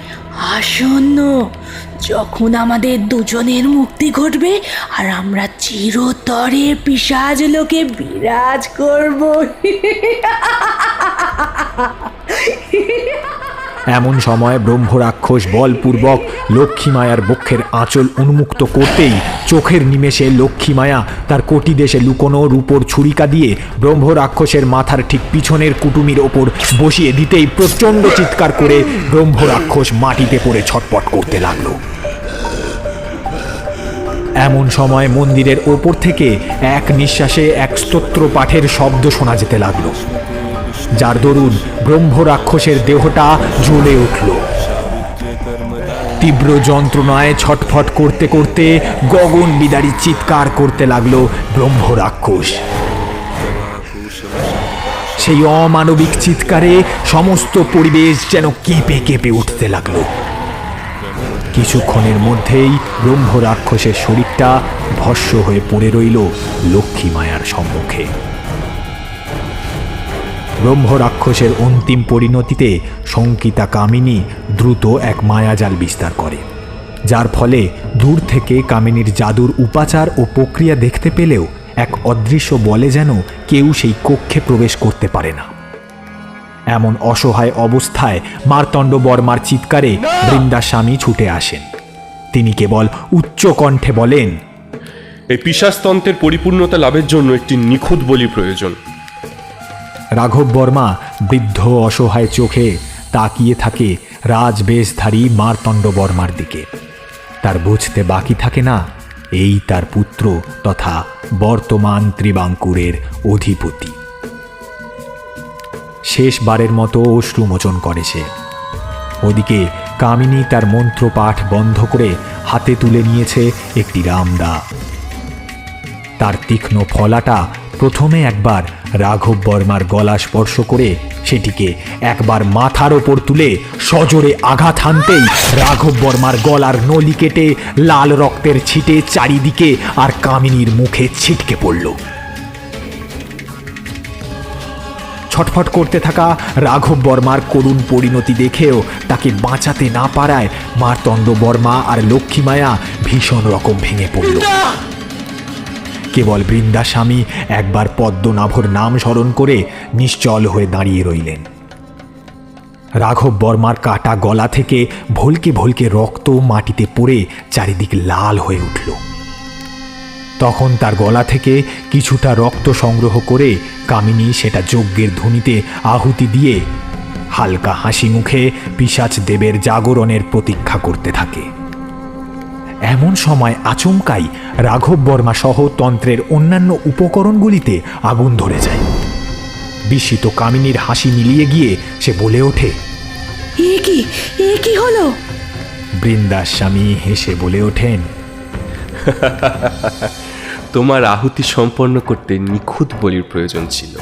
Speaker 14: আসন্ন, যখন আমাদের দুজনের মুক্তি ঘটবে আর আমরা চিরতরে পিশাচ লোকে বিরাজ করব।
Speaker 2: এমন সময় ব্রহ্মরাক্ষস বলপূর্বক লক্ষ্মীমায়ার বক্ষের আঁচল উন্মুক্ত করতেই চোখের নিমেষে লক্ষ্মীমায়া তার কোটি দেশে লুকোনো রূপোর ছুরিকা দিয়ে ব্রহ্মরাক্ষসের মাথার ঠিক পিছনের কুটুমির ওপর বসিয়ে দিতেই প্রচণ্ড চিৎকার করে ব্রহ্মরাক্ষস মাটিতে পড়ে ছটপট করতে লাগল। এমন সময় মন্দিরের ওপর থেকে এক নিঃশ্বাসে এক স্তোত্র পাঠের শব্দ শোনা যেতে লাগলো, যার দরুন ব্রহ্মরাক্ষসের দেহটা জ্বলে উঠল। তীব্র যন্ত্রণায় ছটফট করতে করতে গগন বিদারী চিৎকার করতে লাগলো ব্রহ্মরাক্ষস। সেই অমানবিক চিৎকারে সমস্ত পরিবেশ যেন কেঁপে কেঁপে উঠতে লাগলো। কিছুক্ষণের মধ্যেই ব্রহ্মরাক্ষসের শরীরটা ভস্ম হয়ে পড়ে রইল লক্ষ্মীমায়ার সম্মুখে। ব্রহ্মরাক্ষসের অন্তিম পরিণতিতে শঙ্কিতা কামিনী দ্রুত এক মায়াজাল বিস্তার করে। যার ফলে দূর থেকে কামিনীর জাদুর উপাচার ও প্রক্রিয়া দেখতে পেলেও এক অদৃশ্য বলে যেন কেউ সেই কক্ষে প্রবেশ করতে পারে না। এমন অসহায় অবস্থায় মার্তণ্ড বর্মার চিৎকারে বৃন্দাস্বামী ছুটে আসেন। তিনি কেবল উচ্চ কণ্ঠে বলেন,
Speaker 16: এই পিশাচতন্ত্রের পরিপূর্ণতা লাভের জন্য একটি নিখুঁত বলি প্রয়োজন।
Speaker 2: রাঘব বর্মা বৃদ্ধ অসহায় চোখে তাকিয়ে থাকে রাজবেশধারী মার্তণ্ড বর্মার দিকে। তার বুঝতে বাকি থাকে না এই তার পুত্র তথা বর্তমান ত্রিবাঙ্কুরের অধিপতি। শেষবারের মতো অশ্রুমোচন করে সে। ওদিকে কামিনী তার মন্ত্রপাঠ বন্ধ করে হাতে তুলে নিয়েছে একটি রামদা। তার তীক্ষ্ণ ফলাটা প্রথমে একবার রাঘব বর্মার গলা স্পর্শ করে সেটিকে একবার মাথার ওপর তুলে সজোরে আঘাত হানতেই রাঘব বর্মার গলার নলি কেটে লাল রক্তের ছিটে চারিদিকে আর কামিনীর মুখে ছিটকে পড়ল। ছটফট করতে থাকা রাঘব বর্মার করুণ পরিণতি দেখেও তাকে বাঁচাতে না পারায় মার্তণ্ড বর্মা আর লক্ষ্মীমায়া ভীষণ রকম ভেঙে পড়ল। কেবল বৃন্দাস্বামী একবার পদ্মনাভর নাম স্মরণ করে নিশ্চল হয়ে দাঁড়িয়ে রইলেন। রাঘব বর্মার কাটা গলা থেকে ভলকে ভলকে রক্ত মাটিতে পড়ে চারিদিক লাল হয়ে উঠল। তখন তার গলা থেকে কিছুটা রক্ত সংগ্রহ করে কামিনী সেটা যজ্ঞের ধ্বনিতে আহুতি দিয়ে হালকা হাসি মুখে পিশাচ দেবের জাগরণের প্রতীক্ষা করতে থাকে। এমন সময় আচমকাই রাঘব বর্মা সহ তন্ত্রের অন্যান্য উপকরণগুলিতে আগুন ধরে যায়। বিস্মিত কামিনীর হাসি মিলিয়ে গিয়ে সে বলে ওঠে,
Speaker 14: এ কি হলো?
Speaker 2: বৃন্দাস্বামী হেসে বলে ওঠেন,
Speaker 16: তোমার আহুতি সম্পন্ন করতে নিখুঁত বলির প্রয়োজন ছিল,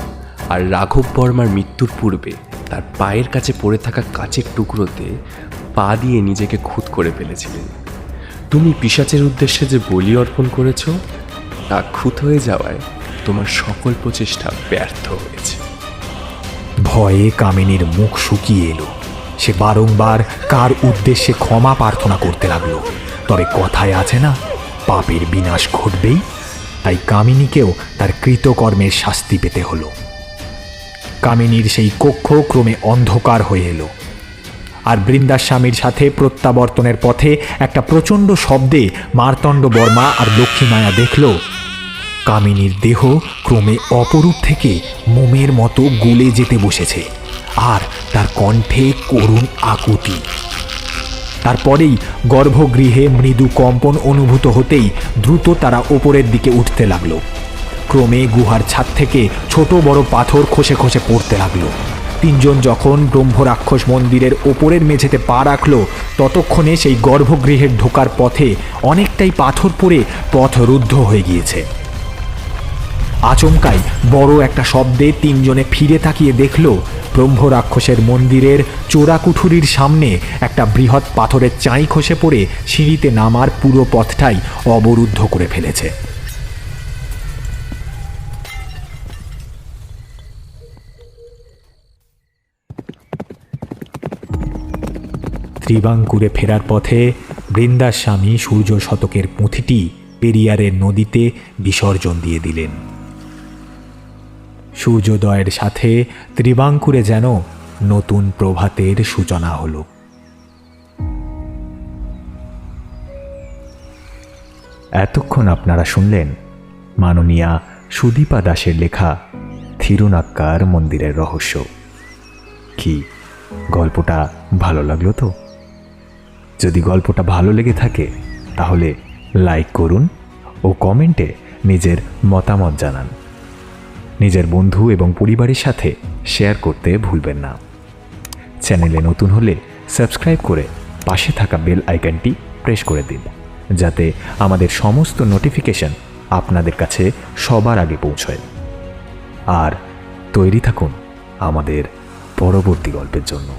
Speaker 16: আর রাঘব বর্মার মৃত্যুর পূর্বে তার পায়ের কাছে পড়ে থাকা কাচের টুকরোতে পা দিয়ে নিজেকে খুঁত করে ফেলেছিলেন। তুমি পিশাচের উদ্দেশ্যে যে বলি অর্পণ করেছ তা খুঁত হয়ে যাওয়ায় তোমার সকল প্রচেষ্টা ব্যর্থ হয়েছে।
Speaker 2: ভয়ে কামিনীর মুখ শুকিয়ে এলো। সে বারংবার কার উদ্দেশ্যে ক্ষমা প্রার্থনা করতে লাগলো। তবে কথায় আছে না, পাপের বিনাশ ঘটবেই। তাই কামিনীকেও তার কৃতকর্মের শাস্তি পেতে হলো। কামিনীর সেই কক্ষ ক্রমে অন্ধকার হয়ে এলো, আর বৃন্দাস্বামীর সাথে প্রত্যাবর্তনের পথে একটা প্রচণ্ড শব্দে মার্তণ্ড বর্মা আর লক্ষ্মীমায়া দেখল কামিনীর দেহ ক্রমে অপরূপ থেকে মোমের মতো গলে যেতে বসেছে, আর তার কণ্ঠে করুণ আকুতি। তারপরেই গর্ভগৃহে মৃদু কম্পন অনুভূত হতেই দ্রুত তারা ওপরের দিকে উঠতে লাগলো। ক্রমে গুহার ছাদ থেকে ছোট বড় পাথর খসে খসে পড়তে লাগলো। তিনজন যখন ব্রহ্মরাক্ষস মন্দিরের ওপরের মেঝেতে পা রাখল, ততক্ষণে সেই গর্ভগৃহের ঢোকার পথে অনেকটাই পাথর পড়ে পথ রুদ্ধ হয়ে গিয়েছে। আচমকাই বড় একটা শব্দে তিনজনে ফিরে তাকিয়ে দেখল ব্রহ্মরাক্ষসের মন্দিরের চোরাকুঠুরির সামনে একটা বৃহৎ পাথরের চাঁই খসে পড়ে সিঁড়িতে নামার পুরো পথটাই অবরুদ্ধ করে ফেলেছে। ত্রিবাঙ্কুরে ফেরার পথে বৃন্দাস্বামী সূর্য শতকের পুঁথিটি পেরিয়ারের নদীতে বিসর্জন দিয়ে দিলেন। সূর্যোদয়ের সাথে ত্রিবাঙ্কুরে যেন নতুন প্রভাতের সূচনা হল। এতক্ষণ আপনারা শুনলেন মাননীয়া সুদীপা দাসের লেখা থিরুনাক্কার মন্দিরের রহস্য। কি গল্পটা ভালো লাগলো তো? যদি গল্পটা ভালো লেগে থাকে তাহলে লাইক করুন ও কমেন্টে নিজের মতামত জানান। নিজের বন্ধু এবং পরিবারের সাথে শেয়ার করতে ভুলবেন না। চ্যানেলে নতুন হলে সাবস্ক্রাইব করে পাশে থাকা বেল আইকনটি প্রেস করে দিন, যাতে আমাদের সমস্ত নোটিফিকেশন আপনাদের কাছে সবার আগে পৌঁছয়। আর তৈরি থাকুন আমাদের পরবর্তী গল্পের জন্য।